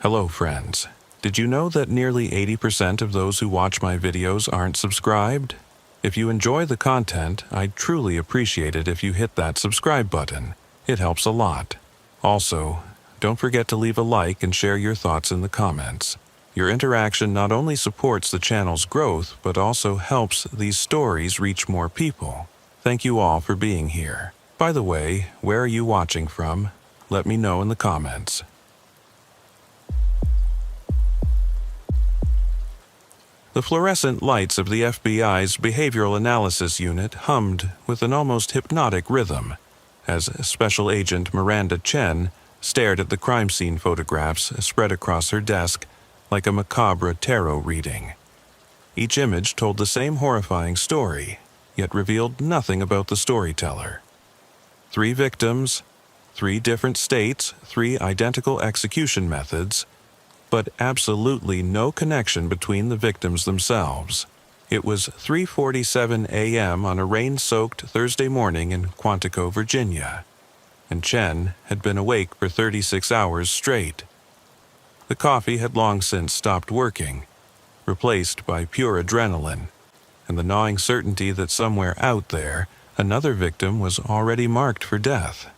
Hello, friends. Did you know that nearly 80% of those who watch my videos aren't subscribed? If you enjoy the content, I'd truly appreciate it if you hit that subscribe button. It helps a lot. Also, don't forget to leave a like and share your thoughts in the comments. Your interaction not only supports the channel's growth, but also helps these stories reach more people. Thank you all for being here. By the way, where are you watching from? Let me know in the comments. The fluorescent lights of the FBI's Behavioral Analysis Unit hummed with an almost hypnotic rhythm as Special Agent Miranda Chen stared at the crime scene photographs spread across her desk like a macabre tarot reading. Each image told the same horrifying story, yet revealed nothing about the storyteller. 3 victims, 3 different states, 3 identical execution methods, but absolutely no connection between the victims themselves. It was 3:47 a.m. on a rain-soaked Thursday morning in Quantico, Virginia, and Chen had been awake for 36 hours straight. The coffee had long since stopped working, replaced by pure adrenaline, and the gnawing certainty that somewhere out there, another victim was already marked for death.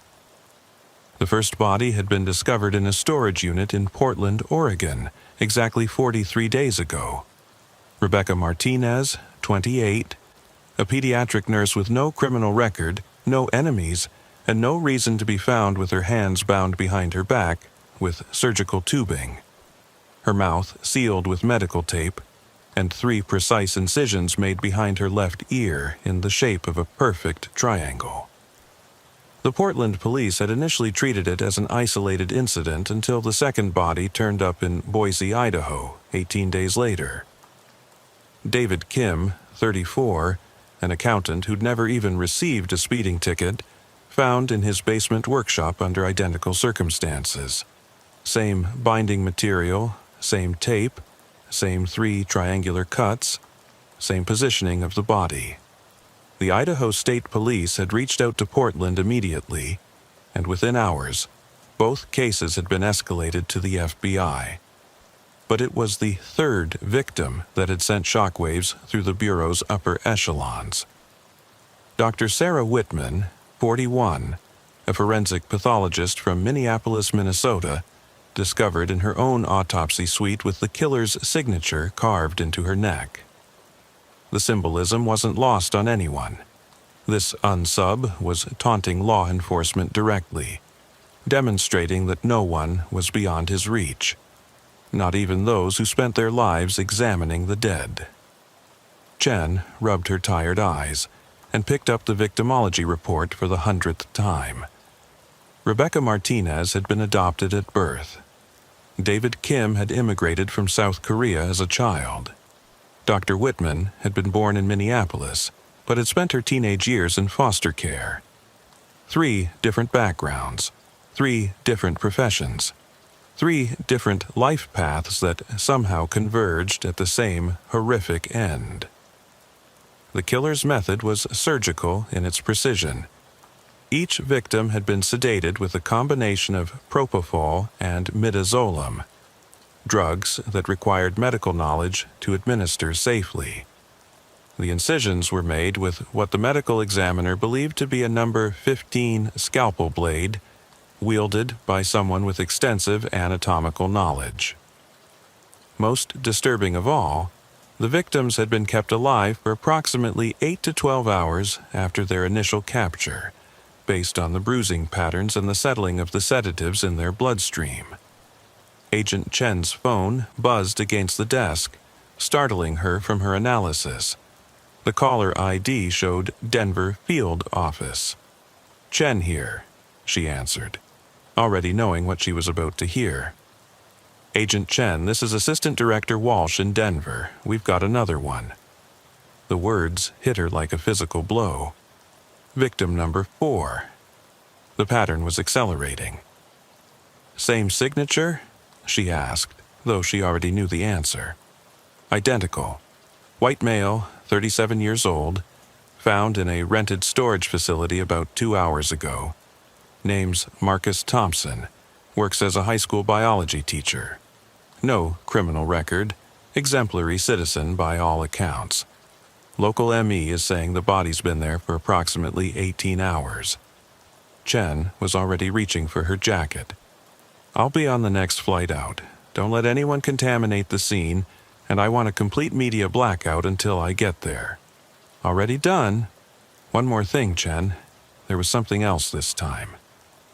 The first body had been discovered in a storage unit in Portland, Oregon, exactly 43 days ago. Rebecca Martinez, 28, a pediatric nurse with no criminal record, no enemies, and no reason to be found with her hands bound behind her back with surgical tubing. Her mouth sealed with medical tape, and 3 precise incisions made behind her left ear in the shape of a perfect triangle. The Portland police had initially treated it as an isolated incident until the second body turned up in Boise, Idaho, 18 days later. David Kim, 34, an accountant who'd never even received a speeding ticket, found in his basement workshop under identical circumstances. Same binding material, same tape, same 3 triangular cuts, same positioning of the body. The Idaho State Police had reached out to Portland immediately, and within hours, both cases had been escalated to the FBI. But it was the 3rd victim that had sent shockwaves through the Bureau's upper echelons. Dr. Sarah Whitman, 41, a forensic pathologist from Minneapolis, Minnesota, discovered in her own autopsy suite with the killer's signature carved into her neck. The symbolism wasn't lost on anyone. This unsub was taunting law enforcement directly, demonstrating that no one was beyond his reach, not even those who spent their lives examining the dead. Chen rubbed her tired eyes and picked up the victimology report for the 100th time. Rebecca Martinez had been adopted at birth. David Kim had immigrated from South Korea as a child. Dr. Whitman had been born in Minneapolis, but had spent her teenage years in foster care. 3 different backgrounds, 3 different professions, 3 different life paths that somehow converged at the same horrific end. The killer's method was surgical in its precision. Each victim had been sedated with a combination of propofol and midazolam, drugs that required medical knowledge to administer safely. The incisions were made with what the medical examiner believed to be a number 15 scalpel blade, wielded by someone with extensive anatomical knowledge. Most disturbing of all, the victims had been kept alive for approximately 8 to 12 hours after their initial capture, based on the bruising patterns and the settling of the sedatives in their bloodstream. Agent Chen's phone buzzed against the desk, startling her from her analysis. The caller ID showed Denver Field Office. "Chen here," she answered, already knowing what she was about to hear. "Agent Chen, this is Assistant Director Walsh in Denver. We've got another one." The words hit her like a physical blow. Victim number 4. The pattern was accelerating. "Same signature?" she asked, though she already knew the answer. "Identical. White male, 37 years old, found in a rented storage facility about 2 hours ago. Name's Marcus Thompson, works as a high school biology teacher. No criminal record, exemplary citizen by all accounts. Local ME is saying the body's been there for approximately 18 hours. Chen was already reaching for her jacket. I'll be on the next flight out. Don't let anyone contaminate the scene, and I want a complete media blackout until I get there. Already done. One more thing, Chen. There was something else this time.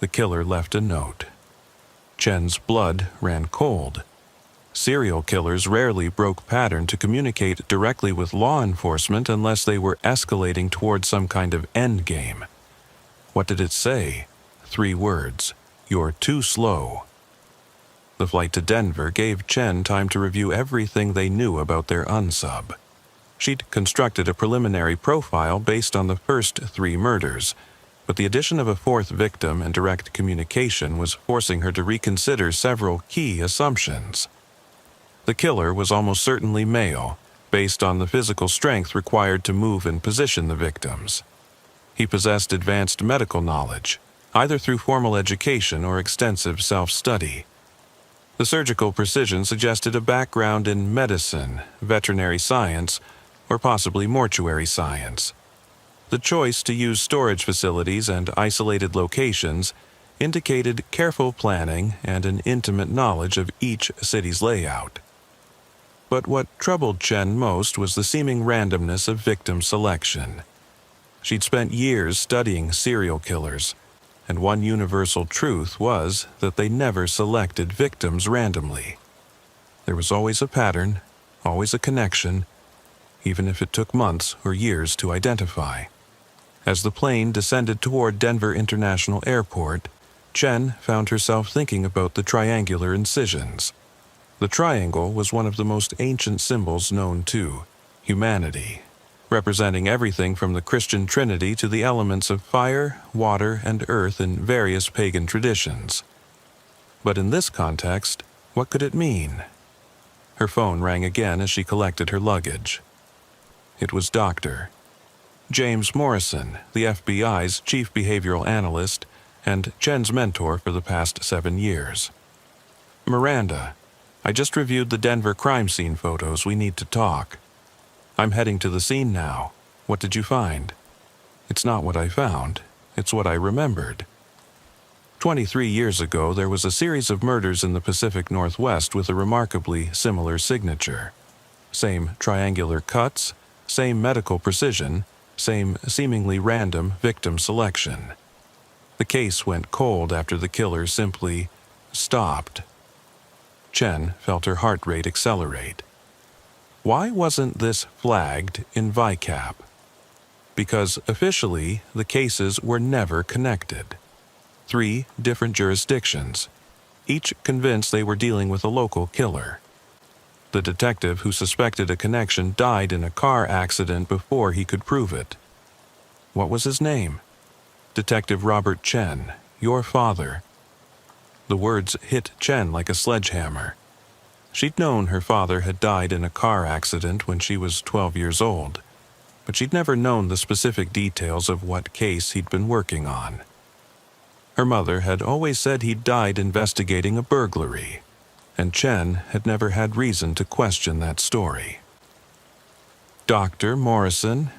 The killer left a note. Chen's blood ran cold. Serial killers rarely broke pattern to communicate directly with law enforcement unless they were escalating toward some kind of endgame. What did it say? 3 words. You're too slow. The flight to Denver gave Chen time to review everything they knew about their unsub. She'd constructed a preliminary profile based on the first 3 murders, but the addition of a 4th victim and direct communication was forcing her to reconsider several key assumptions. The killer was almost certainly male, based on the physical strength required to move and position the victims. He possessed advanced medical knowledge, either through formal education or extensive self-study. The surgical precision suggested a background in medicine, veterinary science, or possibly mortuary science. The choice to use storage facilities and isolated locations indicated careful planning and an intimate knowledge of each city's layout. But what troubled Chen most was the seeming randomness of victim selection. She'd spent years studying serial killers, and one universal truth was that they never selected victims randomly. There was always a pattern, always a connection, even if it took months or years to identify. As the plane descended toward Denver International Airport, Chen found herself thinking about the triangular incisions. The triangle was one of the most ancient symbols known to humanity, representing everything from the Christian Trinity to the elements of fire, water, and earth in various pagan traditions. But in this context, what could it mean? Her phone rang again as she collected her luggage. It was Dr. James Morrison, the FBI's chief behavioral analyst and Chen's mentor for the past 7 years. Miranda, I just reviewed the Denver crime scene photos. We need to talk. I'm heading to the scene now. What did you find? It's not what I found. It's what I remembered. 23 years ago, there was a series of murders in the Pacific Northwest with a remarkably similar signature. Same triangular cuts, same medical precision, same seemingly random victim selection. The case went cold after the killer simply stopped. Chen felt her heart rate accelerate. Why wasn't this flagged in VICAP? Because officially, the cases were never connected. 3 different jurisdictions, each convinced they were dealing with a local killer. The detective who suspected a connection died in a car accident before he could prove it. What was his name? Detective Robert Chen, your father. The words hit Chen like a sledgehammer. She'd known her father had died in a car accident when she was 12 years old, but she'd never known the specific details of what case he'd been working on. Her mother had always said he'd died investigating a burglary, and Chen had never had reason to question that story. Dr. Morrison,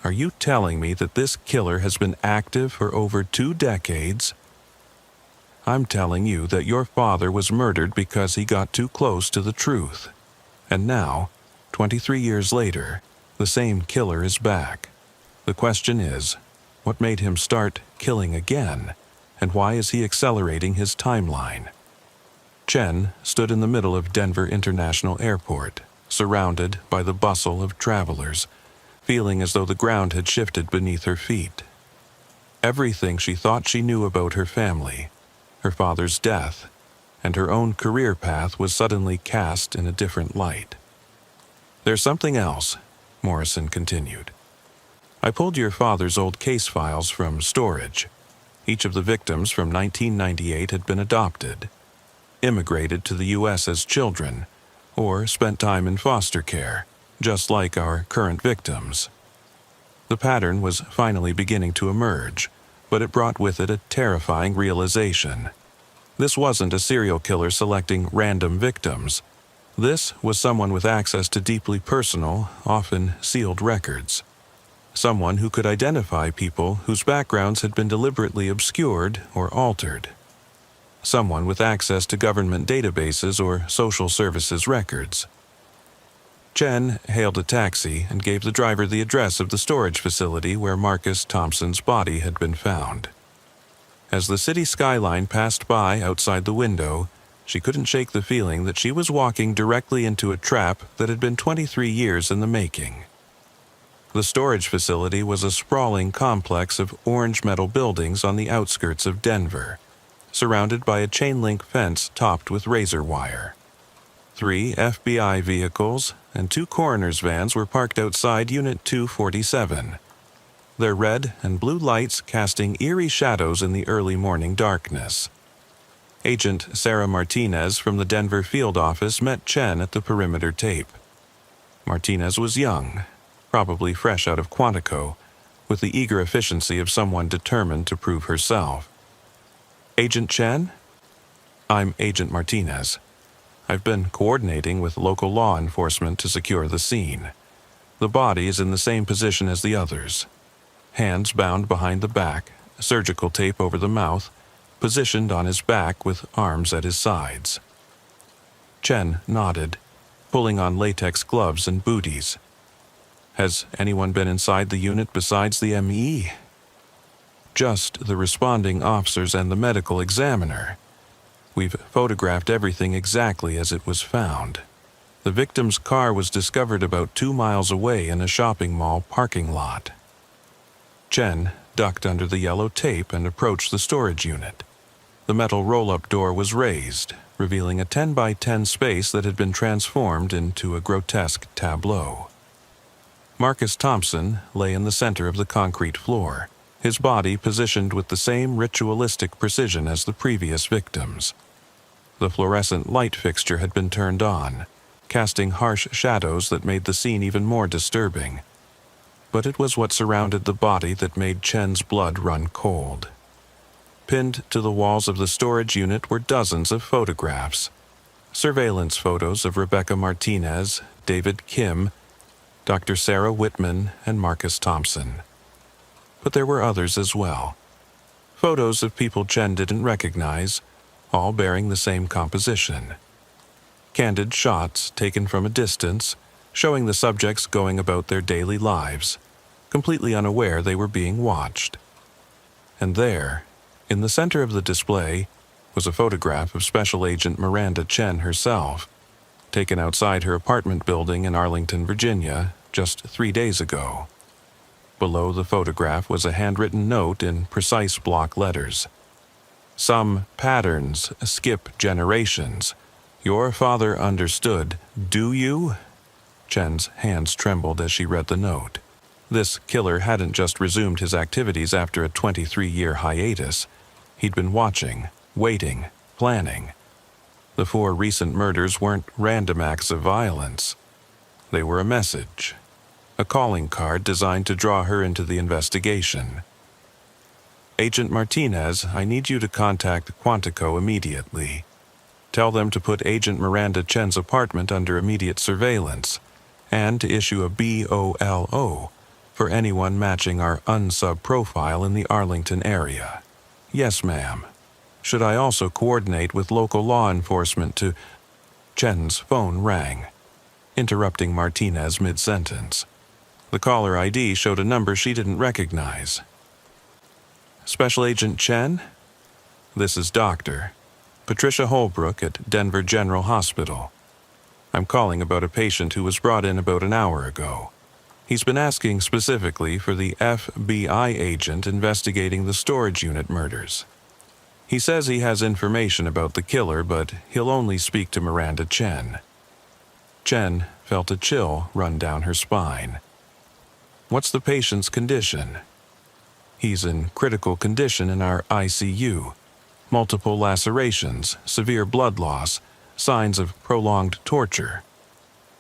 are you telling me that this killer has been active for over 2 decades? I'm telling you that your father was murdered because he got too close to the truth. And now, 23 years later, the same killer is back. The question is, what made him start killing again, and why is he accelerating his timeline? Chen stood in the middle of Denver International Airport, surrounded by the bustle of travelers, feeling as though the ground had shifted beneath her feet. Everything she thought she knew about her family, her father's death, and her own career path was suddenly cast in a different light. There's something else, Morrison continued. I pulled your father's old case files from storage. Each of the victims from 1998 had been adopted, immigrated to the U.S. as children, or spent time in foster care, just like our current victims. The pattern was finally beginning to emerge, but it brought with it a terrifying realization. This wasn't a serial killer selecting random victims. This was someone with access to deeply personal, often sealed records. Someone who could identify people whose backgrounds had been deliberately obscured or altered. Someone with access to government databases or social services records. Chen hailed a taxi and gave the driver the address of the storage facility where Marcus Thompson's body had been found. As the city skyline passed by outside the window, she couldn't shake the feeling that she was walking directly into a trap that had been 23 years in the making. The storage facility was a sprawling complex of orange metal buildings on the outskirts of Denver, surrounded by a chain-link fence topped with razor wire. 3 FBI vehicles and 2 coroner's vans were parked outside Unit 247, their red and blue lights casting eerie shadows in the early morning darkness. Agent Sarah Martinez from the Denver field office met Chen at the perimeter tape. Martinez was young, probably fresh out of Quantico, with the eager efficiency of someone determined to prove herself. "Agent Chen? I'm Agent Martinez. I've been coordinating with local law enforcement to secure the scene. The body is in the same position as the others. Hands bound behind the back, surgical tape over the mouth, positioned on his back with arms at his sides." Chen nodded, pulling on latex gloves and booties. "Has anyone been inside the unit besides the ME?" "Just the responding officers and the medical examiner. We've photographed everything exactly as it was found. The victim's car was discovered about 2 miles away in a shopping mall parking lot." Chen ducked under the yellow tape and approached the storage unit. The metal roll-up door was raised, revealing a 10 by 10 space that had been transformed into a grotesque tableau. Marcus Thompson lay in the center of the concrete floor, his body positioned with the same ritualistic precision as the previous victims. The fluorescent light fixture had been turned on, casting harsh shadows that made the scene even more disturbing. But it was what surrounded the body that made Chen's blood run cold. Pinned to the walls of the storage unit were dozens of photographs. Surveillance photos of Rebecca Martinez, David Kim, Dr. Sarah Whitman, and Marcus Thompson. But there were others as well. Photos of people Chen didn't recognize, all bearing the same composition. Candid shots taken from a distance, showing the subjects going about their daily lives, completely unaware they were being watched. And there, in the center of the display, was a photograph of Special Agent Miranda Chen herself, taken outside her apartment building in Arlington, Virginia, just 3 days ago. Below the photograph was a handwritten note in precise block letters. "Some patterns skip generations. Your father understood, do you?" Chen's hands trembled as she read the note. This killer hadn't just resumed his activities after a 23-year hiatus. He'd been watching, waiting, planning. The 4 recent murders weren't random acts of violence. They were a message, a calling card designed to draw her into the investigation. "Agent Martinez, I need you to contact Quantico immediately. Tell them to put Agent Miranda Chen's apartment under immediate surveillance, and to issue a BOLO for anyone matching our unsub profile in the Arlington area." "Yes, ma'am. Should I also coordinate with local law enforcement to—" Chen's phone rang, interrupting Martinez mid-sentence. The caller ID showed a number she didn't recognize. "Special Agent Chen? This is Dr. Patricia Holbrook at Denver General Hospital. I'm calling about a patient who was brought in about an hour ago. He's been asking specifically for the FBI agent investigating the storage unit murders. He says he has information about the killer, but he'll only speak to Miranda Chen." Chen felt a chill run down her spine. "What's the patient's condition?" "He's in critical condition in our ICU. Multiple lacerations, severe blood loss, signs of prolonged torture.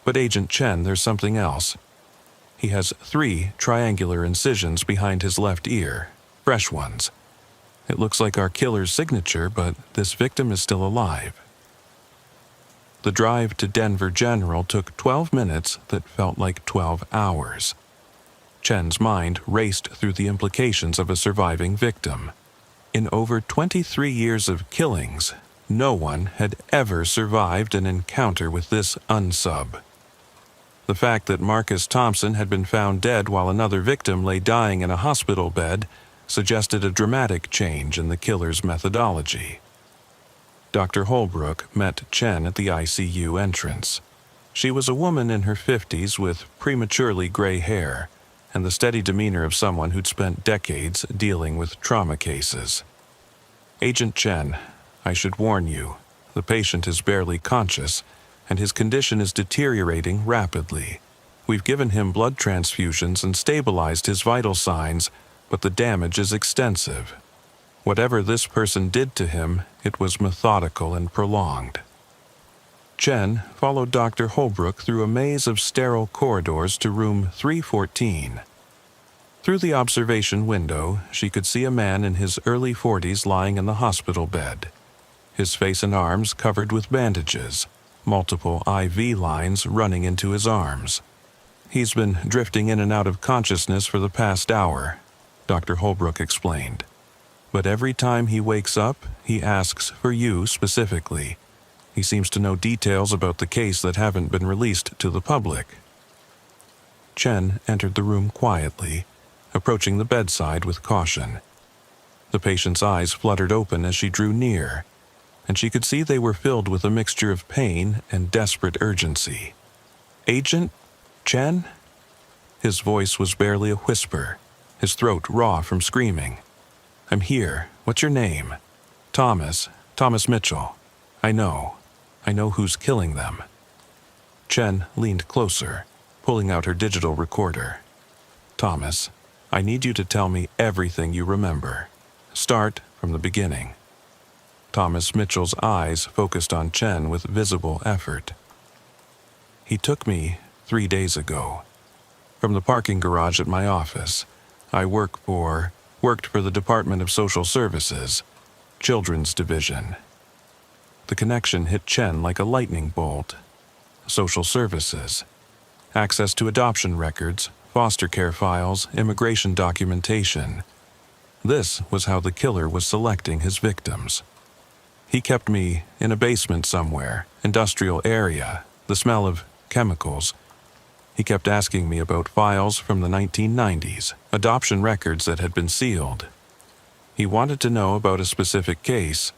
But Agent Chen, there's something else. He has 3 triangular incisions behind his left ear, fresh ones. It looks like our killer's signature, but this victim is still alive." The drive to Denver General took 12 minutes that felt like 12 hours. Chen's mind raced through the implications of a surviving victim. In over 23 years of killings, no one had ever survived an encounter with this unsub. The fact that Marcus Thompson had been found dead while another victim lay dying in a hospital bed suggested a dramatic change in the killer's methodology. Dr. Holbrook met Chen at the ICU entrance. She was a woman in her 50s with prematurely gray hair and the steady demeanor of someone who'd spent decades dealing with trauma cases. "Agent Chen, I should warn you, the patient is barely conscious, and his condition is deteriorating rapidly. We've given him blood transfusions and stabilized his vital signs, but the damage is extensive. Whatever this person did to him, it was methodical and prolonged." Chen followed Dr. Holbrook through a maze of sterile corridors to room 314. Through the observation window, she could see a man in his early 40s lying in the hospital bed, his face and arms covered with bandages, multiple IV lines running into his arms. "He's been drifting in and out of consciousness for the past hour," Dr. Holbrook explained. "But every time he wakes up, he asks for you specifically. He seems to know details about the case that haven't been released to the public." Chen entered the room quietly, approaching the bedside with caution. The patient's eyes fluttered open as she drew near, and she could see they were filled with a mixture of pain and desperate urgency. "Agent Chen?" His voice was barely a whisper, his throat raw from screaming. "I'm here. What's your name?" Thomas Mitchell. I know who's killing them." Chen leaned closer, pulling out her digital recorder. "Thomas, I need you to tell me everything you remember. Start from the beginning." Thomas Mitchell's eyes focused on Chen with visible effort. "He took me 3 days ago. From the parking garage at my office. I worked for the Department of Social Services, Children's Division." The connection hit Chen like a lightning bolt. Social services. Access to adoption records, foster care files, immigration documentation. This was how the killer was selecting his victims. "He kept me in a basement somewhere, industrial area, the smell of chemicals. He kept asking me about files from the 1990s, adoption records that had been sealed. He wanted to know about a specific case,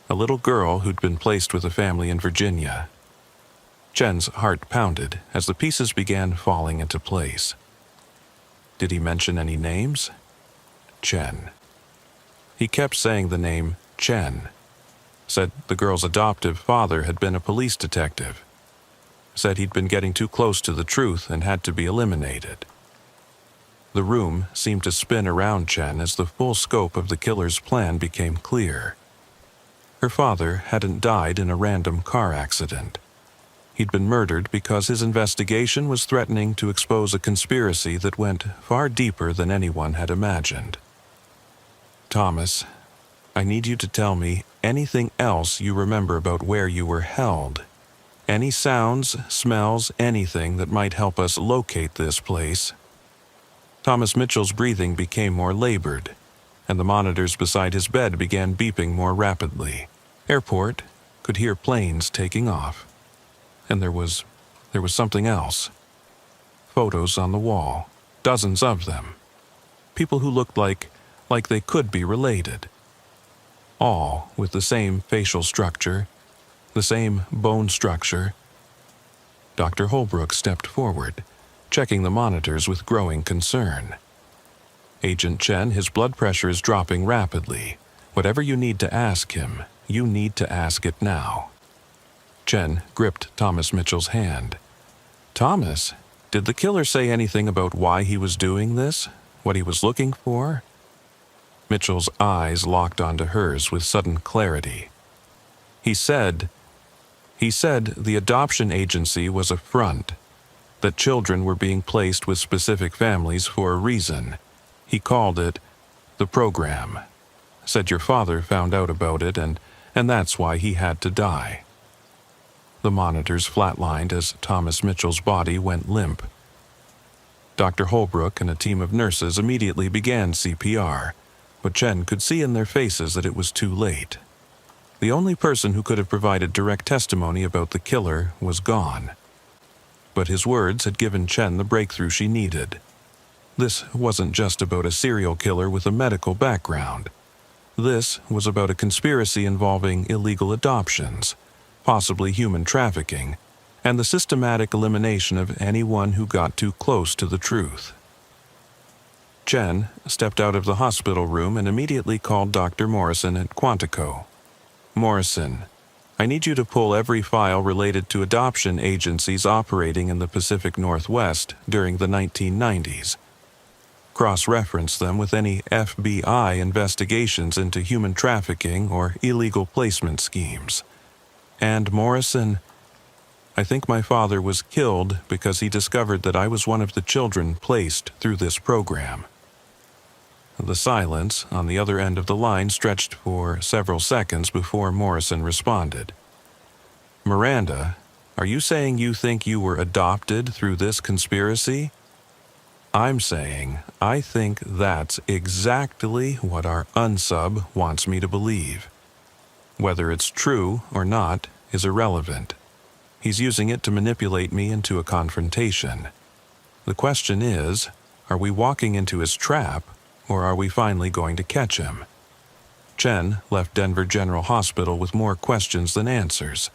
a little girl who'd been placed with a family in Virginia." Chen's heart pounded as the pieces began falling into place. "Did he mention any names?" "Chen." "He kept saying the name Chen. Said the girl's adoptive father had been a police detective. Said he'd been getting too close to the truth and had to be eliminated." The room seemed to spin around Chen as the full scope of the killer's plan became clear. Her father hadn't died in a random car accident. He'd been murdered because his investigation was threatening to expose a conspiracy that went far deeper than anyone had imagined. "Thomas, I need you to tell me anything else you remember about where you were held. Any sounds, smells, anything that might help us locate this place." Thomas Mitchell's breathing became more labored, and the monitors beside his bed began beeping more rapidly. Airport, could hear planes taking off. And there was something else. Photos on the wall, dozens of them. People who looked like they could be related. All with the same facial structure, the same bone structure. Dr. Holbrook stepped forward, checking the monitors with growing concern. "Agent Chen, his blood pressure is dropping rapidly. Whatever you need to ask him, you need to ask it now." Chen gripped Thomas Mitchell's hand. "Thomas, did the killer say anything about why he was doing this? What he was looking for?" Mitchell's eyes locked onto hers with sudden clarity. He said the adoption agency was a front, that children were being placed with specific families for a reason. He called it the program. Said your father found out about it and that's why he had to die." The monitors flatlined as Thomas Mitchell's body went limp. Dr. Holbrook and a team of nurses immediately began CPR, but Chen could see in their faces that it was too late. The only person who could have provided direct testimony about the killer was gone. But his words had given Chen the breakthrough she needed. This wasn't just about a serial killer with a medical background. This was about a conspiracy involving illegal adoptions, possibly human trafficking, and the systematic elimination of anyone who got too close to the truth. Chen stepped out of the hospital room and immediately called Dr. Morrison at Quantico. "Morrison, I need you to pull every file related to adoption agencies operating in the Pacific Northwest during the 1990s. Cross-reference them with any FBI investigations into human trafficking or illegal placement schemes. And Morrison, I think my father was killed because he discovered that I was one of the children placed through this program." The silence on the other end of the line stretched for several seconds before Morrison responded. "Miranda, are you saying you think you were adopted through this conspiracy?" "I'm saying I think that's exactly what our unsub wants me to believe. Whether it's true or not is irrelevant. He's using it to manipulate me into a confrontation. The question is, are we walking into his trap, or are we finally going to catch him?" Chen left Denver General Hospital with more questions than answers.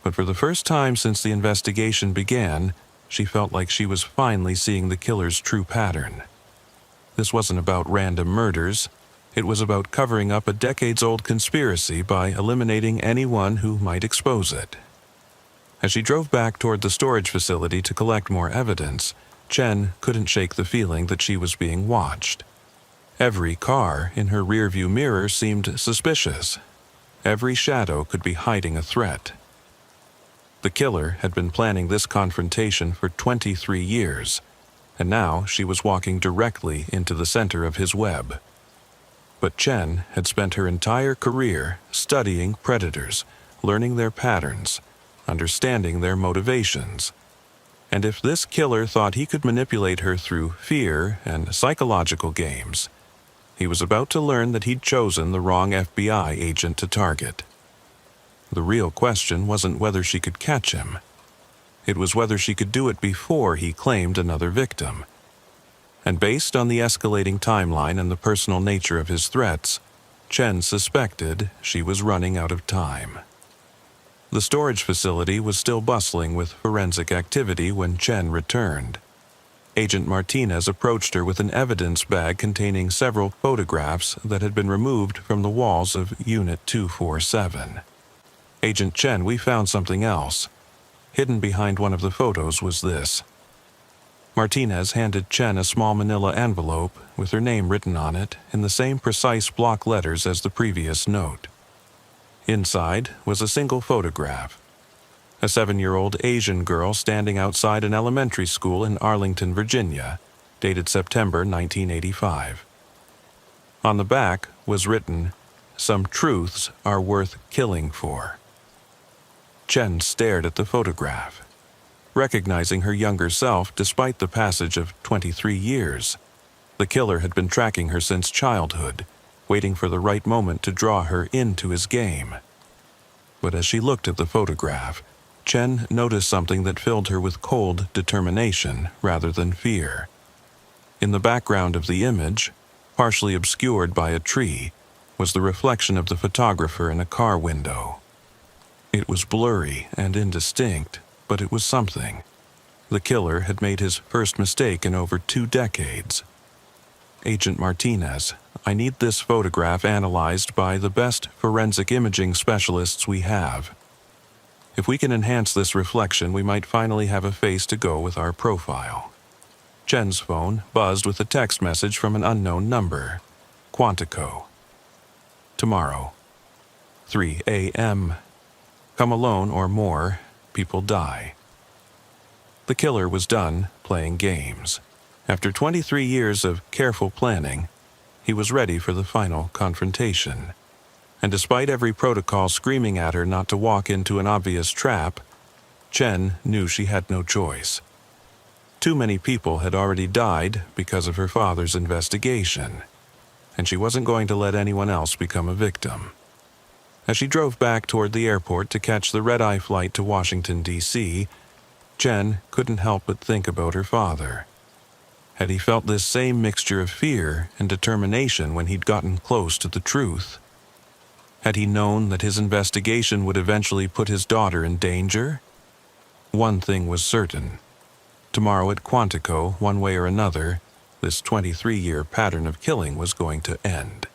But for the first time since the investigation began, she felt like she was finally seeing the killer's true pattern. This wasn't about random murders. It was about covering up a decades-old conspiracy by eliminating anyone who might expose it. As she drove back toward the storage facility to collect more evidence, Chen couldn't shake the feeling that she was being watched. Every car in her rearview mirror seemed suspicious. Every shadow could be hiding a threat. The killer had been planning this confrontation for 23 years, and now she was walking directly into the center of his web. But Chen had spent her entire career studying predators, learning their patterns, understanding their motivations. And if this killer thought he could manipulate her through fear and psychological games, he was about to learn that he'd chosen the wrong FBI agent to target. The real question wasn't whether she could catch him. It was whether she could do it before he claimed another victim. And based on the escalating timeline and the personal nature of his threats, Chen suspected she was running out of time. The storage facility was still bustling with forensic activity when Chen returned. Agent Martinez approached her with an evidence bag containing several photographs that had been removed from the walls of Unit 247. "Agent Chen, we found something else. Hidden behind one of the photos was this." Martinez handed Chen a small manila envelope with her name written on it in the same precise block letters as the previous note. Inside was a single photograph. A 7-year-old Asian girl standing outside an elementary school in Arlington, Virginia, dated September 1985. On the back was written, "Some truths are worth killing for." Chen stared at the photograph, recognizing her younger self despite the passage of 23 years. The killer had been tracking her since childhood, waiting for the right moment to draw her into his game. But as she looked at the photograph, Chen noticed something that filled her with cold determination rather than fear. In the background of the image, partially obscured by a tree, was the reflection of the photographer in a car window. It was blurry and indistinct, but it was something. The killer had made his first mistake in over 2 decades. "Agent Martinez, I need this photograph analyzed by the best forensic imaging specialists we have. If we can enhance this reflection, we might finally have a face to go with our profile." Chen's phone buzzed with a text message from an unknown number. Quantico. "Tomorrow, 3 a.m. Come alone or more, people die." The killer was done playing games. After 23 years of careful planning, he was ready for the final confrontation. And despite every protocol screaming at her not to walk into an obvious trap, Chen knew she had no choice. Too many people had already died because of her father's investigation, and she wasn't going to let anyone else become a victim. As she drove back toward the airport to catch the red-eye flight to Washington, D.C., Chen couldn't help but think about her father. Had he felt this same mixture of fear and determination when he'd gotten close to the truth? Had he known that his investigation would eventually put his daughter in danger? One thing was certain. Tomorrow at Quantico, one way or another, this 23-year pattern of killing was going to end.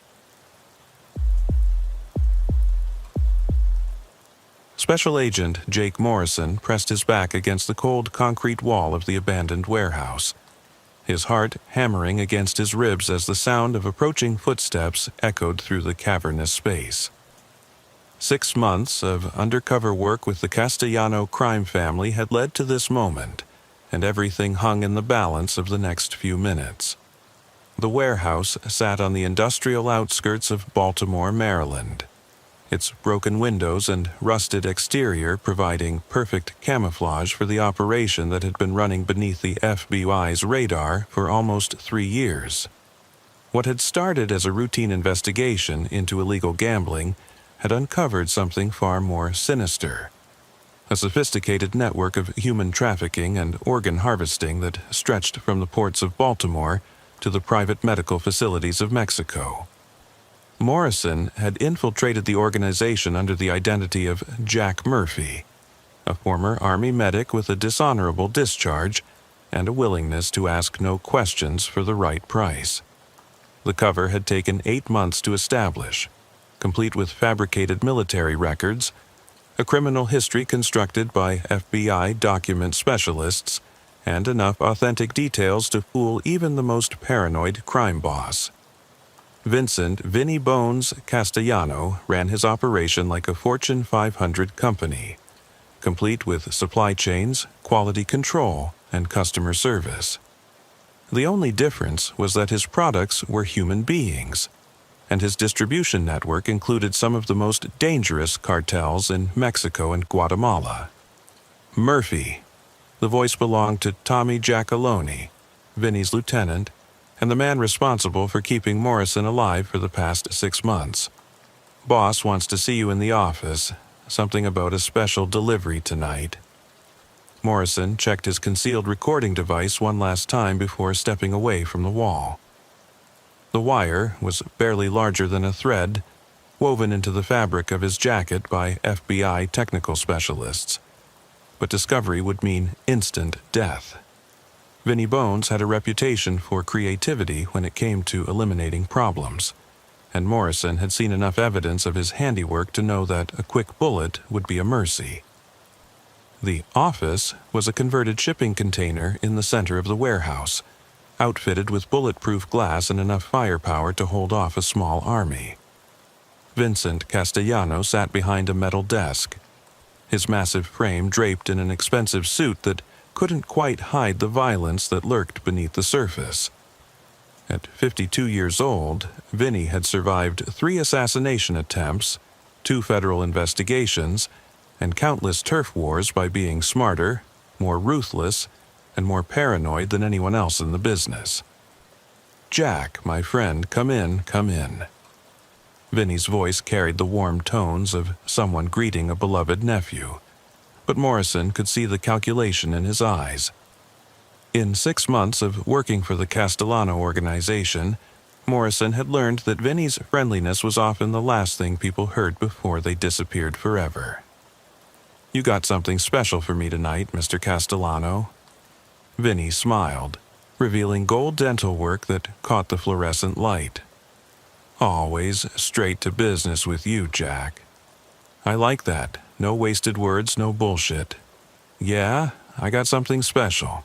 Special Agent Jake Morrison pressed his back against the cold concrete wall of the abandoned warehouse, his heart hammering against his ribs as the sound of approaching footsteps echoed through the cavernous space. 6 months of undercover work with the Castellano crime family had led to this moment, and everything hung in the balance of the next few minutes. The warehouse sat on the industrial outskirts of Baltimore, Maryland, its broken windows and rusted exterior providing perfect camouflage for the operation that had been running beneath the FBI's radar for almost 3 years. What had started as a routine investigation into illegal gambling had uncovered something far more sinister. A sophisticated network of human trafficking and organ harvesting that stretched from the ports of Baltimore to the private medical facilities of Mexico. Morrison had infiltrated the organization under the identity of Jack Murphy, a former Army medic with a dishonorable discharge and a willingness to ask no questions for the right price. The cover had taken 8 months to establish, complete with fabricated military records, a criminal history constructed by FBI document specialists, and enough authentic details to fool even the most paranoid crime boss. Vincent "Vinny Bones" Castellano ran his operation like a Fortune 500 company, complete with supply chains, quality control, and customer service. The only difference was that his products were human beings, and his distribution network included some of the most dangerous cartels in Mexico and Guatemala. Murphy. The voice belonged to Tommy Giacalone, Vinny's lieutenant, and the man responsible for keeping Morrison alive for the past 6 months. "Boss wants to see you in the office. Something about a special delivery tonight." Morrison checked his concealed recording device one last time before stepping away from the wall. The wire was barely larger than a thread, woven into the fabric of his jacket by FBI technical specialists. But discovery would mean instant death. Vinny Bones had a reputation for creativity when it came to eliminating problems, and Morrison had seen enough evidence of his handiwork to know that a quick bullet would be a mercy. The office was a converted shipping container in the center of the warehouse, outfitted with bulletproof glass and enough firepower to hold off a small army. Vincent Castellano sat behind a metal desk, his massive frame draped in an expensive suit that couldn't quite hide the violence that lurked beneath the surface. At 52 years old, Vinny had survived 3 assassination attempts, 2 federal investigations, and countless turf wars by being smarter, more ruthless, and more paranoid than anyone else in the business. "Jack, my friend, come in, come in." Vinny's voice carried the warm tones of someone greeting a beloved nephew, but Morrison could see the calculation in his eyes. In 6 months of working for the Castellano organization, Morrison had learned that Vinny's friendliness was often the last thing people heard before they disappeared forever. "You got something special for me tonight, Mr. Castellano." Vinny smiled, revealing gold dental work that caught the fluorescent light. "Always straight to business with you, Jack. I like that. No wasted words, no bullshit. Yeah, I got something special.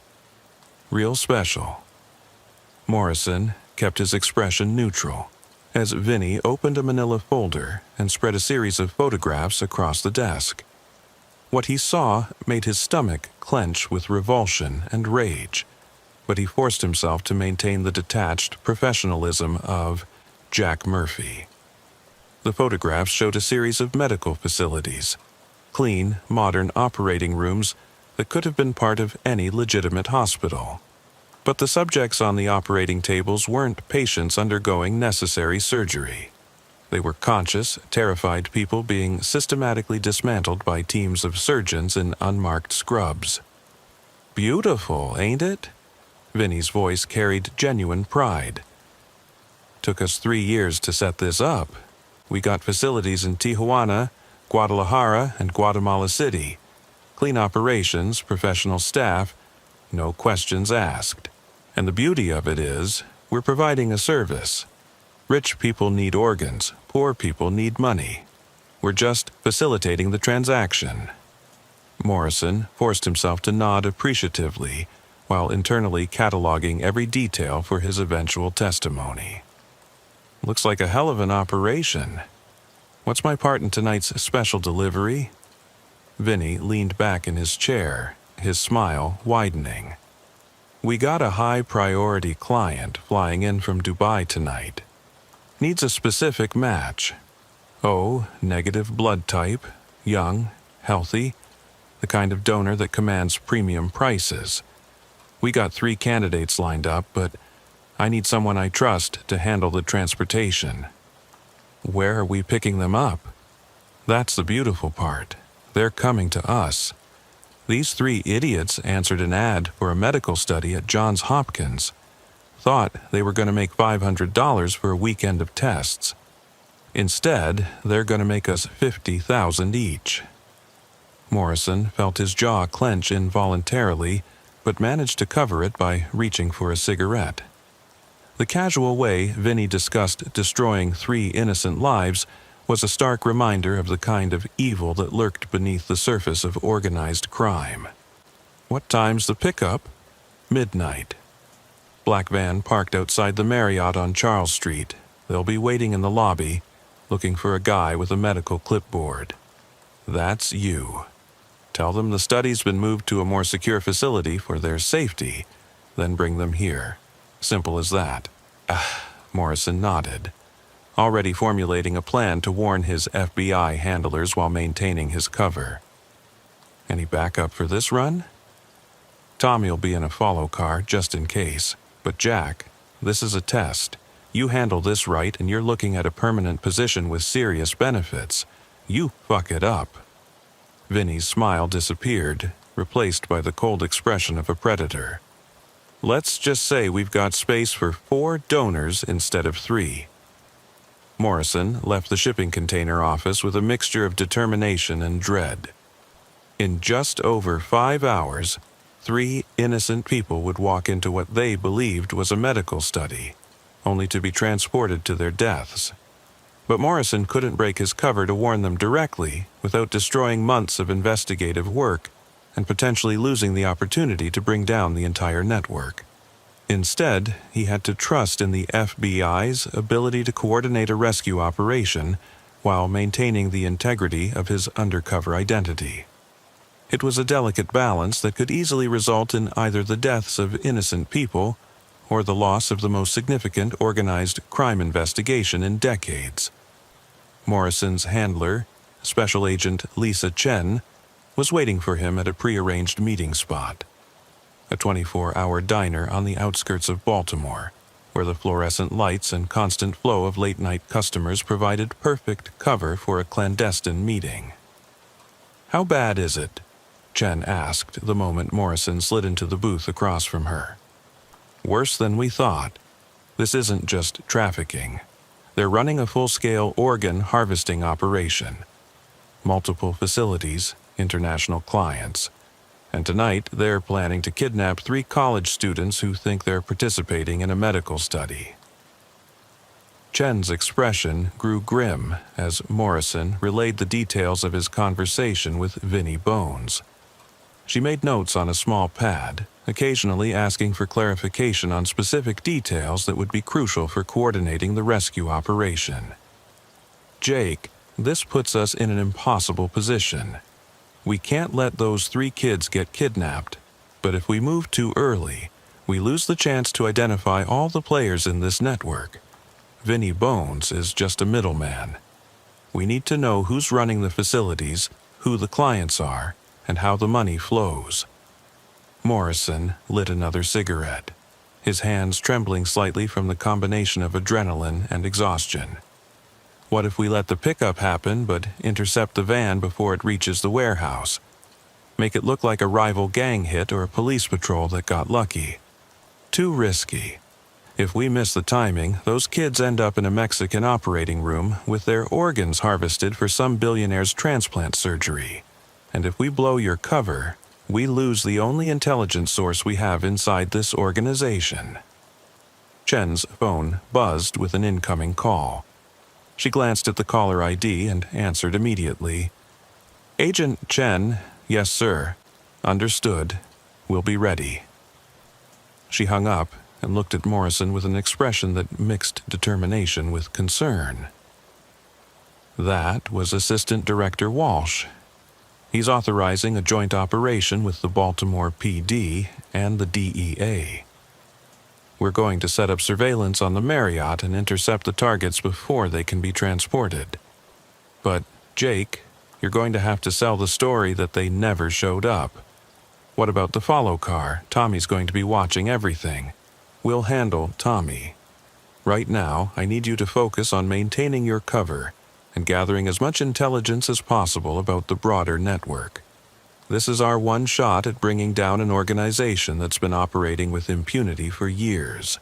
Real special." Morrison kept his expression neutral as Vinny opened a manila folder and spread a series of photographs across the desk. What he saw made his stomach clench with revulsion and rage, but he forced himself to maintain the detached professionalism of Jack Murphy. The photographs showed a series of medical facilities, clean, modern operating rooms that could have been part of any legitimate hospital. But the subjects on the operating tables weren't patients undergoing necessary surgery. They were conscious, terrified people being systematically dismantled by teams of surgeons in unmarked scrubs. Beautiful, ain't it? Vinny's voice carried genuine pride. Took us 3 years to set this up. We got facilities in Tijuana, Guadalajara, and Guatemala City. Clean operations, professional staff, no questions asked. And the beauty of it is, we're providing a service. Rich people need organs, poor people need money. We're just facilitating the transaction. Morrison forced himself to nod appreciatively, while internally cataloging every detail for his eventual testimony. Looks like a hell of an operation. What's my part in tonight's special delivery? Vinny leaned back in his chair, his smile widening. We got a high-priority client flying in from Dubai tonight. Needs a specific match. O, negative blood type, young, healthy, the kind of donor that commands premium prices. We got 3 candidates lined up, but I need someone I trust to handle the transportation. Where are we picking them up? That's the beautiful part. They're coming to us. These 3 idiots answered an ad for a medical study at Johns Hopkins. Thought they were going to make $500 for a weekend of tests. Instead, they're going to make us $50,000 each. Morrison felt his jaw clench involuntarily, but managed to cover it by reaching for a cigarette. The casual way Vinny discussed destroying 3 innocent lives was a stark reminder of the kind of evil that lurked beneath the surface of organized crime. What time's the pickup? Midnight. Black van parked outside the Marriott on Charles Street. They'll be waiting in the lobby, looking for a guy with a medical clipboard. That's you. Tell them the study's been moved to a more secure facility for their safety, then bring them here. Simple as that. Morrison nodded, already formulating a plan to warn his FBI handlers while maintaining his cover. Any backup for this run? Tommy'll be in a follow car just in case. But Jack, this is a test. You handle this right and you're looking at a permanent position with serious benefits. You fuck it up. Vinny's smile disappeared, replaced by the cold expression of a predator. Let's just say we've got space for 4 donors instead of 3. Morrison left the shipping container office with a mixture of determination and dread. In just over 5 hours, 3 innocent people would walk into what they believed was a medical study, only to be transported to their deaths. But Morrison couldn't break his cover to warn them directly without destroying months of investigative work and potentially losing the opportunity to bring down the entire network. Instead, he had to trust in the FBI's ability to coordinate a rescue operation while maintaining the integrity of his undercover identity. It was a delicate balance that could easily result in either the deaths of innocent people or the loss of the most significant organized crime investigation in decades. Morrison's handler, Special Agent Lisa Chen, was waiting for him at a prearranged meeting spot, a 24-hour diner on the outskirts of Baltimore, where the fluorescent lights and constant flow of late-night customers provided perfect cover for a clandestine meeting. "How bad is it?" Chen asked the moment Morrison slid into the booth across from her. "Worse than we thought. This isn't just trafficking. They're running a full-scale organ harvesting operation. Multiple facilities, international clients. And tonight they're planning to kidnap 3 college students who think they're participating in a medical study." Chen's expression grew grim as Morrison relayed the details of his conversation with Vinnie Bones. She made notes on a small pad, occasionally asking for clarification on specific details that would be crucial for coordinating the rescue operation. "Jake, this puts us in an impossible position. We can't let those 3 kids get kidnapped, but if we move too early, we lose the chance to identify all the players in this network. Vinnie Bones is just a middleman. We need to know who's running the facilities, who the clients are, and how the money flows. Morrison lit another cigarette, his hands trembling slightly from the combination of adrenaline and exhaustion. What if we let the pickup happen but intercept the van before it reaches the warehouse? Make it look like a rival gang hit or a police patrol that got lucky. Too risky. If we miss the timing, those kids end up in a Mexican operating room with their organs harvested for some billionaire's transplant surgery. And if we blow your cover, we lose the only intelligence source we have inside this organization. Chen's phone buzzed with an incoming call. She glanced at the caller ID and answered immediately. "Agent Chen, yes sir. Understood. We'll be ready." She hung up and looked at Morrison with an expression that mixed determination with concern. That was Assistant Director Walsh. He's authorizing a joint operation with the Baltimore PD and the DEA. We're going to set up surveillance on the Marriott and intercept the targets before they can be transported. But, Jake, you're going to have to sell the story that they never showed up. What about the follow car? Tommy's going to be watching everything. We'll handle Tommy. Right now, I need you to focus on maintaining your cover and gathering as much intelligence as possible about the broader network. This is our one shot at bringing down an organization that's been operating with impunity for years.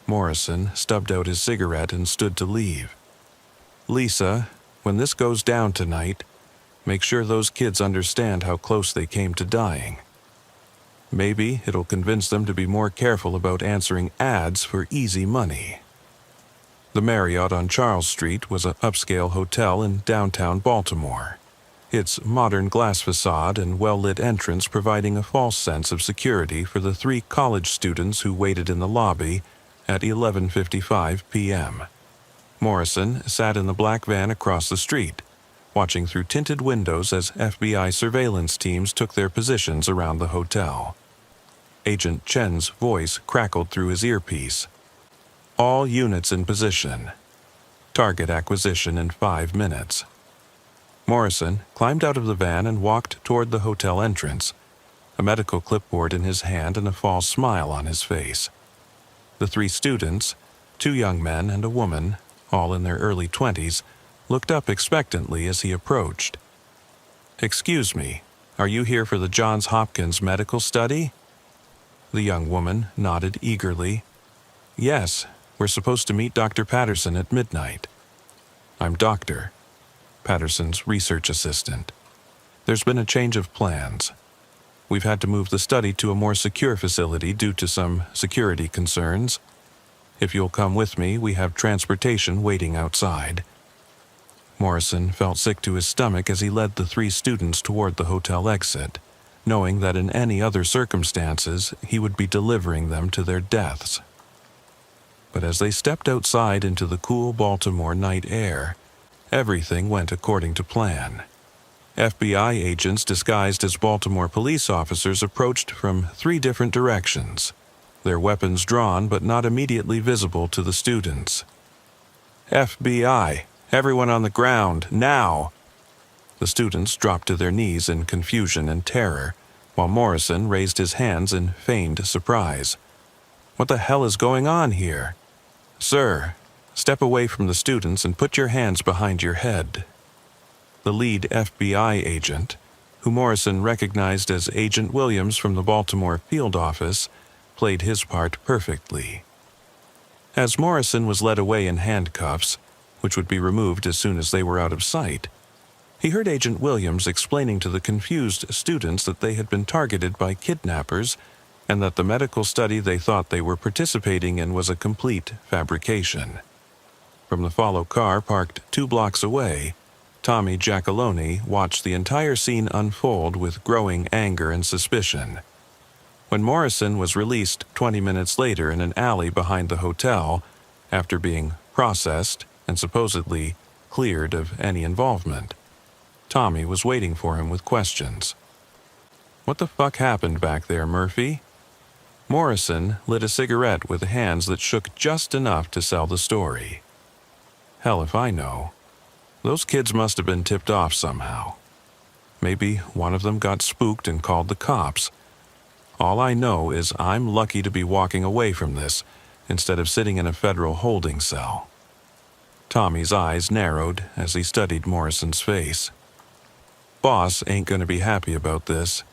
Morrison stubbed out his cigarette and stood to leave. "Lisa, when this goes down tonight, make sure those kids understand how close they came to dying. Maybe it'll convince them to be more careful about answering ads for easy money." The Marriott on Charles Street was an upscale hotel in downtown Baltimore, its modern glass facade and well-lit entrance providing a false sense of security for the 3 college students who waited in the lobby at 11:55 p.m. Morrison sat in the black van across the street, watching through tinted windows as FBI surveillance teams took their positions around the hotel. Agent Chen's voice crackled through his earpiece. "All units in position. Target acquisition in 5 minutes." Morrison climbed out of the van and walked toward the hotel entrance, a medical clipboard in his hand and a false smile on his face. The 3 students, 2 young men and a woman, all in their early 20s, looked up expectantly as he approached. "Excuse me, are you here for the Johns Hopkins medical study?" The young woman nodded eagerly. "Yes, we're supposed to meet Dr. Patterson at midnight." "I'm Doctor Patterson's research assistant. There's been a change of plans. We've had to move the study to a more secure facility due to some security concerns. If you'll come with me, we have transportation waiting outside." Morrison felt sick to his stomach as he led the 3 students toward the hotel exit, knowing that in any other circumstances he would be delivering them to their deaths. But as they stepped outside into the cool Baltimore night air, everything went according to plan. FBI agents disguised as Baltimore police officers approached from 3 different directions, their weapons drawn but not immediately visible to the students. "FBI, everyone on the ground, now!" The students dropped to their knees in confusion and terror, while Morrison raised his hands in feigned surprise. "What the hell is going on here?" "Sir, step away from the students and put your hands behind your head." The lead FBI agent, who Morrison recognized as Agent Williams from the Baltimore field office, played his part perfectly. As Morrison was led away in handcuffs, which would be removed as soon as they were out of sight, he heard Agent Williams explaining to the confused students that they had been targeted by kidnappers and that the medical study they thought they were participating in was a complete fabrication. From the follow car parked 2 blocks away, Tommy Giacalone watched the entire scene unfold with growing anger and suspicion. When Morrison was released 20 minutes later in an alley behind the hotel, after being processed and supposedly cleared of any involvement, Tommy was waiting for him with questions. "What the fuck happened back there, Murphy?" Morrison lit a cigarette with hands that shook just enough to sell the story. "Hell if I know. Those kids must have been tipped off somehow. Maybe one of them got spooked and called the cops. All I know is I'm lucky to be walking away from this instead of sitting in a federal holding cell. Tommy's eyes narrowed as he studied Morrison's face. Boss ain't gonna be happy about this.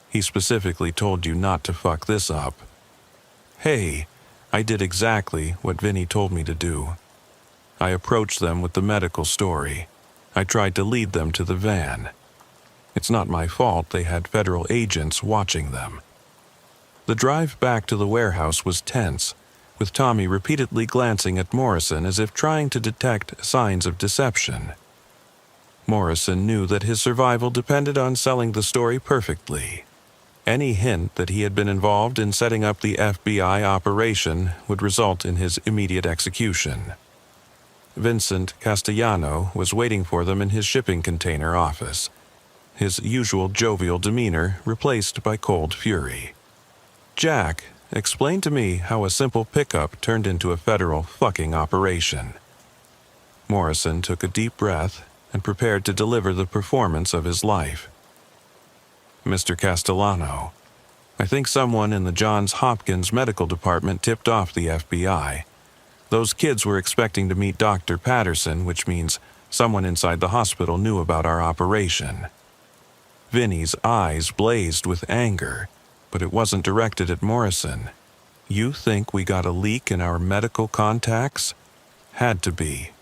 He specifically told you not to fuck this up. Hey, I did exactly what Vinny told me to do. I approached them with the medical story. I tried to lead them to the van. It's not my fault they had federal agents watching them. The drive back to the warehouse was tense, with Tommy repeatedly glancing at Morrison as if trying to detect signs of deception. Morrison knew that his survival depended on selling the story perfectly. Any hint that he had been involved in setting up the FBI operation would result in his immediate execution. Vincent Castellano was waiting for them in his shipping container office, his usual jovial demeanor replaced by cold fury. "Jack, explain to me how a simple pickup turned into a federal fucking operation." Morrison took a deep breath and prepared to deliver the performance of his life. "Mr. Castellano, I think someone in the Johns Hopkins medical department tipped off the FBI. Those kids were expecting to meet Dr. Patterson, which means someone inside the hospital knew about our operation." Vinny's eyes blazed with anger, but it wasn't directed at Morrison. "You think we got a leak in our medical contacts?" "Had to be.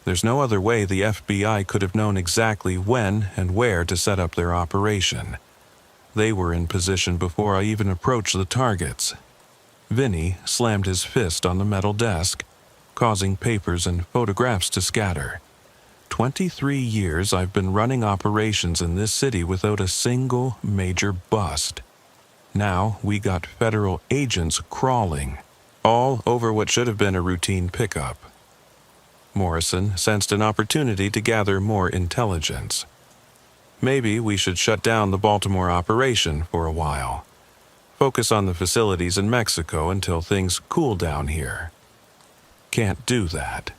There's no other way the FBI could have known exactly when and where to set up their operation. They were in position before I even approached the targets." Vinny slammed his fist on the metal desk, causing papers and photographs to scatter. 23 years I've been running operations in this city without a single major bust. Now we got federal agents crawling, all over what should have been a routine pickup. Morrison sensed an opportunity to gather more intelligence. "Maybe we should shut down the Baltimore operation for a while. Focus on the facilities in Mexico until things cool down here." "Can't do that.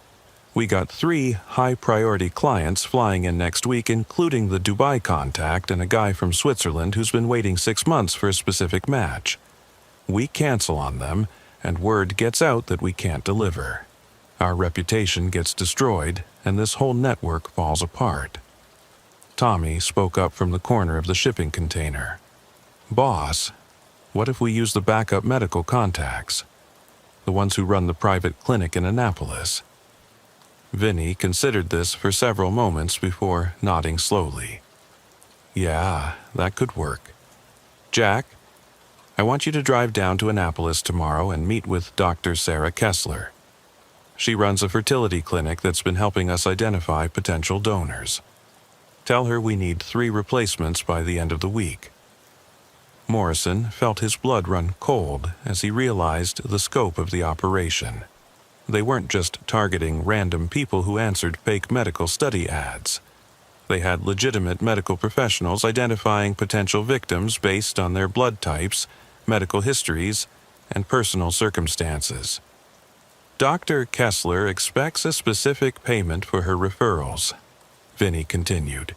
We got 3 high-priority clients flying in next week, including the Dubai contact and a guy from Switzerland who's been waiting 6 months for a specific match. We cancel on them, and word gets out that we can't deliver. Our reputation gets destroyed, and this whole network falls apart." Tommy spoke up from the corner of the shipping container. "Boss, what if we use the backup medical contacts? The ones who run the private clinic in Annapolis?" Vinny considered this for several moments before nodding slowly. "Yeah, that could work. Jack, I want you to drive down to Annapolis tomorrow and meet with Dr. Sarah Kessler. She runs a fertility clinic that's been helping us identify potential donors. Tell her we need 3 replacements by the end of the week." Morrison felt his blood run cold as he realized the scope of the operation. They weren't just targeting random people who answered fake medical study ads. They had legitimate medical professionals identifying potential victims based on their blood types, medical histories, and personal circumstances. "Dr. Kessler expects a specific payment for her referrals," Vinny continued.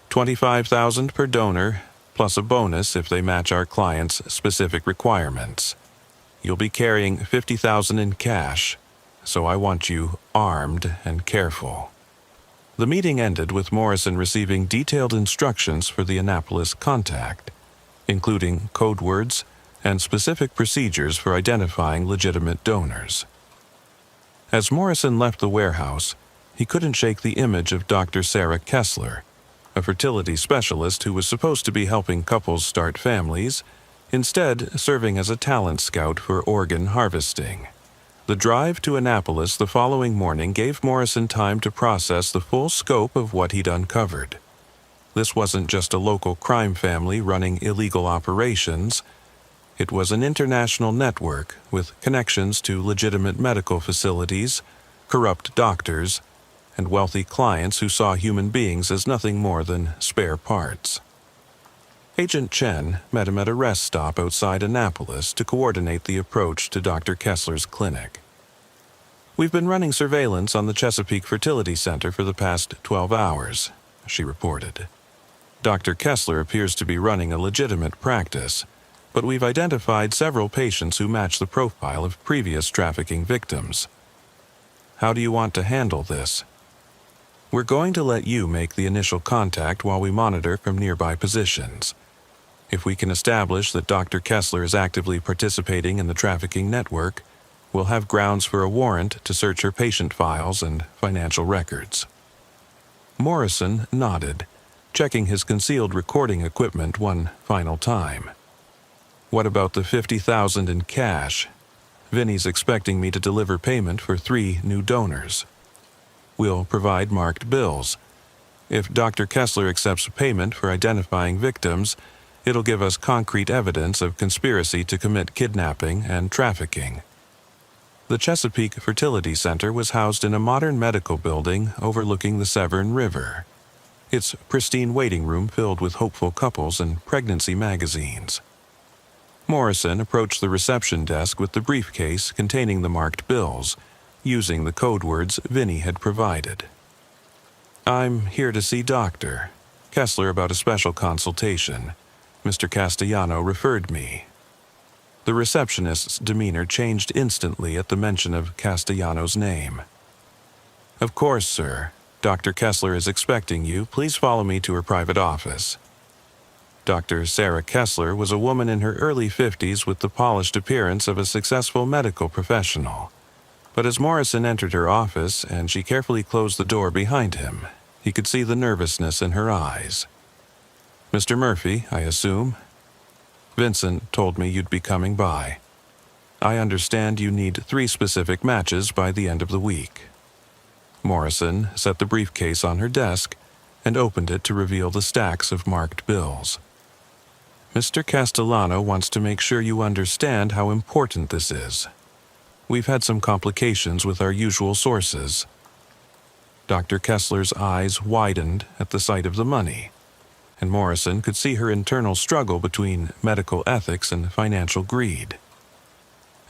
$25,000 per donor, plus a bonus if they match our client's specific requirements. You'll be carrying $50,000 in cash, so I want you armed and careful." The meeting ended with Morrison receiving detailed instructions for the Annapolis contact, including code words and specific procedures for identifying legitimate donors. As Morrison left the warehouse, he couldn't shake the image of Dr. Sarah Kessler, a fertility specialist who was supposed to be helping couples start families, instead serving as a talent scout for organ harvesting. The drive to Annapolis the following morning gave Morrison time to process the full scope of what he'd uncovered. This wasn't just a local crime family running illegal operations. It was an international network with connections to legitimate medical facilities, corrupt doctors, and wealthy clients who saw human beings as nothing more than spare parts. Agent Chen met him at a rest stop outside Annapolis to coordinate the approach to Dr. Kessler's clinic. "We've been running surveillance on the Chesapeake Fertility Center for the past 12 hours, she reported. Dr. Kessler appears to be running a legitimate practice, but we've identified several patients who match the profile of previous trafficking victims. How do you want to handle this? We're going to let you make the initial contact while we monitor from nearby positions. If we can establish that Dr. Kessler is actively participating in the trafficking network, we'll have grounds for a warrant to search her patient files and financial records. Morrison nodded, checking his concealed recording equipment one final time. What about the $50,000 in cash? Vinny's expecting me to deliver payment for 3 new donors. We'll provide marked bills. If Dr. Kessler accepts payment for identifying victims, it'll give us concrete evidence of conspiracy to commit kidnapping and trafficking. The Chesapeake Fertility Center was housed in a modern medical building overlooking the Severn River. Its pristine waiting room filled with hopeful couples and pregnancy magazines. Morrison approached the reception desk with the briefcase containing the marked bills, using the code words Vinny had provided. I'm here to see Dr. Kessler about a special consultation. Mr. Castellano referred me. The receptionist's demeanor changed instantly at the mention of Castellano's name. Of course, sir. Dr. Kessler is expecting you. Please follow me to her private office. Dr. Sarah Kessler was a woman in her early 50s with the polished appearance of a successful medical professional. But as Morrison entered her office and she carefully closed the door behind him, he could see the nervousness in her eyes. Mr. Murphy, I assume? Vincent told me you'd be coming by. I understand you need 3 specific matches by the end of the week. Morrison set the briefcase on her desk and opened it to reveal the stacks of marked bills. Mr. Castellano wants to make sure you understand how important this is. We've had some complications with our usual sources. Dr. Kessler's eyes widened at the sight of the money, and Morrison could see her internal struggle between medical ethics and financial greed.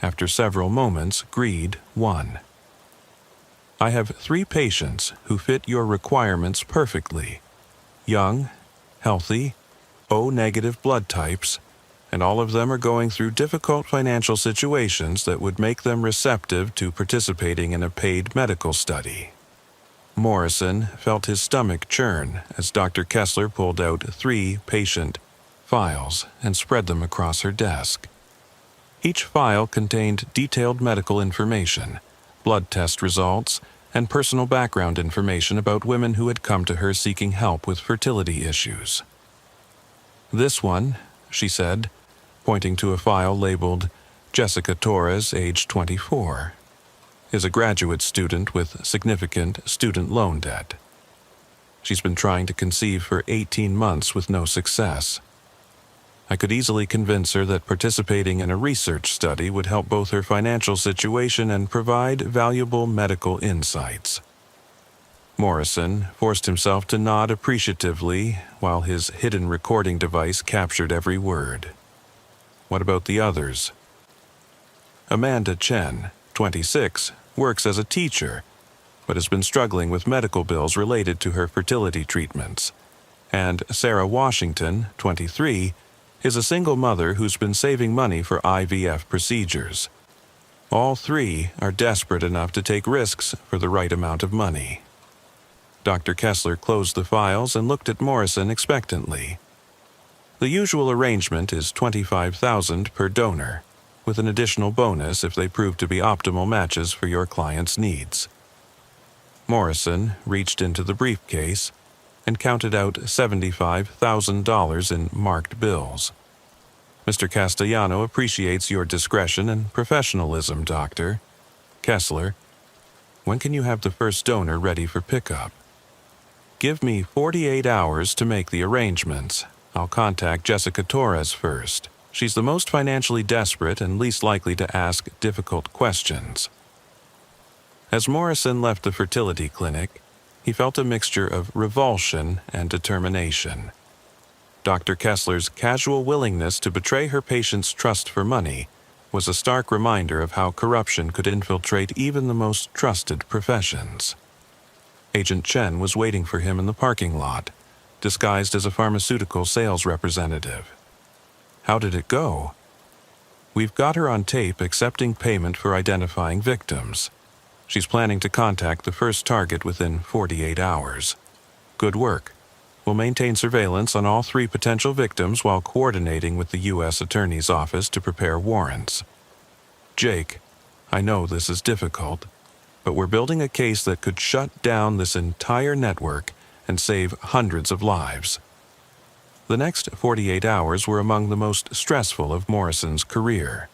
After several moments, greed won. I have 3 patients who fit your requirements perfectly. Young, healthy, O-negative blood types, and all of them are going through difficult financial situations that would make them receptive to participating in a paid medical study. Morrison felt his stomach churn as Dr. Kessler pulled out 3 patient files and spread them across her desk. Each file contained detailed medical information, blood test results, and personal background information about women who had come to her seeking help with fertility issues. This one, she said, pointing to a file labeled Jessica Torres, age 24, is a graduate student with significant student loan debt. She's been trying to conceive for 18 months with no success. I could easily convince her that participating in a research study would help both her financial situation and provide valuable medical insights. Morrison forced himself to nod appreciatively while his hidden recording device captured every word. What about the others? Amanda Chen, 26, works as a teacher, but has been struggling with medical bills related to her fertility treatments. And Sarah Washington, 23, is a single mother who's been saving money for IVF procedures. All 3 are desperate enough to take risks for the right amount of money. Dr. Kessler closed the files and looked at Morrison expectantly. The usual arrangement is $25,000 per donor, with an additional bonus if they prove to be optimal matches for your client's needs. Morrison reached into the briefcase and counted out $75,000 in marked bills. Mr. Castellano appreciates your discretion and professionalism, Dr. Kessler. When can you have the first donor ready for pickup? Give me 48 hours to make the arrangements. I'll contact Jessica Torres first. She's the most financially desperate and least likely to ask difficult questions. As Morrison left the fertility clinic, he felt a mixture of revulsion and determination. Dr. Kessler's casual willingness to betray her patient's trust for money was a stark reminder of how corruption could infiltrate even the most trusted professions. Agent Chen was waiting for him in the parking lot, disguised as a pharmaceutical sales representative. How did it go? We've got her on tape accepting payment for identifying victims. She's planning to contact the first target within 48 hours. Good work. We'll maintain surveillance on all 3 potential victims while coordinating with the U.S. Attorney's Office to prepare warrants. Jake, I know this is difficult, but we're building a case that could shut down this entire network and save hundreds of lives. The next 48 hours were among the most stressful of Morrison's career.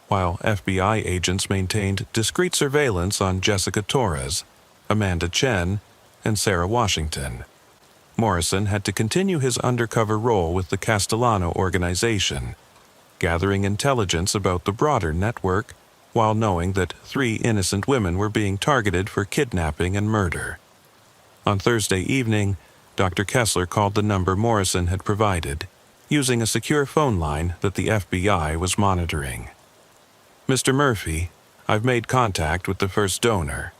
While FBI agents maintained discreet surveillance on Jessica Torres, Amanda Chen, and Sarah Washington, Morrison had to continue his undercover role with the Castellano organization, gathering intelligence about the broader network while knowing that 3 innocent women were being targeted for kidnapping and murder. On Thursday evening, Dr. Kessler called the number Morrison had provided, using a secure phone line that the FBI was monitoring. Mr. Murphy, I've made contact with the first donor.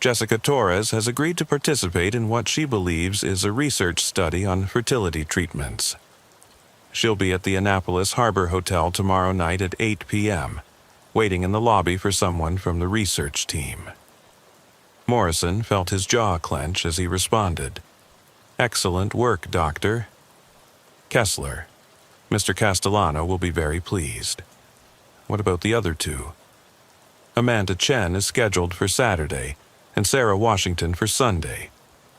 Jessica Torres has agreed to participate in what she believes is a research study on fertility treatments. She'll be at the Annapolis Harbor Hotel tomorrow night at 8 p.m., waiting in the lobby for someone from the research team. Morrison felt his jaw clench as he responded. Excellent work, Doctor. Kessler, Mr. Castellano will be very pleased. What about the other 2? Amanda Chen is scheduled for Saturday, and Sarah Washington for Sunday.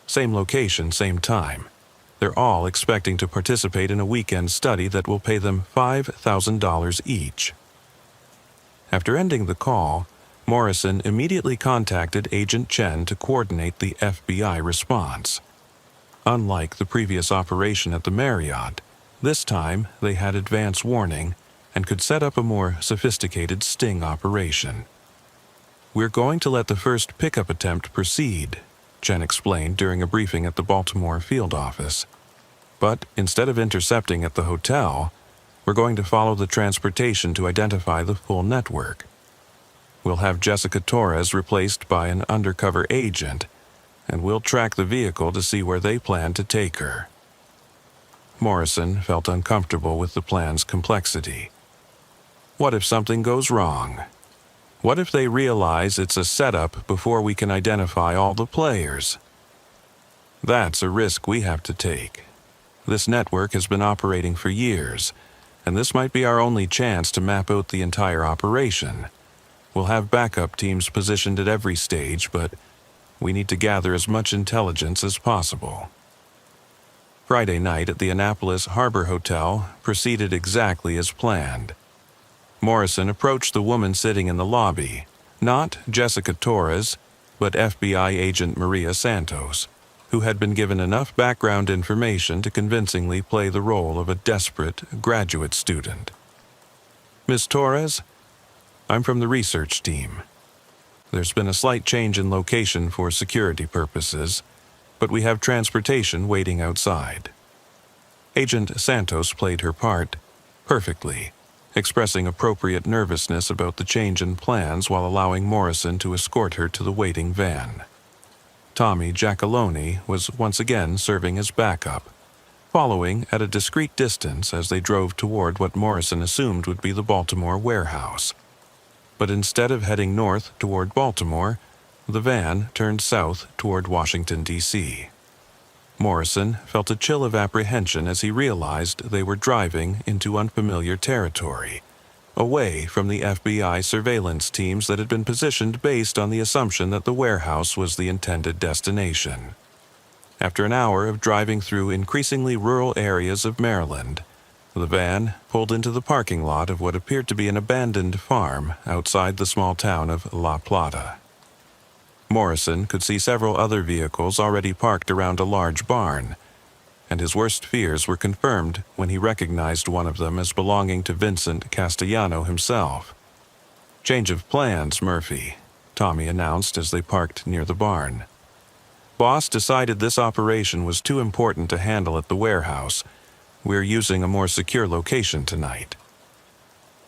Same location, same time. They're all expecting to participate in a weekend study that will pay them $5,000 each. After ending the call, Morrison immediately contacted Agent Chen to coordinate the FBI response. Unlike the previous operation at the Marriott, this time they had advance warning and could set up a more sophisticated sting operation. We're going to let the first pickup attempt proceed, Chen explained during a briefing at the Baltimore field office. But instead of intercepting at the hotel, we're going to follow the transportation to identify the full network. We'll have Jessica Torres replaced by an undercover agent, and we'll track the vehicle to see where they plan to take her. Morrison felt uncomfortable with the plan's complexity. What if something goes wrong? What if they realize it's a setup before we can identify all the players? That's a risk we have to take. This network has been operating for years, and this might be our only chance to map out the entire operation. We'll have backup teams positioned at every stage, but we need to gather as much intelligence as possible. Friday night at the Annapolis Harbor Hotel proceeded exactly as planned. Morrison approached the woman sitting in the lobby, not Jessica Torres, but FBI agent Maria Santos, who had been given enough background information to convincingly play the role of a desperate graduate student. Miss Torres, I'm from the research team. There's been a slight change in location for security purposes, but we have transportation waiting outside. Agent Santos played her part perfectly, expressing appropriate nervousness about the change in plans while allowing Morrison to escort her to the waiting van. Tommy Giacalone was once again serving as backup, following at a discreet distance as they drove toward what Morrison assumed would be the Baltimore warehouse. But instead of heading north toward Baltimore, the van turned south toward Washington, D.C. Morrison felt a chill of apprehension as he realized they were driving into unfamiliar territory, away from the FBI surveillance teams that had been positioned based on the assumption that the warehouse was the intended destination. After an hour of driving through increasingly rural areas of Maryland, the van pulled into the parking lot of what appeared to be an abandoned farm outside the small town of La Plata. Morrison could see several other vehicles already parked around a large barn, and his worst fears were confirmed when he recognized one of them as belonging to Vincent Castellano himself. "Change of plans, Murphy," Tommy announced as they parked near the barn. "Boss decided this operation was too important to handle at the warehouse. We're using a more secure location tonight."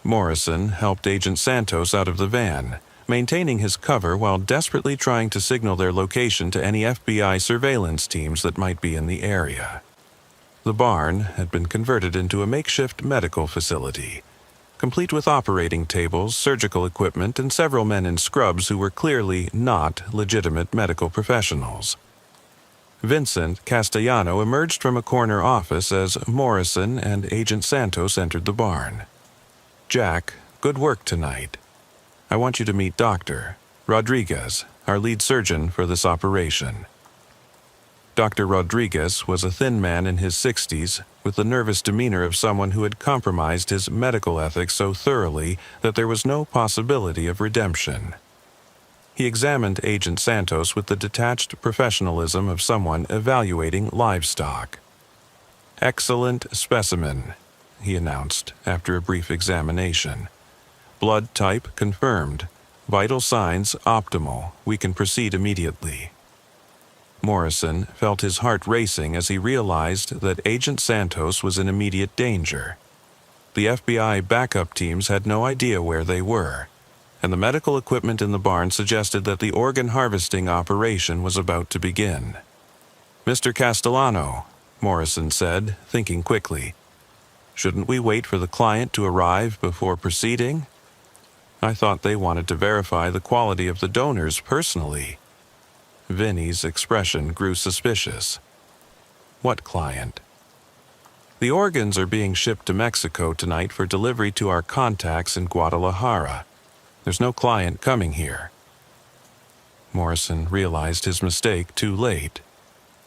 Morrison helped Agent Santos out of the van, maintaining his cover while desperately trying to signal their location to any FBI surveillance teams that might be in the area. The barn had been converted into a makeshift medical facility, complete with operating tables, surgical equipment, and several men in scrubs who were clearly not legitimate medical professionals. Vincent Castellano emerged from a corner office as Morrison and Agent Santos entered the barn. "Jack, good work tonight. I want you to meet Dr. Rodriguez, our lead surgeon for this operation." Dr. Rodriguez was a thin man in his 60s, with the nervous demeanor of someone who had compromised his medical ethics so thoroughly that there was no possibility of redemption. He examined Agent Santos with the detached professionalism of someone evaluating livestock. "Excellent specimen," he announced after a brief examination. "Blood type confirmed. Vital signs optimal. We can proceed immediately." Morrison felt his heart racing as he realized that Agent Santos was in immediate danger. The FBI backup teams had no idea where they were, and the medical equipment in the barn suggested that the organ harvesting operation was about to begin. "Mr. Castellano," Morrison said, thinking quickly, "shouldn't we wait for the client to arrive before proceeding? I thought they wanted to verify the quality of the donors personally." Vinny's expression grew suspicious. "What client?" "The organs are being shipped to Mexico tonight for delivery to our contacts in Guadalajara. There's no client coming here." Morrison realized his mistake too late.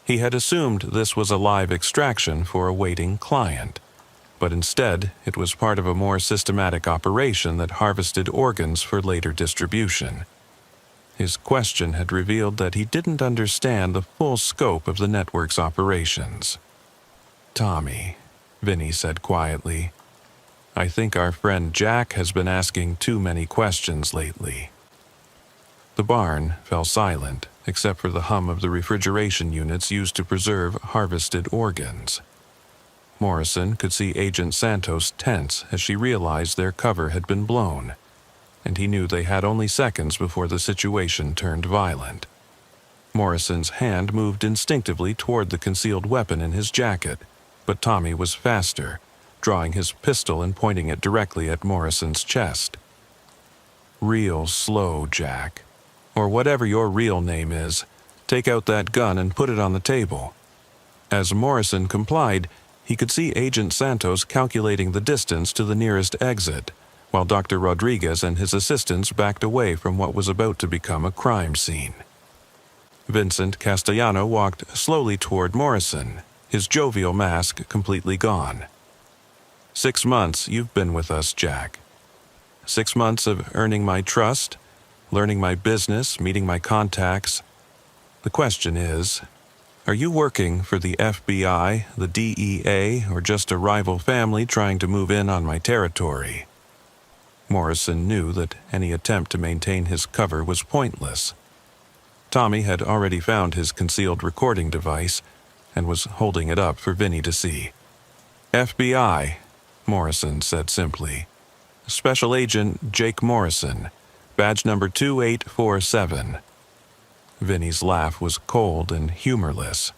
He had assumed this was a live extraction for a waiting client, but instead it was part of a more systematic operation that harvested organs for later distribution. His question had revealed that he didn't understand the full scope of the network's operations. "Tommy," Vinny said quietly, "I think our friend Jack has been asking too many questions lately." The barn fell silent, except for the hum of the refrigeration units used to preserve harvested organs. Morrison could see Agent Santos tense as she realized their cover had been blown, and he knew they had only seconds before the situation turned violent. Morrison's hand moved instinctively toward the concealed weapon in his jacket, but Tommy was faster, drawing his pistol and pointing it directly at Morrison's chest. "Real slow, Jack. Or whatever your real name is. Take out that gun and put it on the table." As Morrison complied, he could see Agent Santos calculating the distance to the nearest exit, while Dr. Rodriguez and his assistants backed away from what was about to become a crime scene. Vincent Castellano walked slowly toward Morrison, his jovial mask completely gone. 6 months you've been with us, Jack. 6 months of earning my trust, learning my business, meeting my contacts. The question is, are you working for the FBI, the DEA, or just a rival family trying to move in on my territory? Morrison knew that any attempt to maintain his cover was pointless. Tommy had already found his concealed recording device and was holding it up for Vinny to see. "FBI," Morrison said simply. "Special Agent Jake Morrison, badge number 2847. Vinny's laugh was cold and humorless.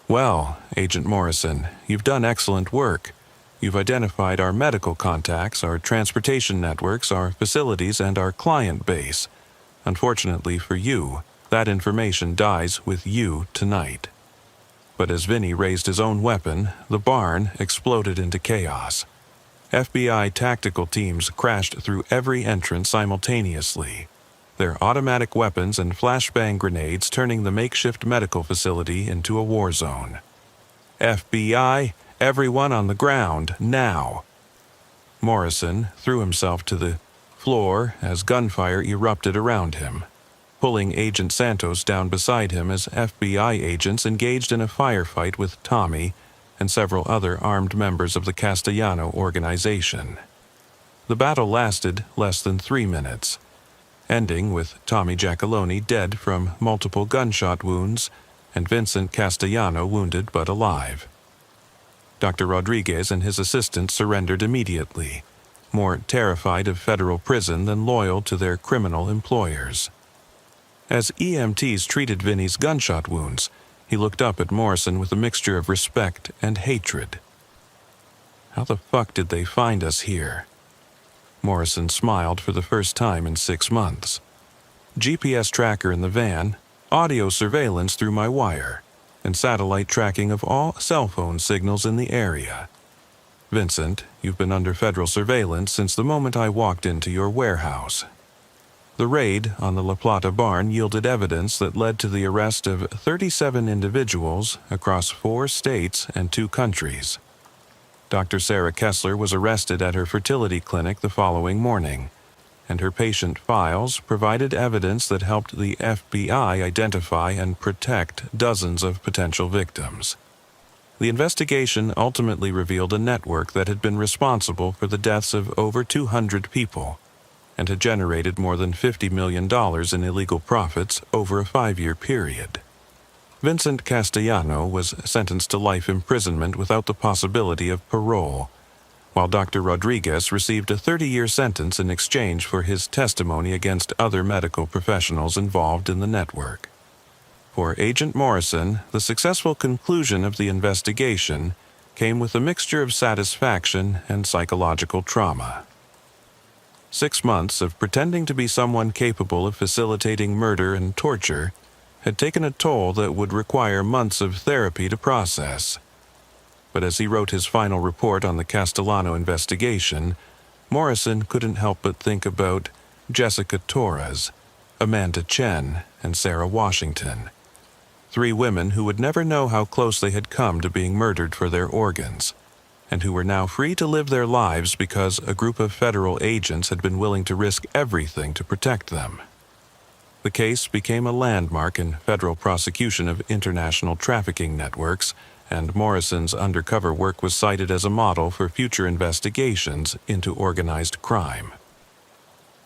"Well, Agent Morrison, you've done excellent work. You've identified our medical contacts, our transportation networks, our facilities, and our client base. Unfortunately for you, that information dies with you tonight." But as Vinny raised his own weapon, the barn exploded into chaos. FBI tactical teams crashed through every entrance simultaneously, their automatic weapons and flashbang grenades turning the makeshift medical facility into a war zone. "FBI, everyone on the ground, now!" Morrison threw himself to the floor as gunfire erupted around him, pulling Agent Santos down beside him as FBI agents engaged in a firefight with Tommy and several other armed members of the Castellano organization. The battle lasted less than 3 minutes, ending with Tommy Giacalone dead from multiple gunshot wounds and Vincent Castellano wounded but alive. Dr. Rodriguez and his assistant surrendered immediately, more terrified of federal prison than loyal to their criminal employers. As EMTs treated Vinny's gunshot wounds, he looked up at Morrison with a mixture of respect and hatred. "How the fuck did they find us here?" Morrison smiled for the first time in 6 months. "GPS tracker in the van, audio surveillance through my wire, and satellite tracking of all cell phone signals in the area. Vincent, you've been under federal surveillance since the moment I walked into your warehouse." The raid on the La Plata barn yielded evidence that led to the arrest of 37 individuals across 4 states and 2 countries. Dr. Sarah Kessler was arrested at her fertility clinic the following morning, and her patient files provided evidence that helped the FBI identify and protect dozens of potential victims. The investigation ultimately revealed a network that had been responsible for the deaths of over 200 people and had generated more than $50 million in illegal profits over a 5-year period. Vincent Castellano was sentenced to life imprisonment without the possibility of parole, while Dr. Rodriguez received a 30-year sentence in exchange for his testimony against other medical professionals involved in the network. For Agent Morrison, the successful conclusion of the investigation came with a mixture of satisfaction and psychological trauma. 6 months of pretending to be someone capable of facilitating murder and torture had taken a toll that would require months of therapy to process. But as he wrote his final report on the Castellano investigation, Morrison couldn't help but think about Jessica Torres, Amanda Chen, and Sarah Washington. 3 women who would never know how close they had come to being murdered for their organs, and who were now free to live their lives because a group of federal agents had been willing to risk everything to protect them. The case became a landmark in federal prosecution of international trafficking networks, and Morrison's undercover work was cited as a model for future investigations into organized crime.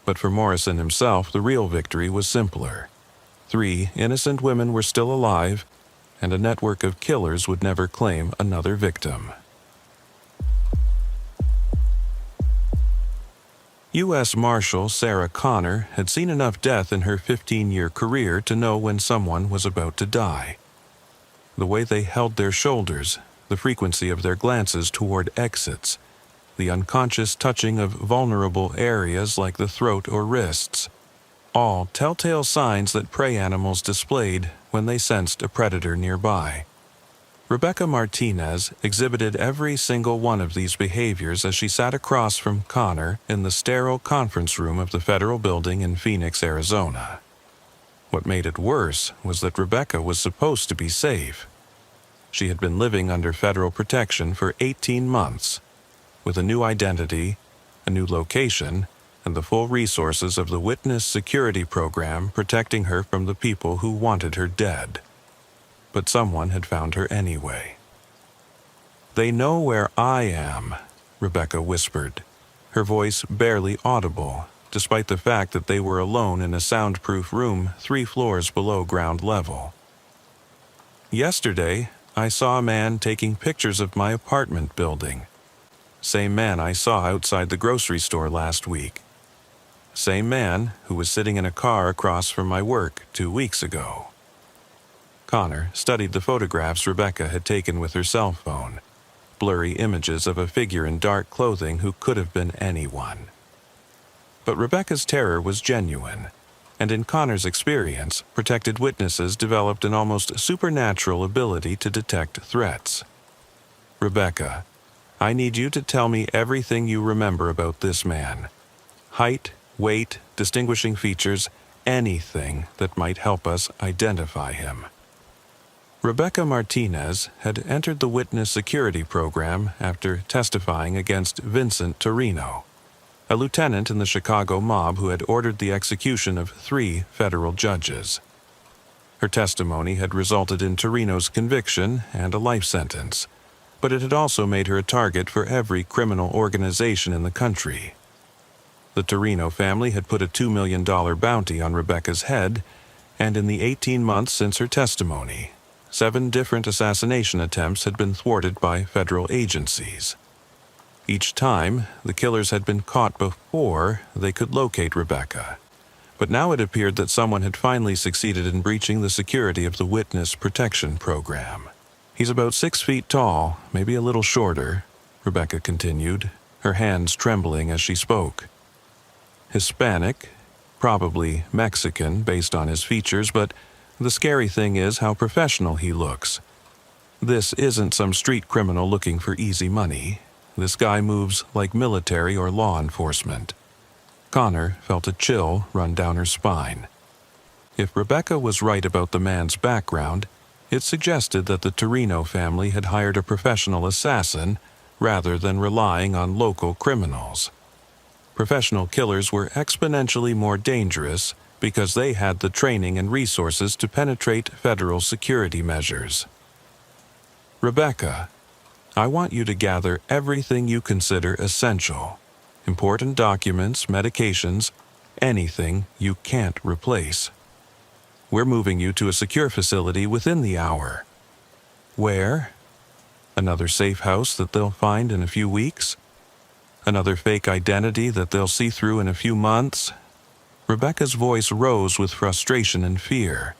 But for Morrison himself, the real victory was simpler. 3 innocent women were still alive, and a network of killers would never claim another victim. U.S. Marshal Sarah Connor had seen enough death in her 15-year career to know when someone was about to die. The way they held their shoulders, the frequency of their glances toward exits, the unconscious touching of vulnerable areas like the throat or wrists, all telltale signs that prey animals displayed when they sensed a predator nearby. Rebecca Martinez exhibited every single one of these behaviors as she sat across from Connor in the sterile conference room of the federal building in Phoenix, Arizona. What made it worse was that Rebecca was supposed to be safe. She had been living under federal protection for 18 months, with a new identity, a new location, and the full resources of the Witness Security Program protecting her from the people who wanted her dead. But someone had found her anyway. "They know where I am," Rebecca whispered, her voice barely audible, despite the fact that they were alone in a soundproof room 3 floors below ground level. "Yesterday, I saw a man taking pictures of my apartment building. Same man I saw outside the grocery store last week. Same man who was sitting in a car across from my work 2 weeks ago." Connor studied the photographs Rebecca had taken with her cell phone, blurry images of a figure in dark clothing who could have been anyone. But Rebecca's terror was genuine, and in Connor's experience, protected witnesses developed an almost supernatural ability to detect threats. "Rebecca, I need you to tell me everything you remember about this man. Height, weight, distinguishing features, anything that might help us identify him." Rebecca Martinez had entered the Witness Security Program after testifying against Vincent Torino, a lieutenant in the Chicago mob who had ordered the execution of 3 federal judges. Her testimony had resulted in Torino's conviction and a life sentence, but it had also made her a target for every criminal organization in the country. The Torino family had put a $2 million bounty on Rebecca's head, and in the 18 months since her testimony, 7 different assassination attempts had been thwarted by federal agencies. Each time, the killers had been caught before they could locate Rebecca. But now it appeared that someone had finally succeeded in breaching the security of the witness protection program. "He's about 6 feet tall, maybe a little shorter," Rebecca continued, her hands trembling as she spoke. "Hispanic, probably Mexican based on his features, but the scary thing is how professional he looks. This isn't some street criminal looking for easy money. This guy moves like military or law enforcement." Connor felt a chill run down her spine. If Rebecca was right about the man's background, it suggested that the Torino family had hired a professional assassin rather than relying on local criminals. Professional killers were exponentially more dangerous because they had the training and resources to penetrate federal security measures. "Rebecca, I want you to gather everything you consider essential. Important documents, medications, anything you can't replace. We're moving you to a secure facility within the hour." "Where? Another safe house that they'll find in a few weeks? Another fake identity that they'll see through in a few months?" Rebecca's voice rose with frustration and fear.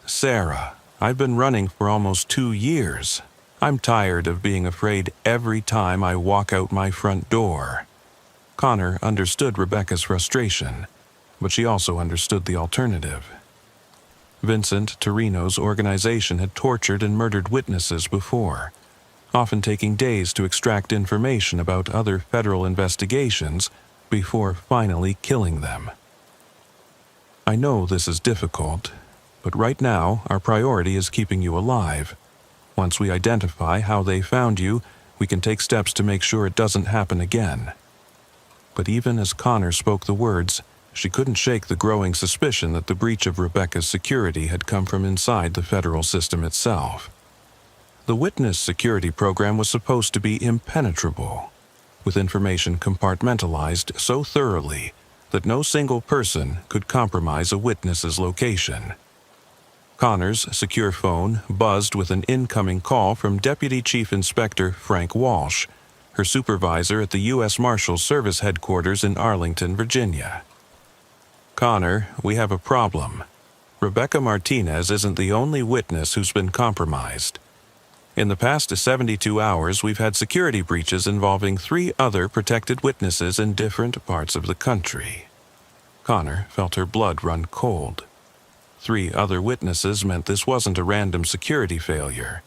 "Sarah, I've been running for almost 2 years. I'm tired of being afraid every time I walk out my front door." Connor understood Rebecca's frustration, but she also understood the alternative. Vincent Torino's organization had tortured and murdered witnesses before, often taking days to extract information about other federal investigations before finally killing them. "I know this is difficult, but right now our priority is keeping you alive. Once we identify how they found you, we can take steps to make sure it doesn't happen again." But even as Connor spoke the words, she couldn't shake the growing suspicion that the breach of Rebecca's security had come from inside the federal system itself. The witness security program was supposed to be impenetrable, with information compartmentalized so thoroughly that no single person could compromise a witness's location. Connor's secure phone buzzed with an incoming call from Deputy Chief Inspector Frank Walsh, her supervisor at the U.S. Marshals Service headquarters in Arlington, Virginia. "Connor, we have a problem. Rebecca Martinez isn't the only witness who's been compromised. In the past 72 hours, we've had security breaches involving 3 other protected witnesses in different parts of the country." Connor felt her blood run cold. 3 other witnesses meant this wasn't a random security failure.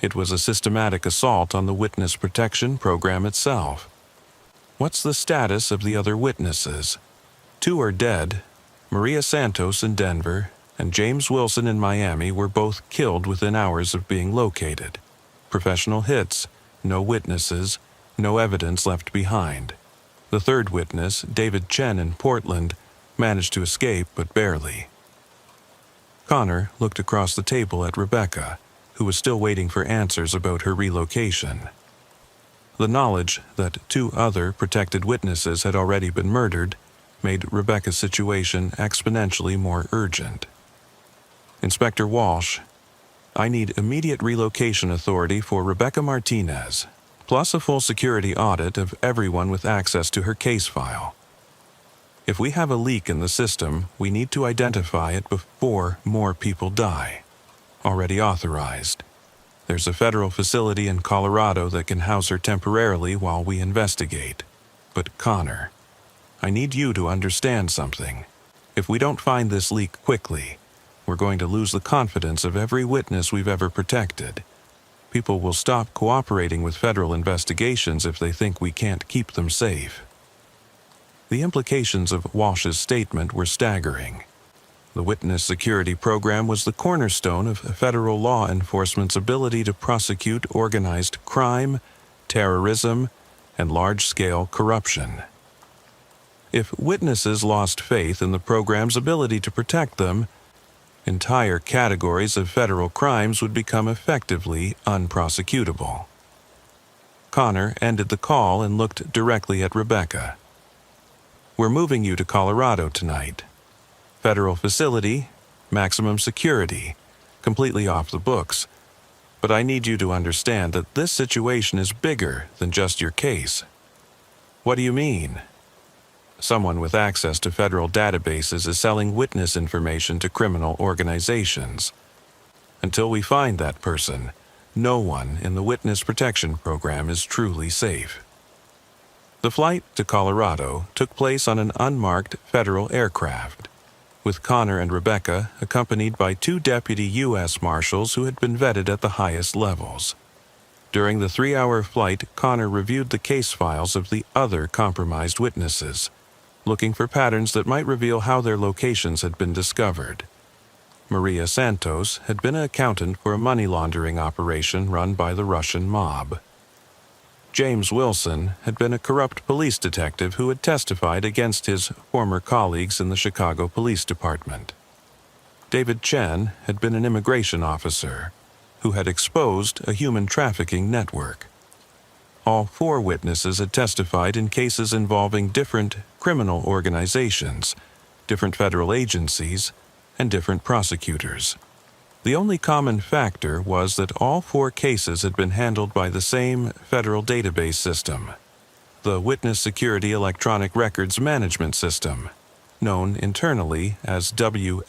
It was a systematic assault on the witness protection program itself. "What's the status of the other witnesses?" 2 are dead. Maria Santos in Denver and James Wilson in Miami were both killed within hours of being located. Professional hits, no witnesses, no evidence left behind. The 3rd witness, David Chen in Portland, managed to escape, but barely. Connor looked across the table at Rebecca, who was still waiting for answers about her relocation. The knowledge that 2 other protected witnesses had already been murdered made Rebecca's situation exponentially more urgent. "Inspector Walsh, I need immediate relocation authority for Rebecca Martinez, plus a full security audit of everyone with access to her case file. If we have a leak in the system, we need to identify it before more people die. Already authorized. There's a federal facility in Colorado that can house her temporarily while we investigate. But Connor, I need you to understand something. If we don't find this leak quickly, we're going to lose the confidence of every witness we've ever protected. People will stop cooperating with federal investigations if they think we can't keep them safe." The implications of Walsh's statement were staggering. The witness security program was the cornerstone of federal law enforcement's ability to prosecute organized crime, terrorism, and large-scale corruption. If witnesses lost faith in the program's ability to protect them, entire categories of federal crimes would become effectively unprosecutable. Connor ended the call and looked directly at Rebecca. "We're moving you to Colorado tonight. Federal facility, maximum security, completely off the books. But I need you to understand that this situation is bigger than just your case. What do you mean? Someone with access to federal databases is selling witness information to criminal organizations. Until we find that person, no one in the Witness Protection Program is truly safe. The flight to Colorado took place on an unmarked federal aircraft, with Connor and Rebecca accompanied by 2 deputy U.S. Marshals who had been vetted at the highest levels. During the 3-hour flight, Connor reviewed the case files of the other compromised witnesses, looking for patterns that might reveal how their locations had been discovered. Maria Santos had been an accountant for a money laundering operation run by the Russian mob. James Wilson had been a corrupt police detective who had testified against his former colleagues in the Chicago Police Department. David Chen had been an immigration officer who had exposed a human trafficking network. All 4 witnesses had testified in cases involving different criminal organizations, different federal agencies, and different prosecutors. The only common factor was that all 4 cases had been handled by the same federal database system, the Witness Security Electronic Records Management System, known internally as WSERMS.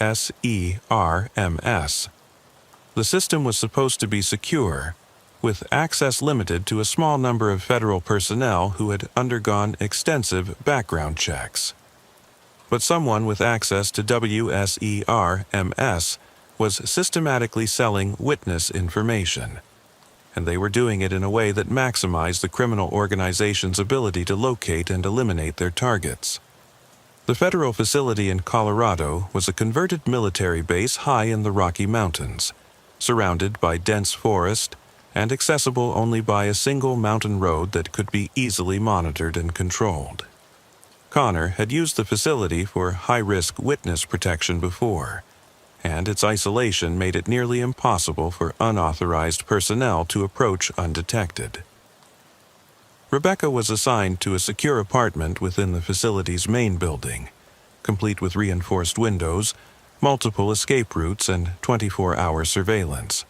The system was supposed to be secure, with access limited to a small number of federal personnel who had undergone extensive background checks. But someone with access to WSERMS was systematically selling witness information, and they were doing it in a way that maximized the criminal organization's ability to locate and eliminate their targets. The federal facility in Colorado was a converted military base high in the Rocky Mountains, surrounded by dense forest and accessible only by a single mountain road that could be easily monitored and controlled. Connor had used the facility for high-risk witness protection before, and its isolation made it nearly impossible for unauthorized personnel to approach undetected. Rebecca was assigned to a secure apartment within the facility's main building, complete with reinforced windows, multiple escape routes, and 24-hour surveillance.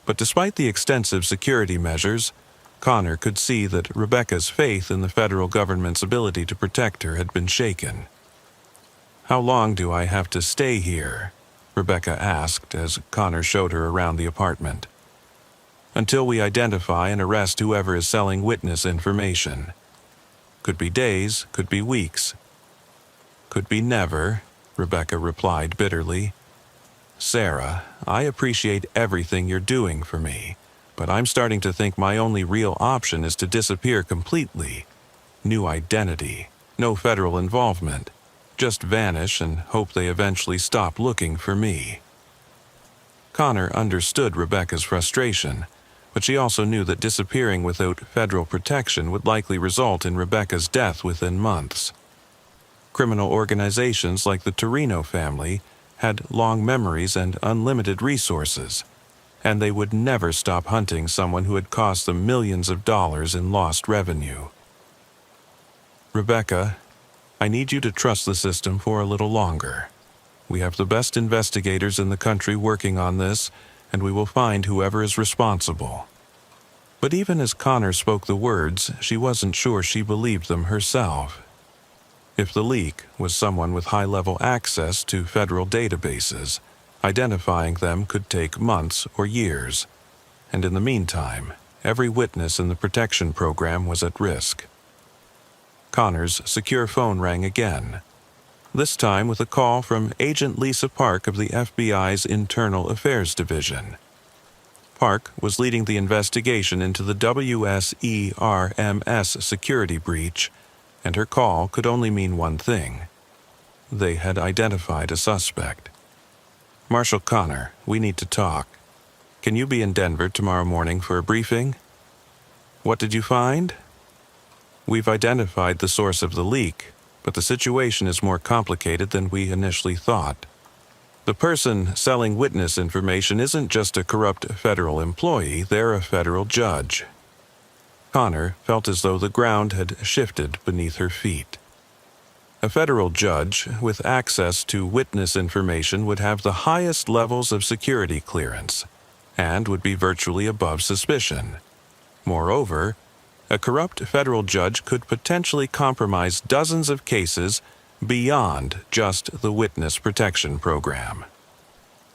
But despite the extensive security measures, Connor could see that Rebecca's faith in the federal government's ability to protect her had been shaken. "How long do I have to stay here?" Rebecca asked as Connor showed her around the apartment. "Until we identify and arrest whoever is selling witness information. Could be days, could be weeks. Could be never," Rebecca replied bitterly. "Sarah, I appreciate everything you're doing for me, but I'm starting to think my only real option is to disappear completely. New identity, no federal involvement. Just vanish and hope they eventually stop looking for me." Connor understood Rebecca's frustration, but she also knew that disappearing without federal protection would likely result in Rebecca's death within months. Criminal organizations like the Torino family had long memories and unlimited resources, and they would never stop hunting someone who had cost them millions of dollars in lost revenue. "Rebecca, I need you to trust the system for a little longer. We have the best investigators in the country working on this, and we will find whoever is responsible." But even as Connor spoke the words, she wasn't sure she believed them herself. If the leak was someone with high-level access to federal databases, identifying them could take months or years, and in the meantime, every witness in the protection program was at risk. Connor's secure phone rang again, this time with a call from Agent Lisa Park of the FBI's Internal Affairs Division. Park was leading the investigation into the WSERMS security breach, and her call could only mean one thing. They had identified a suspect. "Marshal Connor, we need to talk. Can you be in Denver tomorrow morning for a briefing?" "What did you find?" "We've identified the source of the leak, but the situation is more complicated than we initially thought. The person selling witness information isn't just a corrupt federal employee, they're a federal judge." Connor felt as though the ground had shifted beneath her feet. A federal judge with access to witness information would have the highest levels of security clearance and would be virtually above suspicion. Moreover, a corrupt federal judge could potentially compromise dozens of cases beyond just the Witness Protection Program.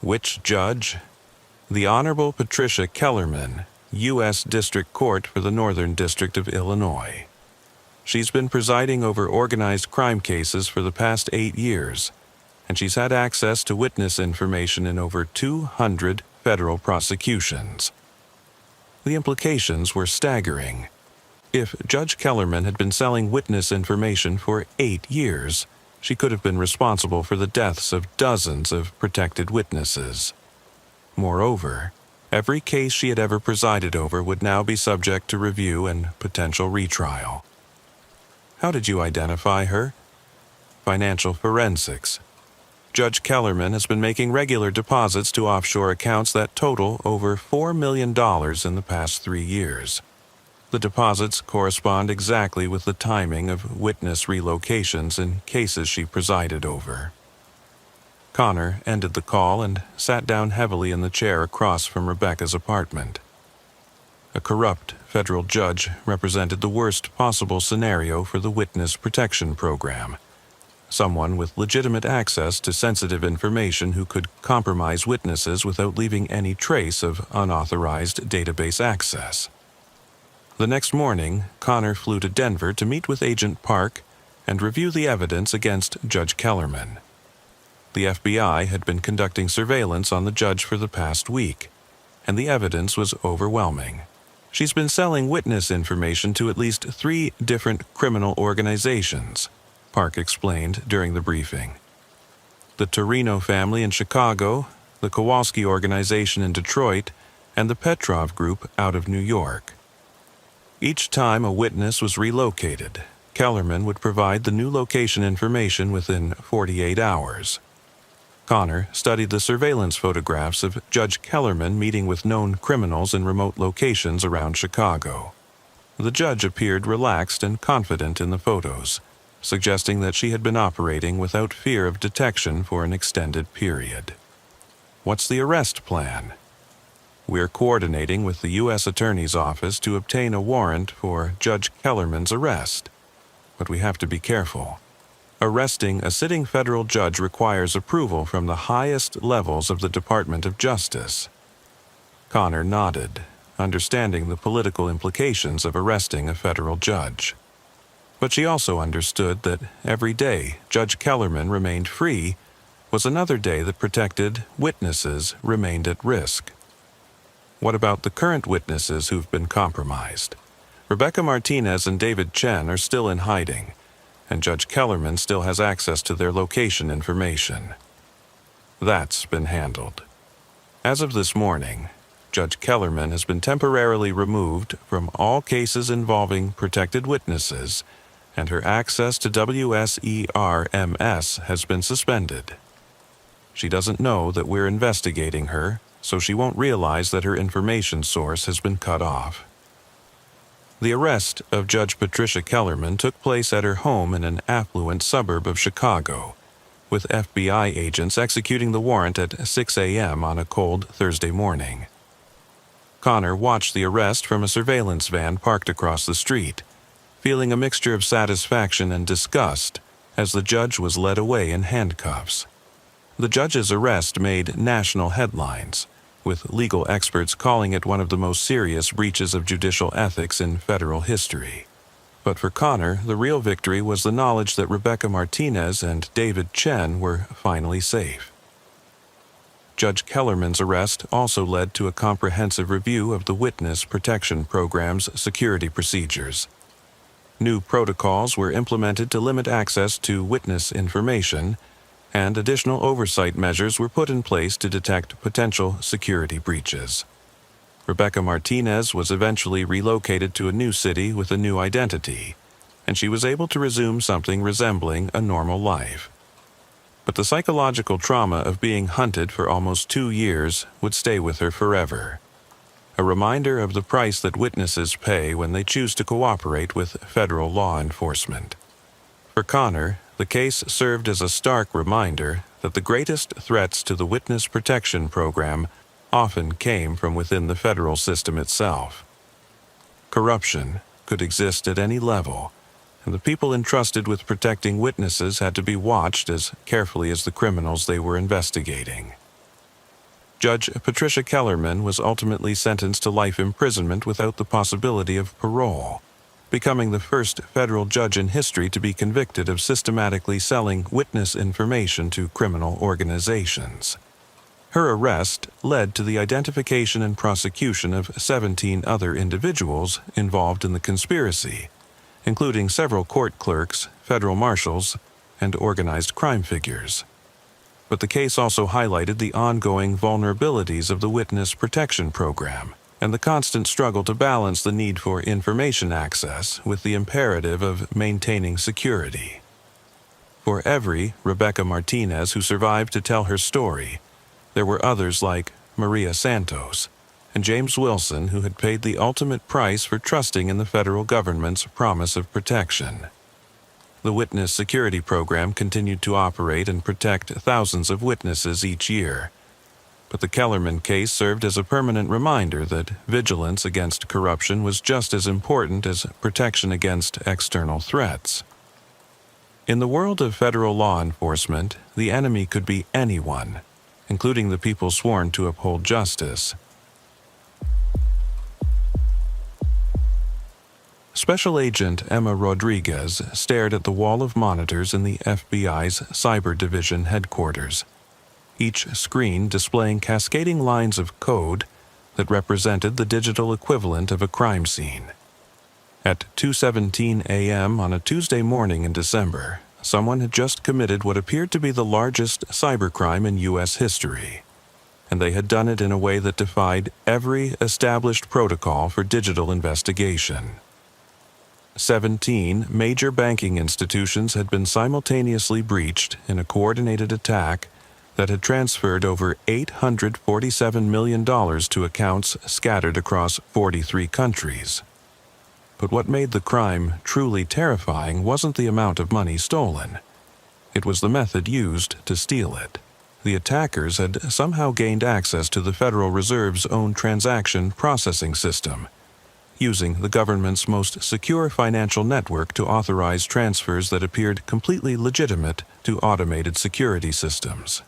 Which judge? The Honorable Patricia Kellerman, U.S. District Court for the Northern District of Illinois. She's been presiding over organized crime cases for the past 8 years, and she's had access to witness information in over 200 federal prosecutions. The implications were staggering. If Judge Kellerman had been selling witness information for 8 years, she could have been responsible for the deaths of dozens of protected witnesses. Moreover, every case she had ever presided over would now be subject to review and potential retrial. How did you identify her? Financial forensics. Judge Kellerman has been making regular deposits to offshore accounts that total over $4 million in the past 3 years. The deposits correspond exactly with the timing of witness relocations in cases she presided over. Connor ended the call and sat down heavily in the chair across from Rebecca's apartment. A corrupt federal judge represented the worst possible scenario for the Witness Protection Program. Someone with legitimate access to sensitive information who could compromise witnesses without leaving any trace of unauthorized database access. The next morning, Connor flew to Denver to meet with Agent Park and review the evidence against Judge Kellerman. The FBI had been conducting surveillance on the judge for the past week, and the evidence was overwhelming. She's been selling witness information to at least 3 different criminal organizations, Park explained during the briefing. The Torino family in Chicago, the Kowalski organization in Detroit, and the Petrov Group out of New York. Each time a witness was relocated, Kellerman would provide the new location information within 48 hours. Connor studied the surveillance photographs of Judge Kellerman meeting with known criminals in remote locations around Chicago. The judge appeared relaxed and confident in the photos, suggesting that she had been operating without fear of detection for an extended period. What's the arrest plan? We're coordinating with the U.S. Attorney's Office to obtain a warrant for Judge Kellerman's arrest. But we have to be careful. Arresting a sitting federal judge requires approval from the highest levels of the Department of Justice. Connor nodded, understanding the political implications of arresting a federal judge. But she also understood that every day Judge Kellerman remained free was another day that protected witnesses remained at risk. What about the current witnesses who've been compromised? Rebecca Martinez and David Chen are still in hiding, and Judge Kellerman still has access to their location information. That's been handled. As of this morning, Judge Kellerman has been temporarily removed from all cases involving protected witnesses, and her access to WSERMS has been suspended. She doesn't know that we're investigating her, so she won't realize that her information source has been cut off. The arrest of Judge Patricia Kellerman took place at her home in an affluent suburb of Chicago, with FBI agents executing the warrant at 6 a.m. on a cold Thursday morning. Connor watched the arrest from a surveillance van parked across the street, feeling a mixture of satisfaction and disgust as the judge was led away in handcuffs. The judge's arrest made national headlines, with legal experts calling it one of the most serious breaches of judicial ethics in federal history. But for Connor, the real victory was the knowledge that Rebecca Martinez and David Chen were finally safe. Judge Kellerman's arrest also led to a comprehensive review of the Witness Protection Program's security procedures. New protocols were implemented to limit access to witness information, and additional oversight measures were put in place to detect potential security breaches. Rebecca Martinez was eventually relocated to a new city with a new identity, and she was able to resume something resembling a normal life. But the psychological trauma of being hunted for almost 2 years would stay with her forever. A reminder of the price that witnesses pay when they choose to cooperate with federal law enforcement. For Connor, the case served as a stark reminder that the greatest threats to the Witness Protection Program often came from within the federal system itself. Corruption, could exist at any level, and the people entrusted with protecting witnesses had to be watched as carefully as the criminals they were investigating. Judge Patricia Kellerman was ultimately sentenced to life imprisonment without the possibility of parole, becoming the first federal judge in history to be convicted of systematically selling witness information to criminal organizations. Her arrest led to the identification and prosecution of 17 other individuals involved in the conspiracy, including several court clerks, federal marshals, and organized crime figures. But the case also highlighted the ongoing vulnerabilities of the Witness Protection Program and the constant struggle to balance the need for information access with the imperative of maintaining security. For every Rebecca Martinez who survived to tell her story, there were others like Maria Santos and James Wilson who had paid the ultimate price for trusting in the federal government's promise of protection. The Witness Security Program continued to operate and protect thousands of witnesses each year, but the Kellerman case served as a permanent reminder that vigilance against corruption was just as important as protection against external threats. In the world of federal law enforcement, the enemy could be anyone, including the people sworn to uphold justice. Special Agent Emma Rodriguez stared at the wall of monitors in the FBI's Cyber Division headquarters, each screen displaying cascading lines of code that represented the digital equivalent of a crime scene. At 2:17 a.m. on a Tuesday morning in December, someone had just committed what appeared to be the largest cybercrime in U.S. history, and they had done it in a way that defied every established protocol for digital investigation. 17 major banking institutions had been simultaneously breached in a coordinated attack that had transferred over $847 million to accounts scattered across 43 countries. But what made the crime truly terrifying wasn't the amount of money stolen. It was the method used to steal it. The attackers had somehow gained access to the Federal Reserve's own transaction processing system, using the government's most secure financial network to authorize transfers that appeared completely legitimate to automated security systems.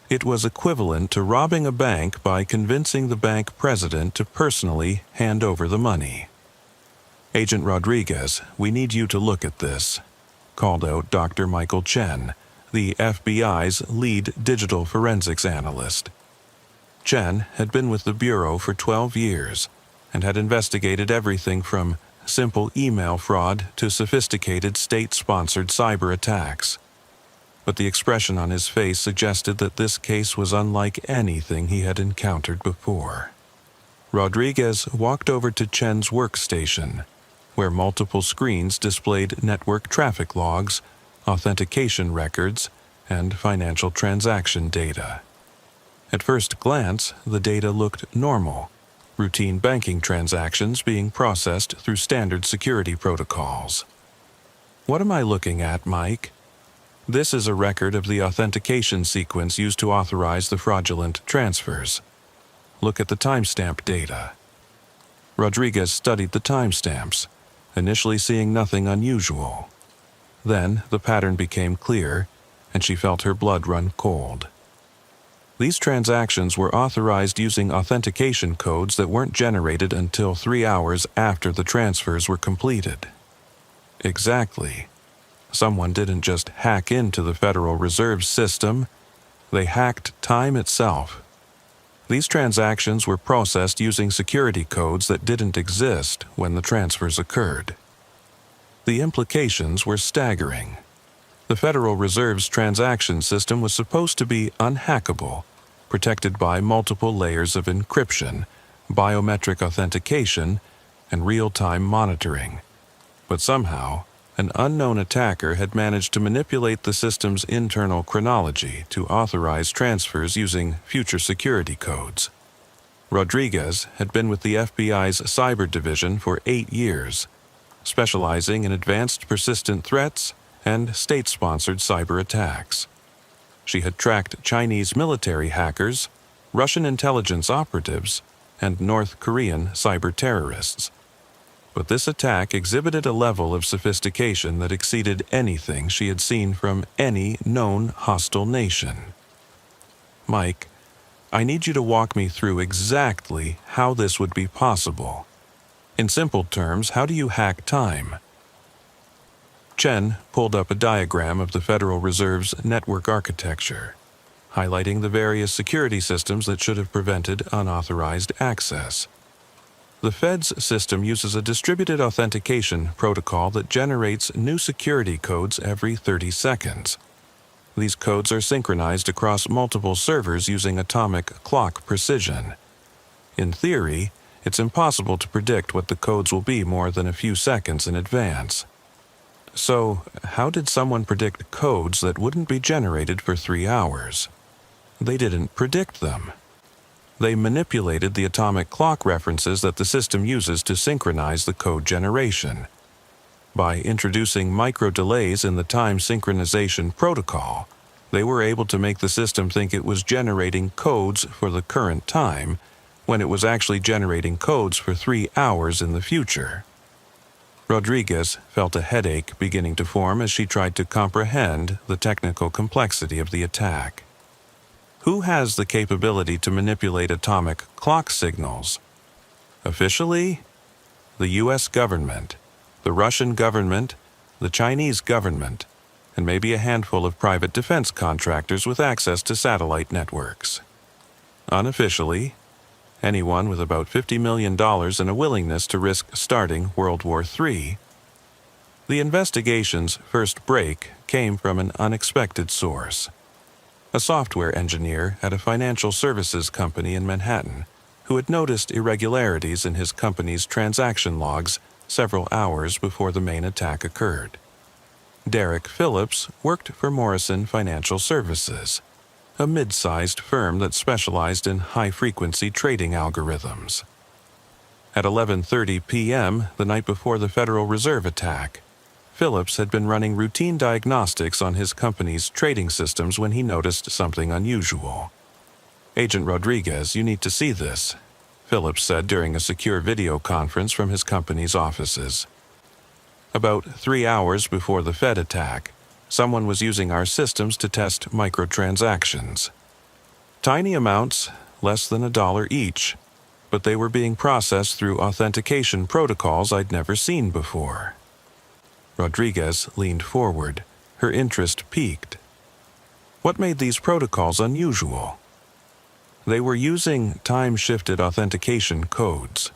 It was equivalent to robbing a bank by convincing the bank president to personally hand over the money. "Agent Rodriguez, we need you to look at this," called out Dr. Michael Chen, the FBI's lead digital forensics analyst. Chen had been with the Bureau for 12 years and had investigated everything from simple email fraud to sophisticated state-sponsored cyber attacks. But the expression on his face suggested that this case was unlike anything he had encountered before. Rodriguez walked over to Chen's workstation, where multiple screens displayed network traffic logs, authentication records, and financial transaction data. At first glance, the data looked normal, routine banking transactions being processed through standard security protocols. "What am I looking at, Mike?" "This is a record of the authentication sequence used to authorize the fraudulent transfers. Look at the timestamp data." Rodriguez studied the timestamps, initially seeing nothing unusual. Then the pattern became clear, and she felt her blood run cold. These transactions were authorized using authentication codes that weren't generated until 3 hours after the transfers were completed. Exactly. Someone didn't just hack into the Federal Reserve System, they hacked time itself. These transactions were processed using security codes that didn't exist when the transfers occurred. The implications were staggering. The Federal Reserve's transaction system was supposed to be unhackable, protected by multiple layers of encryption, biometric authentication, and real-time monitoring. But somehow, an unknown attacker had managed to manipulate the system's internal chronology to authorize transfers using future security codes. Rodriguez had been with the FBI's Cyber Division for 8 years, specializing in advanced persistent threats and state-sponsored cyber attacks. She had tracked Chinese military hackers, Russian intelligence operatives, and North Korean cyber terrorists. But this attack exhibited a level of sophistication that exceeded anything she had seen from any known hostile nation. Mike, I need you to walk me through exactly how this would be possible. In simple terms, how do you hack time? Chen pulled up a diagram of the Federal Reserve's network architecture, highlighting the various security systems that should have prevented unauthorized access. The Fed's system uses a distributed authentication protocol that generates new security codes every 30 seconds. These codes are synchronized across multiple servers using atomic clock precision. In theory, it's impossible to predict what the codes will be more than a few seconds in advance. So, how did someone predict codes that wouldn't be generated for 3 hours? They didn't predict them. They manipulated the atomic clock references that the system uses to synchronize the code generation. By introducing micro-delays in the time synchronization protocol, they were able to make the system think it was generating codes for the current time, when it was actually generating codes for 3 hours in the future. Rodriguez felt a headache beginning to form as she tried to comprehend the technical complexity of the attack. Who has the capability to manipulate atomic clock signals? Officially, the U.S. government, the Russian government, the Chinese government, and maybe a handful of private defense contractors with access to satellite networks. Unofficially, anyone with about $50 million and a willingness to risk starting World War III. The investigation's first break came from an unexpected source. A software engineer at a financial services company in Manhattan who had noticed irregularities in his company's transaction logs several hours before the main attack occurred. Derek Phillips worked for Morrison Financial Services, a mid-sized firm that specialized in high-frequency trading algorithms. At 11:30 p.m. the night before the Federal Reserve attack, Phillips had been running routine diagnostics on his company's trading systems when he noticed something unusual. "Agent Rodriguez, you need to see this," Phillips said during a secure video conference from his company's offices. About 3 hours before the Fed attack, someone was using our systems to test microtransactions. Tiny amounts, less than $1 each, but they were being processed through authentication protocols I'd never seen before. Rodriguez leaned forward, her interest piqued. What made these protocols unusual? They were using time-shifted authentication codes.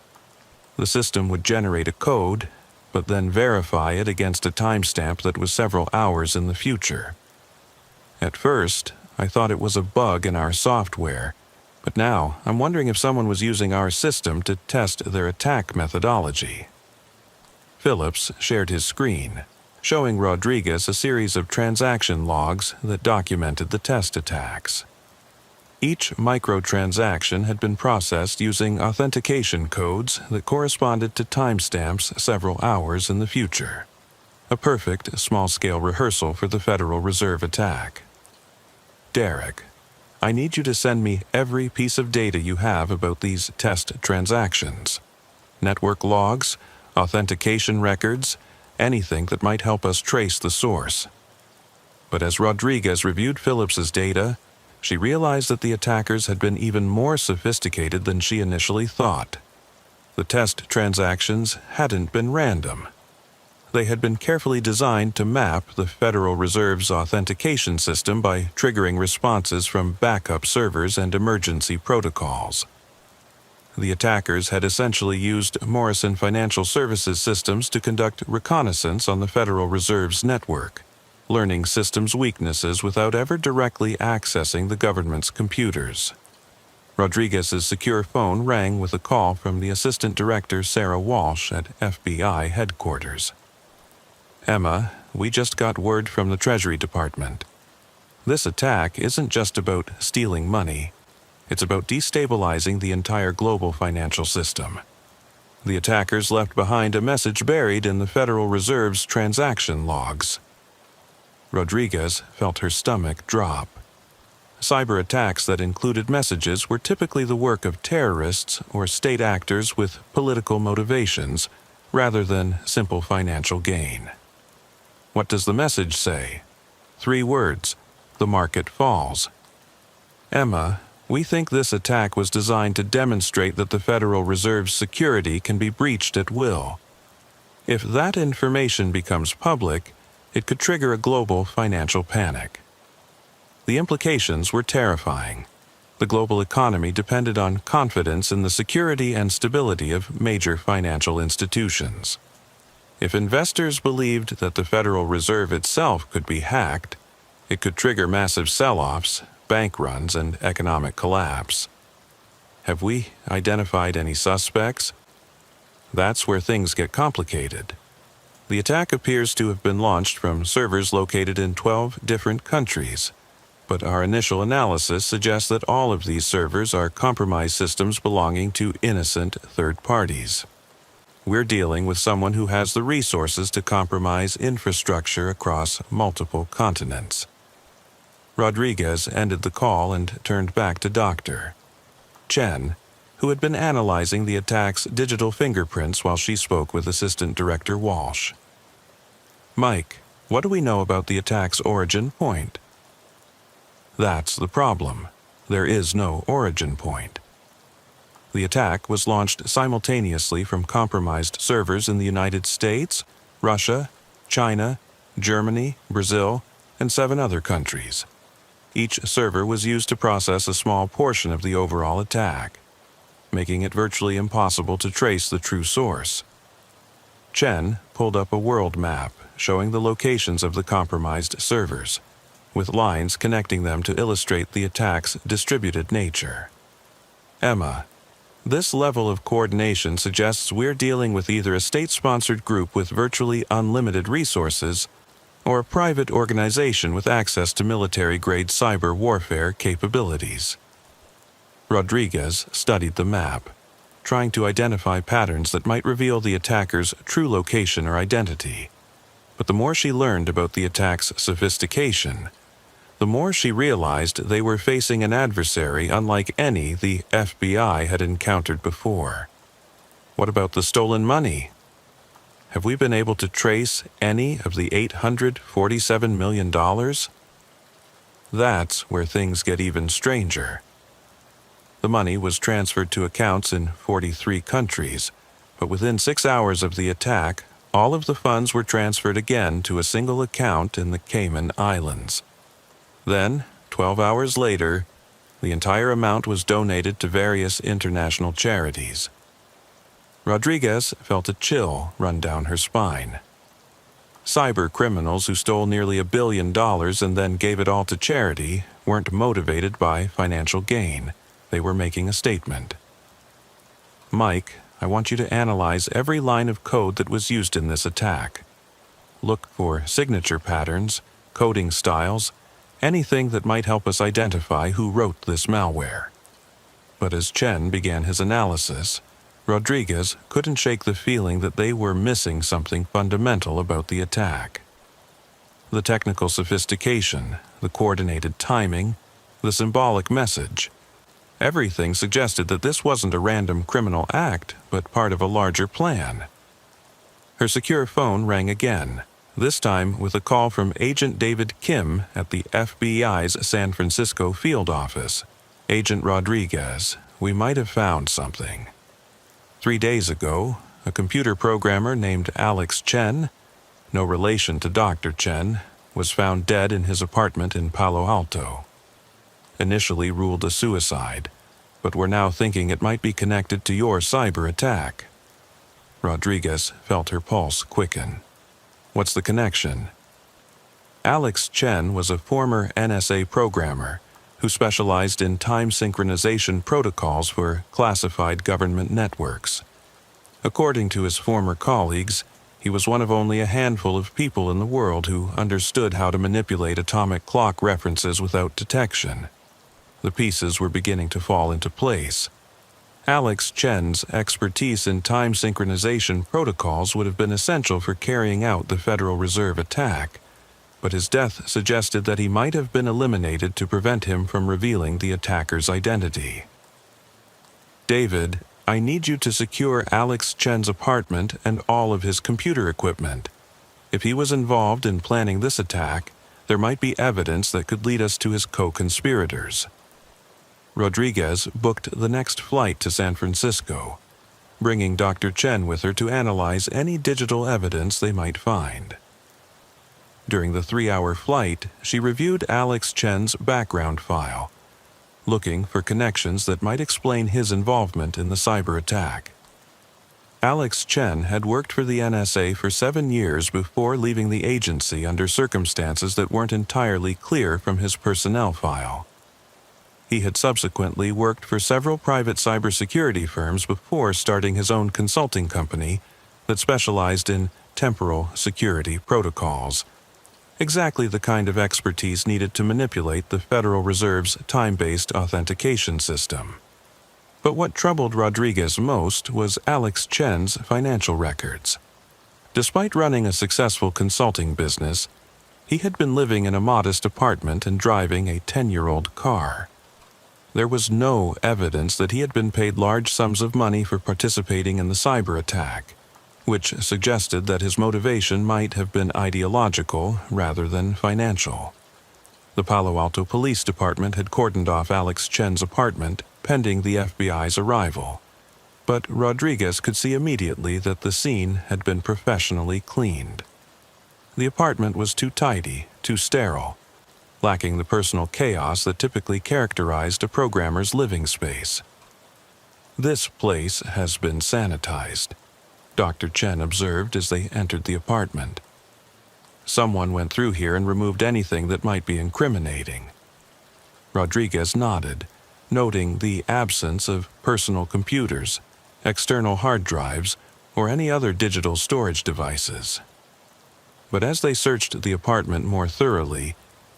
The system would generate a code, but then verify it against a timestamp that was several hours in the future. At first, I thought it was a bug in our software, but now I'm wondering if someone was using our system to test their attack methodology. Phillips shared his screen, showing Rodriguez a series of transaction logs that documented the test attacks. Each microtransaction had been processed using authentication codes that corresponded to timestamps several hours in the future. A perfect small-scale rehearsal for the Federal Reserve attack. "Derek, I need you to send me every piece of data you have about these test transactions. Network logs, authentication records, anything that might help us trace the source." But as Rodriguez reviewed Phillips's data, she realized that the attackers had been even more sophisticated than she initially thought. The test transactions hadn't been random. They had been carefully designed to map the Federal Reserve's authentication system by triggering responses from backup servers and emergency protocols. The attackers had essentially used Morrison Financial Services systems to conduct reconnaissance on the Federal Reserve's network, learning systems' weaknesses without ever directly accessing the government's computers. Rodriguez's secure phone rang with a call from the Assistant Director Sarah Walsh at FBI headquarters. "Emma, we just got word from the Treasury Department. This attack isn't just about stealing money. It's about destabilizing the entire global financial system. The attackers left behind a message buried in the Federal Reserve's transaction logs." Rodriguez felt her stomach drop. Cyber attacks that included messages were typically the work of terrorists or state actors with political motivations, rather than simple financial gain. What does the message say? 3 words: the market falls. Emma, we think this attack was designed to demonstrate that the Federal Reserve's security can be breached at will. If that information becomes public, it could trigger a global financial panic. The implications were terrifying. The global economy depended on confidence in the security and stability of major financial institutions. If investors believed that the Federal Reserve itself could be hacked, it could trigger massive sell-offs, bank runs, and economic collapse. Have we identified any suspects? That's where things get complicated. The attack appears to have been launched from servers located in 12 different countries, but our initial analysis suggests that all of these servers are compromised systems belonging to innocent third parties. We're dealing with someone who has the resources to compromise infrastructure across multiple continents. Rodriguez ended the call and turned back to Dr. Chen, who had been analyzing the attack's digital fingerprints while she spoke with Assistant Director Walsh. Mike, what do we know about the attack's origin point? That's the problem. There is no origin point. The attack was launched simultaneously from compromised servers in the United States, Russia, China, Germany, Brazil, and 7 other countries. Each server was used to process a small portion of the overall attack, making it virtually impossible to trace the true source. Chen pulled up a world map showing the locations of the compromised servers, with lines connecting them to illustrate the attack's distributed nature. Emma, this level of coordination suggests we're dealing with either a state-sponsored group with virtually unlimited resources or a private organization with access to military-grade cyber warfare capabilities. Rodriguez studied the map, trying to identify patterns that might reveal the attacker's true location or identity. But the more she learned about the attack's sophistication, the more she realized they were facing an adversary unlike any the FBI had encountered before. What about the stolen money? Have we been able to trace any of the $847 million? That's where things get even stranger. The money was transferred to accounts in 43 countries, but within 6 hours of the attack, all of the funds were transferred again to a single account in the Cayman Islands. Then, 12 hours later, the entire amount was donated to various international charities. Rodriguez felt a chill run down her spine. Cyber criminals who stole nearly $1 billion and then gave it all to charity weren't motivated by financial gain. They were making a statement. Mike, I want you to analyze every line of code that was used in this attack. Look for signature patterns, coding styles, anything that might help us identify who wrote this malware. But as Chen began his analysis, Rodriguez couldn't shake the feeling that they were missing something fundamental about the attack. The technical sophistication, the coordinated timing, the symbolic message. Everything suggested that this wasn't a random criminal act, but part of a larger plan. Her secure phone rang again, this time with a call from Agent David Kim at the FBI's San Francisco field office. Agent Rodriguez, we might have found something. 3 days ago, a computer programmer named Alex Chen, no relation to Dr. Chen, was found dead in his apartment in Palo Alto. Initially ruled a suicide, but we're now thinking it might be connected to your cyber attack. Rodriguez felt her pulse quicken. What's the connection? Alex Chen was a former NSA programmer who specialized in time synchronization protocols for classified government networks. According to his former colleagues, he was one of only a handful of people in the world who understood how to manipulate atomic clock references without detection. The pieces were beginning to fall into place. Alex Chen's expertise in time synchronization protocols would have been essential for carrying out the Federal Reserve attack, but his death suggested that he might have been eliminated to prevent him from revealing the attacker's identity. David, I need you to secure Alex Chen's apartment and all of his computer equipment. If he was involved in planning this attack, there might be evidence that could lead us to his co-conspirators. Rodriguez booked the next flight to San Francisco, bringing Dr. Chen with her to analyze any digital evidence they might find. During the 3-hour flight, she reviewed Alex Chen's background file, looking for connections that might explain his involvement in the cyber attack. Alex Chen had worked for the NSA for 7 years before leaving the agency under circumstances that weren't entirely clear from his personnel file. He had subsequently worked for several private cybersecurity firms before starting his own consulting company that specialized in temporal security protocols, exactly the kind of expertise needed to manipulate the Federal Reserve's time-based authentication system. But what troubled Rodriguez most was Alex Chen's financial records. Despite running a successful consulting business, he had been living in a modest apartment and driving a 10-year-old car. There was no evidence that he had been paid large sums of money for participating in the cyber attack, which suggested that his motivation might have been ideological rather than financial. The Palo Alto Police Department had cordoned off Alex Chen's apartment pending the FBI's arrival, but Rodriguez could see immediately that the scene had been professionally cleaned. The apartment was too tidy, too sterile, lacking the personal chaos that typically characterized a programmer's living space. "This place has been sanitized," Dr. Chen observed as they entered the apartment. "Someone went through here and removed anything that might be incriminating." Rodriguez nodded, noting the absence of personal computers, external hard drives, or any other digital storage devices. But as they searched the apartment more thoroughly,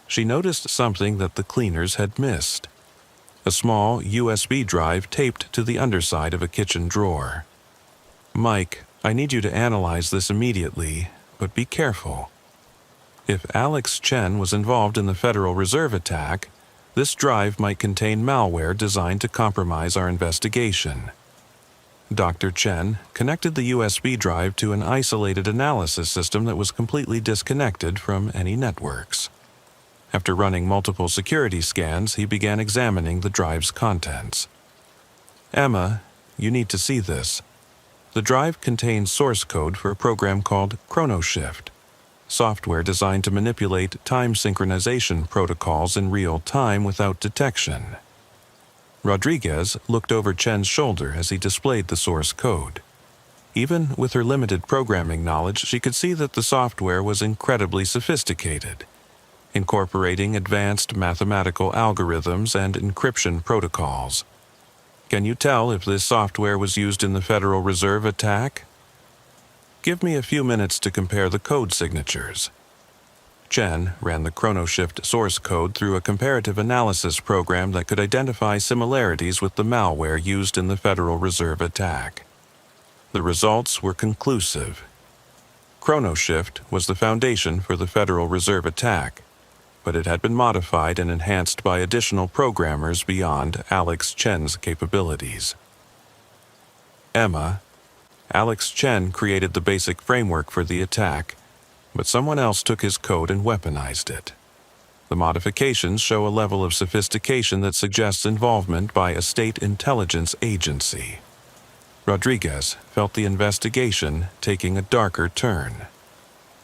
she noticed something that the cleaners had missed: a small USB drive taped to the underside of a kitchen drawer. "Mike, I need you to analyze this immediately, but be careful. If Alex Chen was involved in the Federal Reserve attack, this drive might contain malware designed to compromise our investigation." Dr. Chen connected the USB drive to an isolated analysis system that was completely disconnected from any networks. After running multiple security scans, he began examining the drive's contents. "Emma, you need to see this. The drive contains source code for a program called ChronoShift, software designed to manipulate time synchronization protocols in real time without detection." Rodriguez looked over Chen's shoulder as he displayed the source code. Even with her limited programming knowledge, she could see that the software was incredibly sophisticated, incorporating advanced mathematical algorithms and encryption protocols. "Can you tell if this software was used in the Federal Reserve attack?" "Give me a few minutes to compare the code signatures." Chen ran the ChronoShift source code through a comparative analysis program that could identify similarities with the malware used in the Federal Reserve attack. The results were conclusive. ChronoShift was the foundation for the Federal Reserve attack, but it had been modified and enhanced by additional programmers beyond Alex Chen's capabilities. "Emma, Alex Chen created the basic framework for the attack, but someone else took his code and weaponized it. The modifications show a level of sophistication that suggests involvement by a state intelligence agency." Rodriguez felt the investigation taking a darker turn.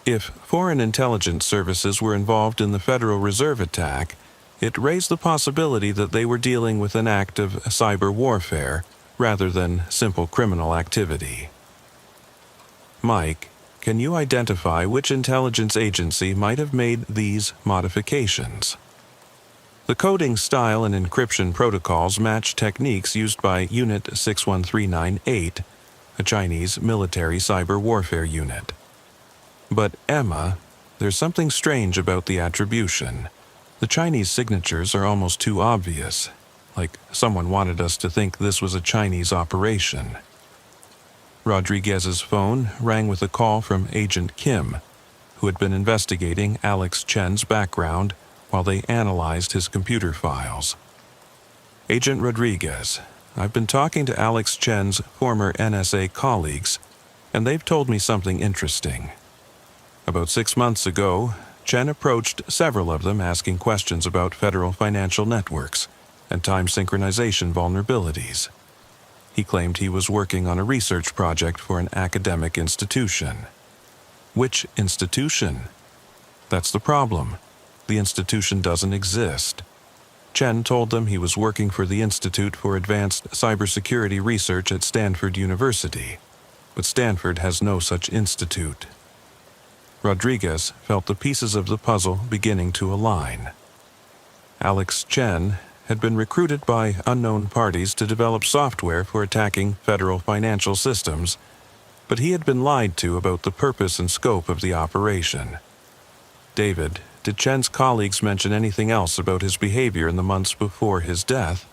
If foreign intelligence services were involved in the Federal Reserve attack, it raised the possibility that they were dealing with an act of cyber warfare rather than simple criminal activity. "Mike, can you identify which intelligence agency might have made these modifications?" The coding style and encryption protocols match techniques used by Unit 61398, a Chinese military cyber warfare unit. "But Emma, there's something strange about the attribution. The Chinese signatures are almost too obvious, like someone wanted us to think this was a Chinese operation." Rodriguez's phone rang with a call from Agent Kim, who had been investigating Alex Chen's background while they analyzed his computer files. "Agent Rodriguez, I've been talking to Alex Chen's former NSA colleagues, and they've told me something interesting. About 6 months ago, Chen approached several of them asking questions about federal financial networks and time synchronization vulnerabilities. He claimed he was working on a research project for an academic institution. Which institution? That's the problem. The institution doesn't exist. Chen told them he was working for the Institute for Advanced Cybersecurity Research at Stanford University, but Stanford has no such institute. Rodriguez felt the pieces of the puzzle beginning to align. Alex Chen had been recruited by unknown parties to develop software for attacking federal financial systems, but he had been lied to about the purpose and scope of the operation. David, did Chen's colleagues mention anything else about his behavior in the months before his death?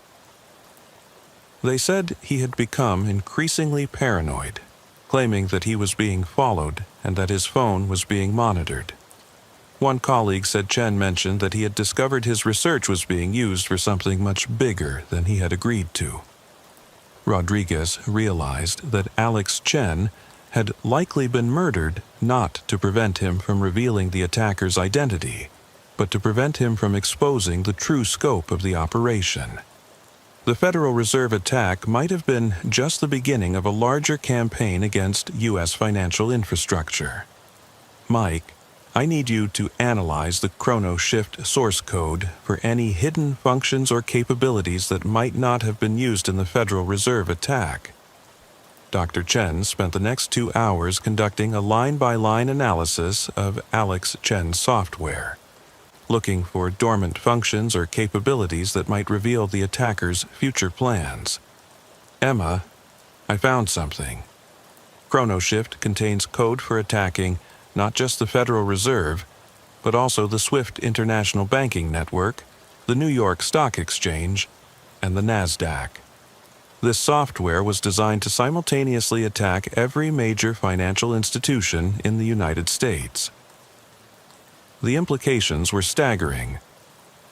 They said he had become increasingly paranoid, claiming that he was being followed and that his phone was being monitored. One colleague said Chen mentioned that he had discovered his research was being used for something much bigger than he had agreed to. Rodriguez realized that Alex Chen had likely been murdered not to prevent him from revealing the attacker's identity, but to prevent him from exposing the true scope of the operation. The Federal Reserve attack might have been just the beginning of a larger campaign against U.S. financial infrastructure. Mike, I need you to analyze the ChronoShift source code for any hidden functions or capabilities that might not have been used in the Federal Reserve attack. Dr. Chen spent the next 2 hours conducting a line-by-line analysis of Alex Chen's software, looking for dormant functions or capabilities that might reveal the attacker's future plans. Emma, I found something. ChronoShift contains code for attacking not just the Federal Reserve, but also the SWIFT International Banking Network, the New York Stock Exchange, and the NASDAQ. This software was designed to simultaneously attack every major financial institution in the United States. The implications were staggering.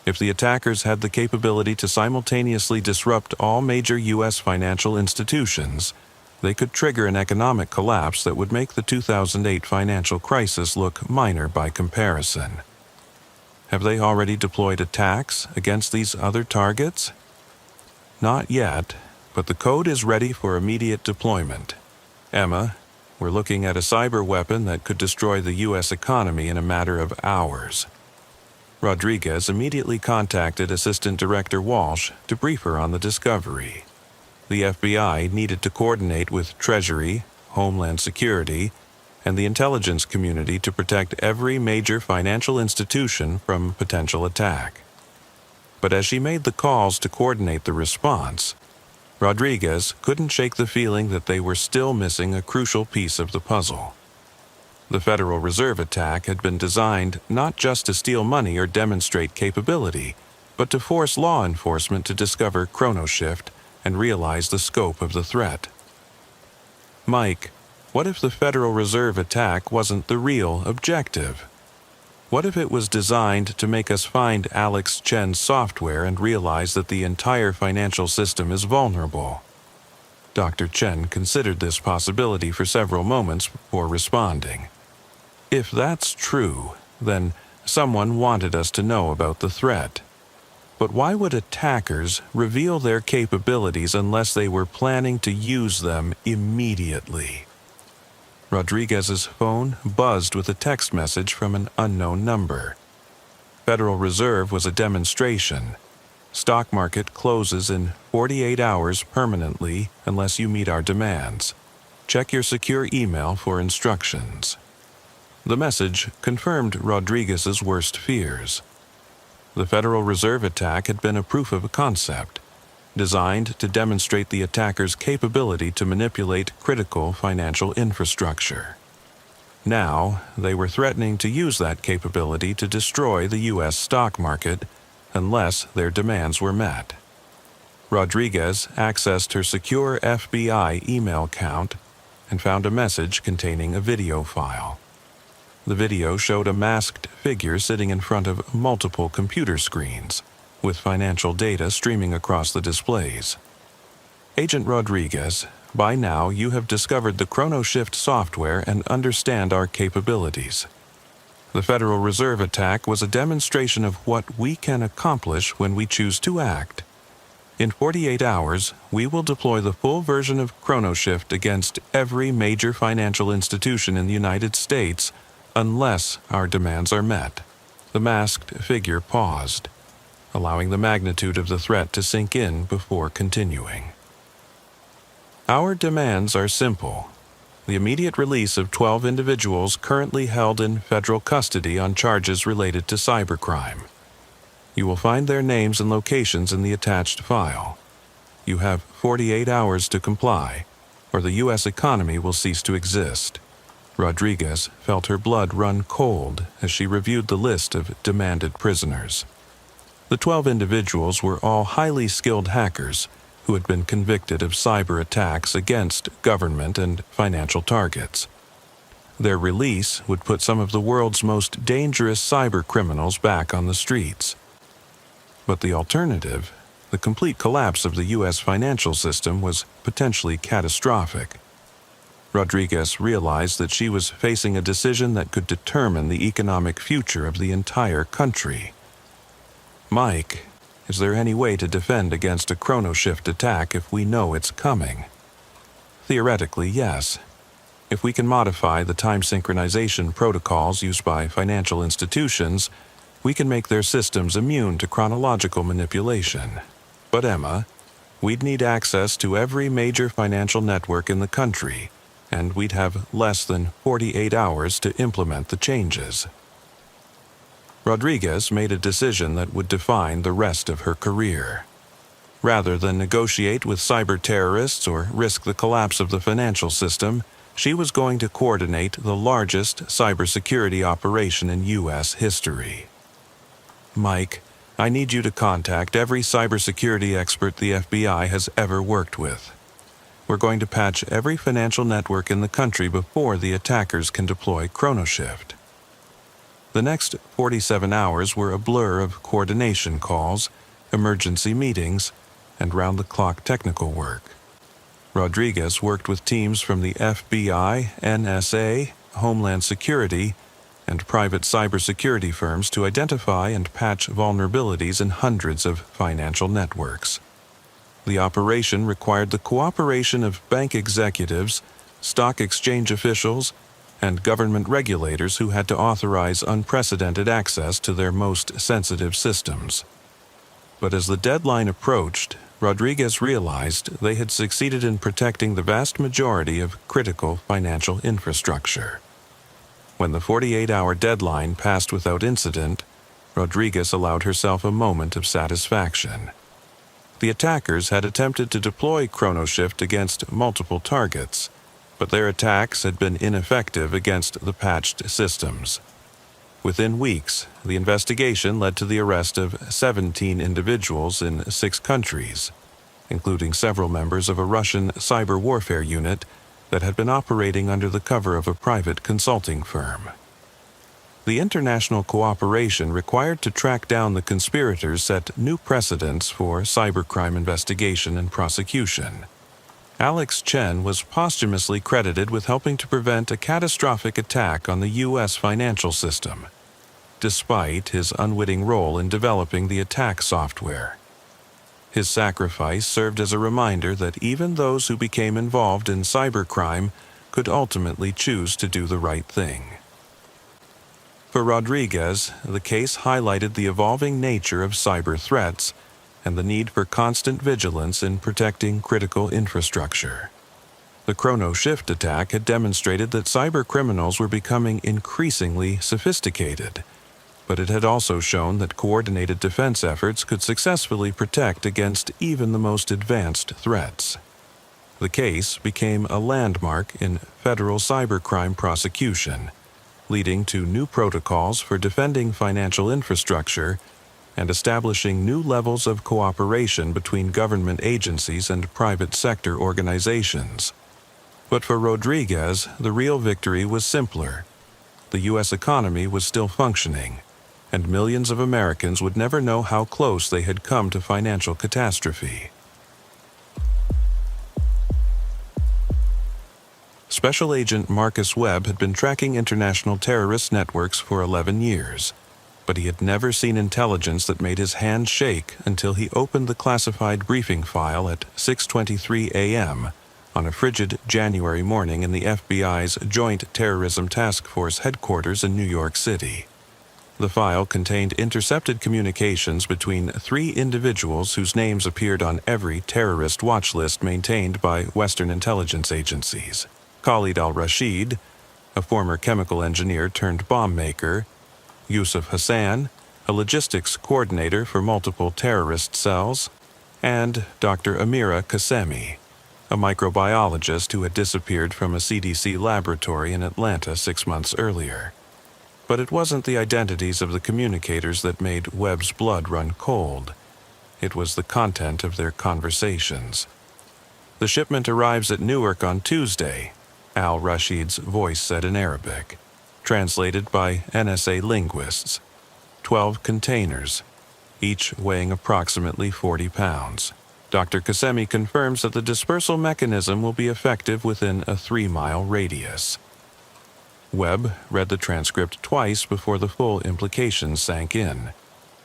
If the attackers had the capability to simultaneously disrupt all major U.S. financial institutions, they could trigger an economic collapse that would make the 2008 financial crisis look minor by comparison. Have they already deployed attacks against these other targets? Not yet, but the code is ready for immediate deployment. Emma, we're looking at a cyber weapon that could destroy the U.S. economy in a matter of hours. Rodriguez immediately contacted Assistant Director Walsh to brief her on the discovery. The FBI needed to coordinate with Treasury, Homeland Security, and the intelligence community to protect every major financial institution from potential attack. But as she made the calls to coordinate the response, Rodriguez couldn't shake the feeling that they were still missing a crucial piece of the puzzle. The Federal Reserve attack had been designed not just to steal money or demonstrate capability, but to force law enforcement to discover ChronoShift and realize the scope of the threat. Mike, what if the Federal Reserve attack wasn't the real objective? What if it was designed to make us find Alex Chen's software and realize that the entire financial system is vulnerable? Dr. Chen considered this possibility for several moments before responding. If that's true, then someone wanted us to know about the threat. But why would attackers reveal their capabilities unless they were planning to use them immediately? Rodriguez's phone buzzed with a text message from an unknown number. Federal Reserve was a demonstration. Stock market closes in 48 hours permanently unless you meet our demands. Check your secure email for instructions. The message confirmed Rodriguez's worst fears. The Federal Reserve attack had been a proof of concept, designed to demonstrate the attacker's capability to manipulate critical financial infrastructure. Now, they were threatening to use that capability to destroy the U.S. stock market unless their demands were met. Rodriguez accessed her secure FBI email account and found a message containing a video file. The video showed a masked figure sitting in front of multiple computer screens, with financial data streaming across the displays. Agent Rodriguez, by now you have discovered the ChronoShift software and understand our capabilities. The Federal Reserve attack was a demonstration of what we can accomplish when we choose to act. In 48 hours, we will deploy the full version of ChronoShift against every major financial institution in the United States, unless our demands are met. The masked figure paused, allowing the magnitude of the threat to sink in before continuing. Our demands are simple. The immediate release of 12 individuals currently held in federal custody on charges related to cybercrime. You will find their names and locations in the attached file. You have 48 hours to comply, or the U.S. economy will cease to exist. Rodriguez felt her blood run cold as she reviewed the list of demanded prisoners. The 12 individuals were all highly skilled hackers who had been convicted of cyber attacks against government and financial targets. Their release would put some of the world's most dangerous cyber criminals back on the streets. But the alternative, the complete collapse of the U.S. financial system, was potentially catastrophic. Rodriguez realized that she was facing a decision that could determine the economic future of the entire country. Mike, is there any way to defend against a ChronoShift attack if we know it's coming? Theoretically, yes. If we can modify the time synchronization protocols used by financial institutions, we can make their systems immune to chronological manipulation. But Emma, we'd need access to every major financial network in the country, and we'd have less than 48 hours to implement the changes. Rodriguez made a decision that would define the rest of her career. Rather than negotiate with cyber terrorists or risk the collapse of the financial system, she was going to coordinate the largest cybersecurity operation in U.S. history. Mike, I need you to contact every cybersecurity expert the FBI has ever worked with. We're going to patch every financial network in the country before the attackers can deploy ChronoShift. The next 47 hours were a blur of coordination calls, emergency meetings, and round-the-clock technical work. Rodriguez worked with teams from the FBI, NSA, Homeland Security, and private cybersecurity firms to identify and patch vulnerabilities in hundreds of financial networks. The operation required the cooperation of bank executives, stock exchange officials, and government regulators who had to authorize unprecedented access to their most sensitive systems. But as the deadline approached, Rodriguez realized they had succeeded in protecting the vast majority of critical financial infrastructure. When the 48-hour deadline passed without incident, Rodriguez allowed herself a moment of satisfaction. The attackers had attempted to deploy ChronoShift against multiple targets, but their attacks had been ineffective against the patched systems. Within weeks, the investigation led to the arrest of 17 individuals in 6 countries, including several members of a Russian cyber warfare unit that had been operating under the cover of a private consulting firm. The international cooperation required to track down the conspirators set new precedents for cybercrime investigation and prosecution. Alex Chen was posthumously credited with helping to prevent a catastrophic attack on the U.S. financial system, despite his unwitting role in developing the attack software. His sacrifice served as a reminder that even those who became involved in cybercrime could ultimately choose to do the right thing. For Rodriguez, the case highlighted the evolving nature of cyber threats and the need for constant vigilance in protecting critical infrastructure. The ChronoShift attack had demonstrated that cyber criminals were becoming increasingly sophisticated, but it had also shown that coordinated defense efforts could successfully protect against even the most advanced threats. The case became a landmark in federal cybercrime prosecution, leading to new protocols for defending financial infrastructure and establishing new levels of cooperation between government agencies and private sector organizations. But for Rodriguez, the real victory was simpler. The U.S. economy was still functioning, and millions of Americans would never know how close they had come to financial catastrophe. Special Agent Marcus Webb had been tracking international terrorist networks for 11 years, but he had never seen intelligence that made his hand shake until he opened the classified briefing file at 6:23 a.m. on a frigid January morning in the FBI's Joint Terrorism Task Force headquarters in New York City. The file contained intercepted communications between 3 individuals whose names appeared on every terrorist watch list maintained by Western intelligence agencies: Khalid al-Rashid, a former chemical engineer turned bomb maker; Yusuf Hassan, a logistics coordinator for multiple terrorist cells; and Dr. Amira Qasemi, a microbiologist who had disappeared from a CDC laboratory in Atlanta 6 months earlier. But it wasn't the identities of the communicators that made Webb's blood run cold. It was the content of their conversations. "The shipment arrives at Newark on Tuesday," al-Rashid's voice said in Arabic, translated by NSA linguists. 12 containers, each weighing approximately 40 pounds. Dr. Qasemi confirms that the dispersal mechanism will be effective within a 3-mile radius. Webb read the transcript twice before the full implications sank in.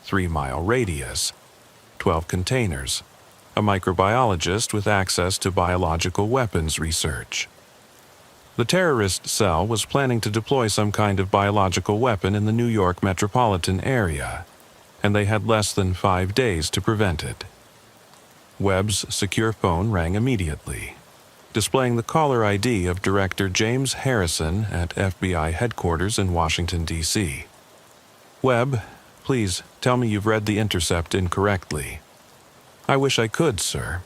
3-mile radius, 12 containers, a microbiologist with access to biological weapons research. The terrorist cell was planning to deploy some kind of biological weapon in the New York metropolitan area, and they had less than 5 days to prevent it. Webb's secure phone rang immediately, displaying the caller ID of Director James Harrison at FBI headquarters in Washington, D.C. "Webb, please tell me you've read the intercept incorrectly." "I wish I could, sir.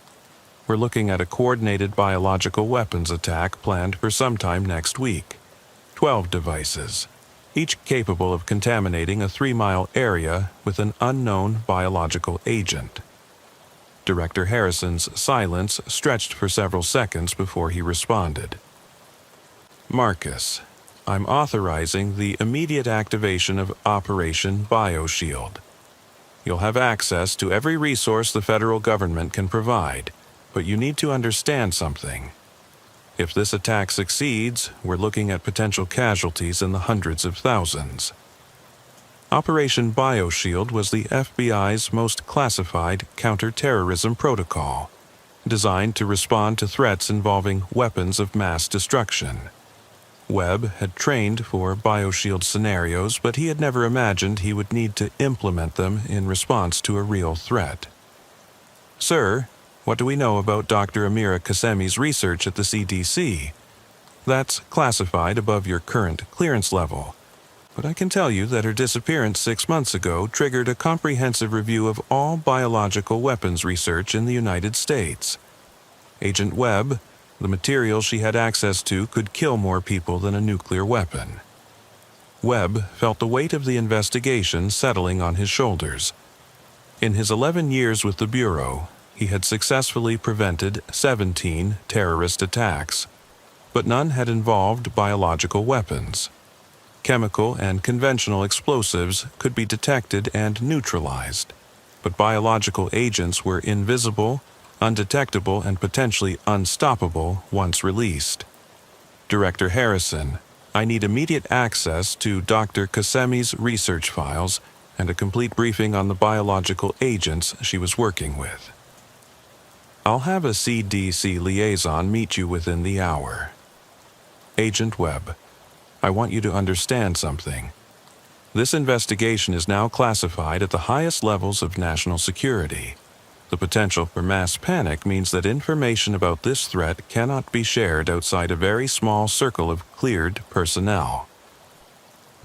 We're looking at a coordinated biological weapons attack planned for sometime next week. 12 devices, each capable of contaminating a 3-mile area with an unknown biological agent." Director Harrison's silence stretched for several seconds before he responded. "Marcus, I'm authorizing the immediate activation of Operation BioShield. You'll have access to every resource the federal government can provide, but you need to understand something. If this attack succeeds, we're looking at potential casualties in the hundreds of thousands." Operation BioShield was the FBI's most classified counterterrorism protocol, designed to respond to threats involving weapons of mass destruction. Webb had trained for BioShield scenarios, but he had never imagined he would need to implement them in response to a real threat. "Sir, what do we know about Dr. Amira Qasemi's research at the CDC? That's classified above your current clearance level. But I can tell you that her disappearance 6 months ago triggered a comprehensive review of all biological weapons research in the United States. Agent Webb, the material she had access to could kill more people than a nuclear weapon." Webb felt the weight of the investigation settling on his shoulders. In his 11 years with the Bureau, he had successfully prevented 17 terrorist attacks, but none had involved biological weapons. Chemical and conventional explosives could be detected and neutralized, but biological agents were invisible, undetectable, and potentially unstoppable once released. "Director Harrison, I need immediate access to Dr. Qasemi's research files and a complete briefing on the biological agents she was working with." "I'll have a CDC liaison meet you within the hour." "Agent Webb, I want you to understand something. This investigation is now classified at the highest levels of national security. The potential for mass panic means that information about this threat cannot be shared outside a very small circle of cleared personnel."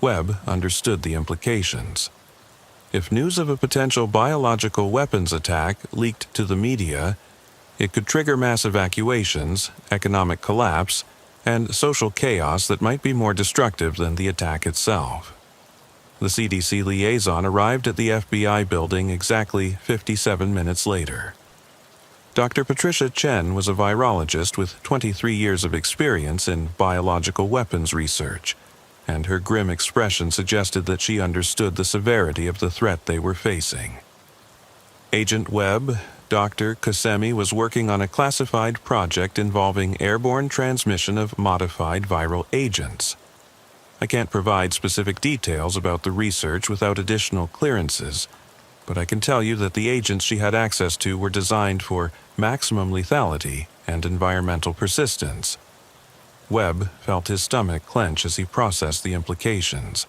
Webb understood the implications. If news of a potential biological weapons attack leaked to the media, it could trigger mass evacuations, economic collapse, and social chaos that might be more destructive than the attack itself. The CDC liaison arrived at the FBI building exactly 57 minutes later. Dr. Patricia Chen was a virologist with 23 years of experience in biological weapons research, and her grim expression suggested that she understood the severity of the threat they were facing. "Agent Webb, Dr. Kasemi was working on a classified project involving airborne transmission of modified viral agents. I can't provide specific details about the research without additional clearances, but I can tell you that the agents she had access to were designed for maximum lethality and environmental persistence. Webb felt his stomach clench as he processed the implications.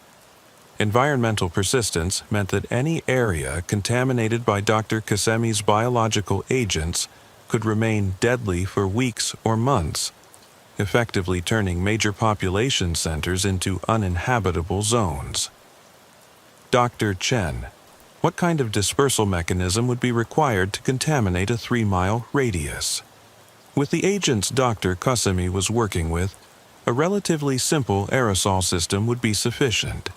Environmental persistence meant that any area contaminated by Dr. Kasemi's biological agents could remain deadly for weeks or months, effectively turning major population centers into uninhabitable zones. Dr. Chen, what kind of dispersal mechanism would be required to contaminate a 3-mile radius? With the agents Dr. Kasemi was working with, a relatively simple aerosol system would be sufficient.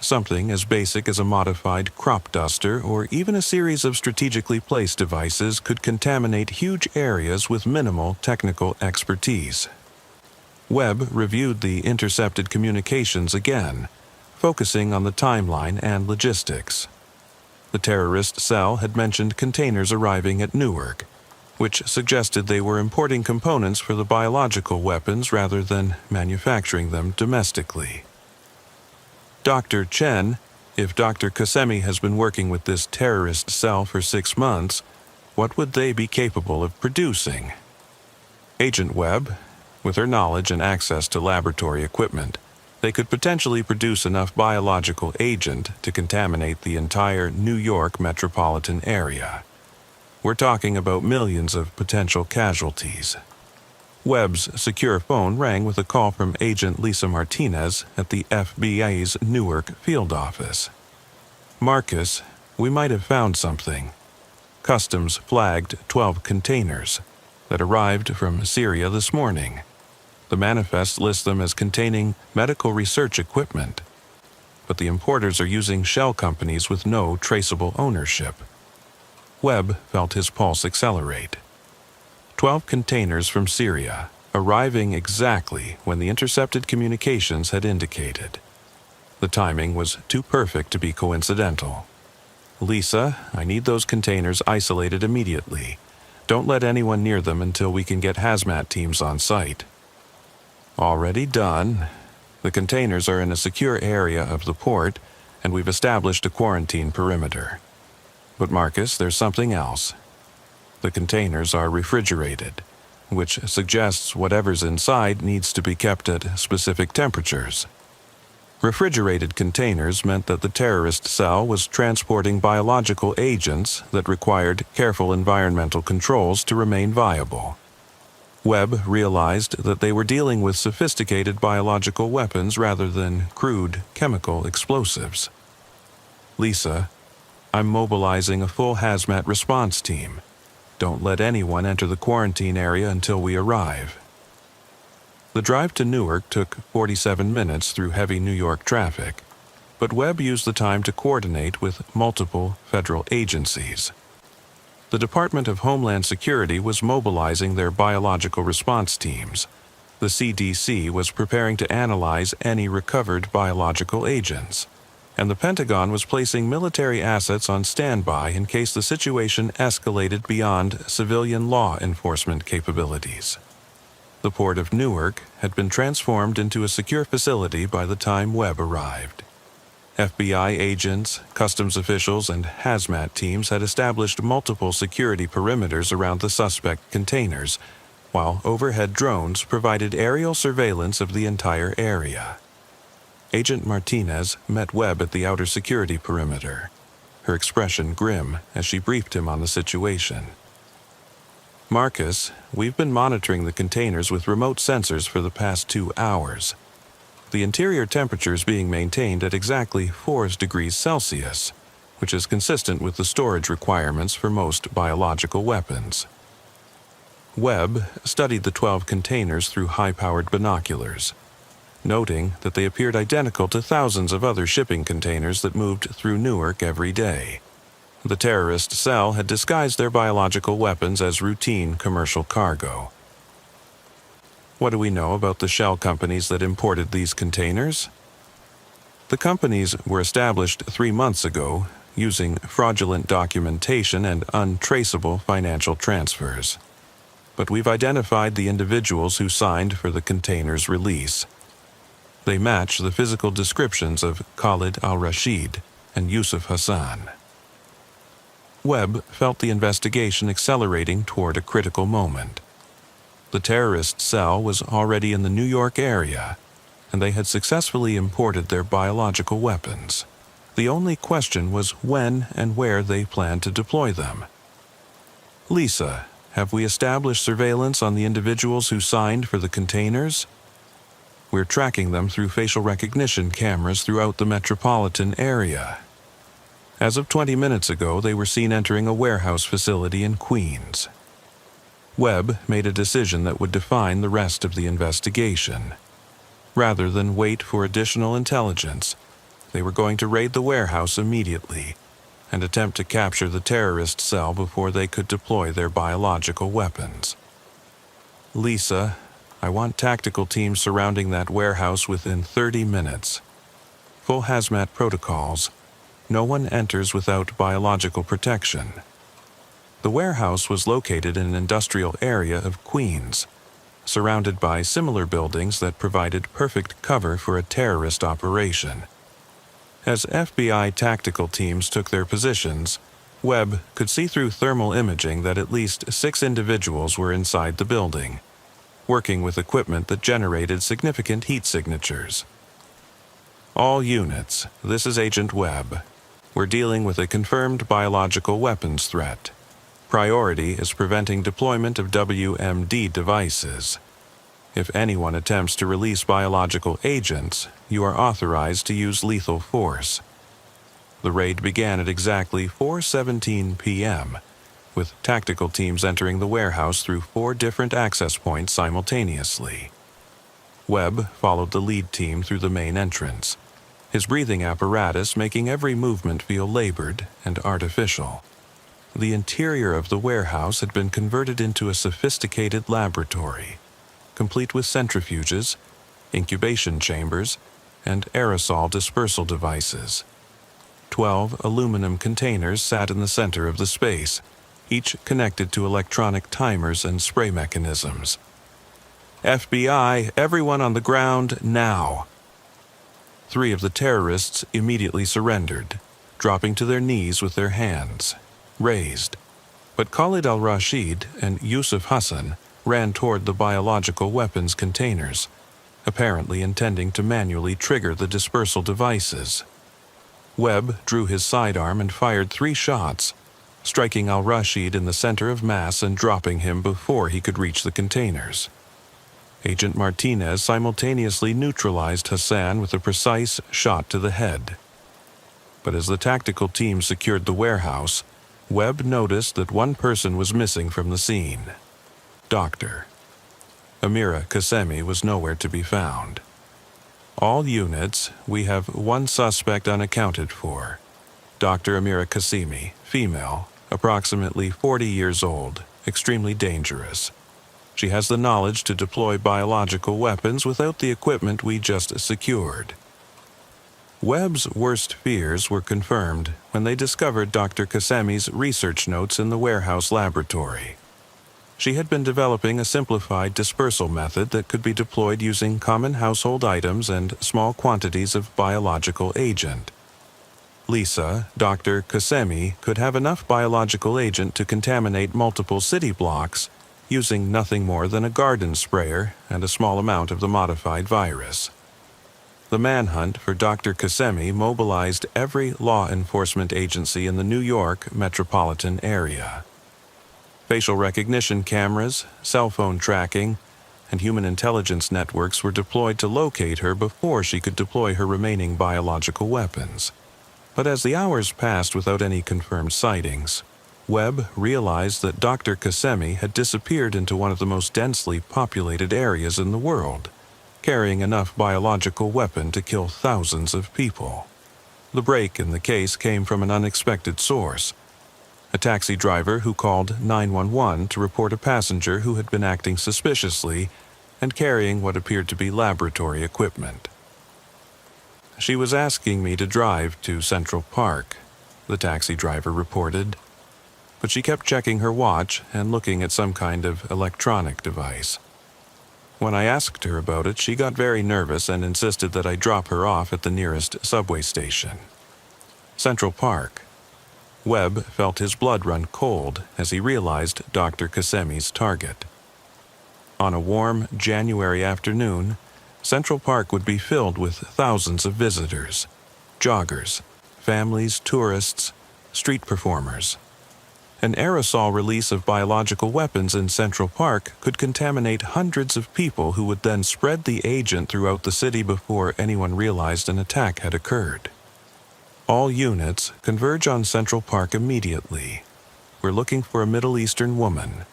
Something as basic as a modified crop duster or even a series of strategically placed devices could contaminate huge areas with minimal technical expertise. Webb reviewed the intercepted communications again, focusing on the timeline and logistics. The terrorist cell had mentioned containers arriving at Newark, which suggested they were importing components for the biological weapons rather than manufacturing them domestically. Dr. Chen, if Dr. Kasemi has been working with this terrorist cell for 6 months, what would they be capable of producing? Agent Webb, with her knowledge and access to laboratory equipment, they could potentially produce enough biological agent to contaminate the entire New York metropolitan area. We're talking about millions of potential casualties. Webb's secure phone rang with a call from Agent Lisa Martinez at the FBI's Newark field office. "Marcus, we might have found something. Customs flagged 12 containers that arrived from Syria this morning. The manifest lists them as containing medical research equipment, but the importers are using shell companies with no traceable ownership." Webb felt his pulse accelerate. 12 containers from Syria, arriving exactly when the intercepted communications had indicated. The timing was too perfect to be coincidental. "Lisa, I need those containers isolated immediately. Don't let anyone near them until we can get hazmat teams on site." "Already done. The containers are in a secure area of the port, and we've established a quarantine perimeter. But Marcus, there's something else. The containers are refrigerated, which suggests whatever's inside needs to be kept at specific temperatures. Refrigerated containers meant that the terrorist cell was transporting biological agents that required careful environmental controls to remain viable. Webb realized that they were dealing with sophisticated biological weapons rather than crude chemical explosives. "Lisa, I'm mobilizing a full hazmat response team. Don't let anyone enter the quarantine area until we arrive." The drive to Newark took 47 minutes through heavy New York traffic, but Webb used the time to coordinate with multiple federal agencies. The Department of Homeland Security was mobilizing their biological response teams. The CDC was preparing to analyze any recovered biological agents, and the Pentagon was placing military assets on standby in case the situation escalated beyond civilian law enforcement capabilities. The port of Newark had been transformed into a secure facility by the time Webb arrived. FBI agents, customs officials, and hazmat teams had established multiple security perimeters around the suspect containers, while overhead drones provided aerial surveillance of the entire area. Agent Martinez met Webb at the outer security perimeter, her expression grim as she briefed him on the situation. "Marcus, we've been monitoring the containers with remote sensors for the past 2 hours. The interior temperature is being maintained at exactly 4 degrees Celsius, which is consistent with the storage requirements for most biological weapons." Webb studied the 12 containers through high-powered binoculars, noting that they appeared identical to thousands of other shipping containers that moved through Newark every day. The terrorist cell had disguised their biological weapons as routine commercial cargo. What do we know about the shell companies that imported these containers? The companies were established 3 months ago, using fraudulent documentation and untraceable financial transfers. But we've identified the individuals who signed for the container's release. They match the physical descriptions of Khalid al-Rashid and Yusuf Hassan. Webb felt the investigation accelerating toward a critical moment. The terrorist cell was already in the New York area, and they had successfully imported their biological weapons. The only question was when and where they planned to deploy them. Lisa, have we established surveillance on the individuals who signed for the containers? We're tracking them through facial recognition cameras throughout the metropolitan area. As of 20 minutes ago, they were seen entering a warehouse facility in Queens. Webb made a decision that would define the rest of the investigation. Rather than wait for additional intelligence, they were going to raid the warehouse immediately and attempt to capture the terrorist cell before they could deploy their biological weapons. Lisa, I want tactical teams surrounding that warehouse within 30 minutes. Full hazmat protocols. No one enters without biological protection. The warehouse was located in an industrial area of Queens, surrounded by similar buildings that provided perfect cover for a terrorist operation. As FBI tactical teams took their positions, Webb could see through thermal imaging that at least 6 individuals were inside the building, working with equipment that generated significant heat signatures. All units, this is Agent Webb. We're dealing with a confirmed biological weapons threat. Priority is preventing deployment of WMD devices. If anyone attempts to release biological agents, you are authorized to use lethal force. The raid began at exactly 4:17 p.m., with tactical teams entering the warehouse through 4 different access points simultaneously. Webb followed the lead team through the main entrance, his breathing apparatus making every movement feel labored and artificial. The interior of the warehouse had been converted into a sophisticated laboratory, complete with centrifuges, incubation chambers, and aerosol dispersal devices. 12 aluminum containers sat in the center of the space, each connected to electronic timers and spray mechanisms. FBI, everyone on the ground, now! 3 of the terrorists immediately surrendered, dropping to their knees with their hands raised. But Khalid al-Rashid and Yusuf Hassan ran toward the biological weapons containers, apparently intending to manually trigger the dispersal devices. Webb drew his sidearm and fired 3 shots, striking al-Rashid in the center of mass and dropping him before he could reach the containers. Agent Martinez simultaneously neutralized Hassan with a precise shot to the head. But as the tactical team secured the warehouse, Webb noticed that one person was missing from the scene. Dr. Amira Qasemi was nowhere to be found. All units, we have 1 suspect unaccounted for. Dr. Amira Qasemi, female, approximately 40 years old, extremely dangerous. She has the knowledge to deploy biological weapons without the equipment we just secured. Webb's worst fears were confirmed when they discovered Dr. Qasemi's research notes in the warehouse laboratory. She had been developing a simplified dispersal method that could be deployed using common household items and small quantities of biological agent. Lisa, Dr. Qasemi could have enough biological agent to contaminate multiple city blocks using nothing more than a garden sprayer and a small amount of the modified virus. The manhunt for Dr. Qasemi mobilized every law enforcement agency in the New York metropolitan area. Facial recognition cameras, cell phone tracking, and human intelligence networks were deployed to locate her before she could deploy her remaining biological weapons. But as the hours passed without any confirmed sightings, Webb realized that Dr. Qasemi had disappeared into one of the most densely populated areas in the world, carrying enough biological weapon to kill thousands of people. The break in the case came from an unexpected source: a taxi driver who called 911 to report a passenger who had been acting suspiciously and carrying what appeared to be laboratory equipment. She was asking me to drive to Central Park. the taxi driver reported, but she kept checking her watch and looking at some kind of electronic device. When I asked her about it, she got very nervous and insisted that I drop her off at the nearest subway station. Central Park. Webb felt his blood run cold as he realized Dr. Kasemi's target. On a warm January afternoon, Central Park would be filled with thousands of visitors, joggers, families, tourists, street performers. An aerosol release of biological weapons in Central Park could contaminate hundreds of people who would then spread the agent throughout the city before anyone realized an attack had occurred. All units converge on Central Park immediately. We're looking for a Middle Eastern woman,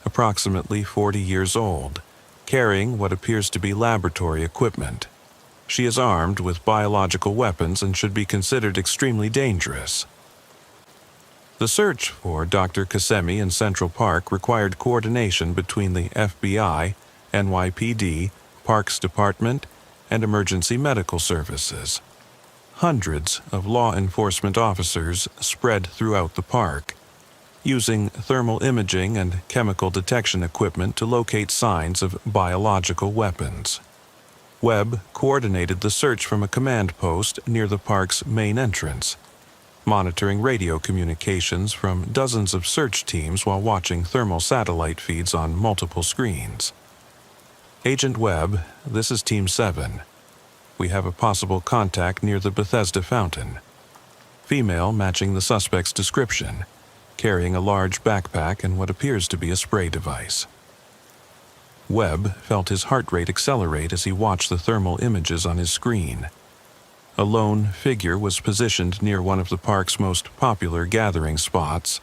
approximately 40 years old, carrying what appears to be laboratory equipment. She is armed with biological weapons and should be considered extremely dangerous. The search for Dr. Kasemi in Central Park required coordination between the FBI, NYPD, Parks Department, and Emergency Medical Services. Hundreds of law enforcement officers spread throughout the park, using thermal imaging and chemical detection equipment to locate signs of biological weapons. Webb coordinated the search from a command post near the park's main entrance, monitoring radio communications from dozens of search teams while watching thermal satellite feeds on multiple screens. Agent Webb, this is Team 7. We have a possible contact near the Bethesda fountain. Female matching the suspect's description, carrying a large backpack and what appears to be a spray device. Webb felt his heart rate accelerate as he watched the thermal images on his screen. A lone figure was positioned near one of the park's most popular gathering spots,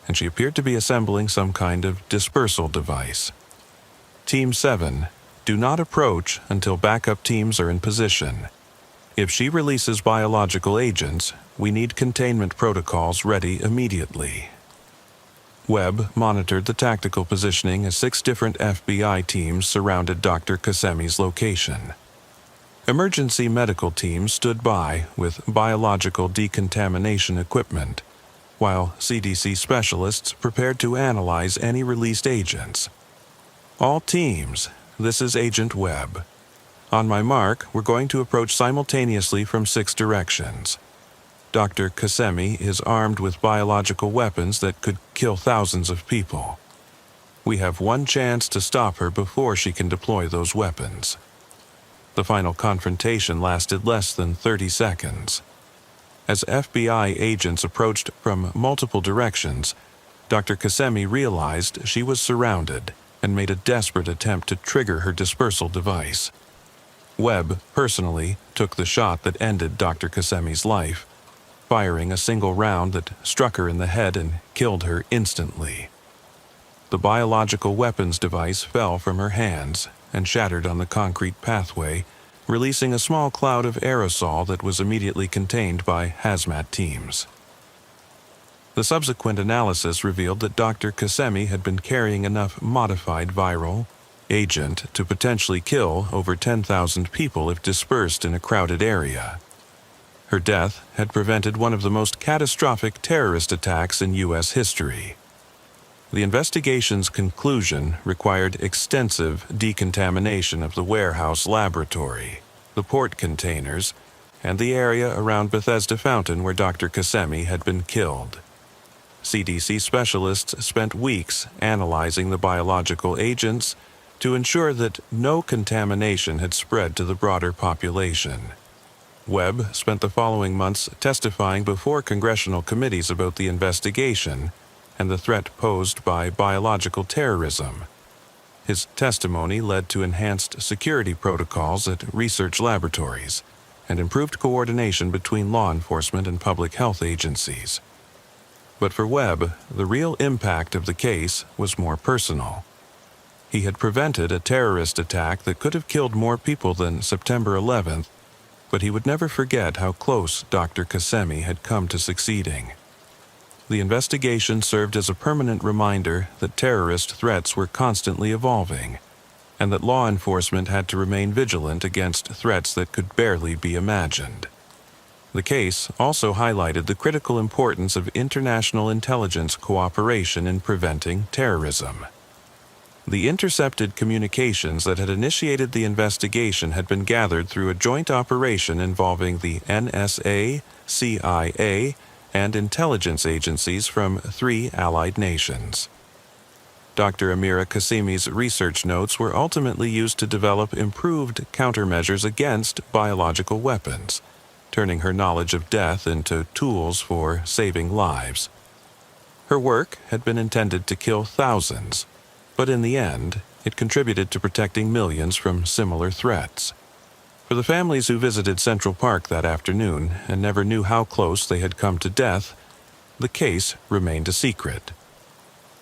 and she appeared to be assembling some kind of dispersal device. Team 7, do not approach until backup teams are in position. If she releases biological agents, we need containment protocols ready immediately. Webb monitored the tactical positioning as 6 different FBI teams surrounded Dr. Kasemi's location. Emergency medical teams stood by with biological decontamination equipment, while CDC specialists prepared to analyze any released agents. All teams, this is Agent Webb. On my mark, we're going to approach simultaneously from 6 directions. Dr. Kasemi is armed with biological weapons that could kill thousands of people. We have one chance to stop her before she can deploy those weapons. The final confrontation lasted less than 30 seconds. As FBI agents approached from multiple directions, Dr. Kasemi realized she was surrounded and made a desperate attempt to trigger her dispersal device. Webb personally took the shot that ended Dr. Kasemi's life, firing a single round that struck her in the head and killed her instantly. The biological weapons device fell from her hands and shattered on the concrete pathway, releasing a small cloud of aerosol that was immediately contained by hazmat teams. The subsequent analysis revealed that Dr. Kasemi had been carrying enough modified viral agent to potentially kill over 10,000 people if dispersed in a crowded area. Her death had prevented one of the most catastrophic terrorist attacks in U.S. history. The investigation's conclusion required extensive decontamination of the warehouse laboratory, the port containers, and the area around Bethesda Fountain where Dr. Kasemi had been killed. CDC specialists spent weeks analyzing the biological agents to ensure that no contamination had spread to the broader population. Webb spent the following months testifying before congressional committees about the investigation and the threat posed by biological terrorism. His testimony led to enhanced security protocols at research laboratories and improved coordination between law enforcement and public health agencies. But for Webb, the real impact of the case was more personal. He had prevented a terrorist attack that could have killed more people than September 11th, but he would never forget how close Dr. Kasemi had come to succeeding. The investigation served as a permanent reminder that terrorist threats were constantly evolving, and that law enforcement had to remain vigilant against threats that could barely be imagined. The case also highlighted the critical importance of international intelligence cooperation in preventing terrorism. The intercepted communications that had initiated the investigation had been gathered through a joint operation involving the NSA, CIA, and intelligence agencies from 3 allied nations. Dr. Amira Qasimi's research notes were ultimately used to develop improved countermeasures against biological weapons, turning her knowledge of death into tools for saving lives. Her work had been intended to kill thousands, but in the end, it contributed to protecting millions from similar threats. For the families who visited Central Park that afternoon and never knew how close they had come to death, the case remained a secret.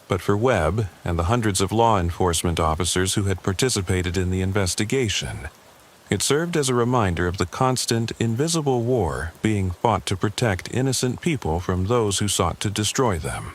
But for Webb and the hundreds of law enforcement officers who had participated in the investigation, it served as a reminder of the constant, invisible war being fought to protect innocent people from those who sought to destroy them.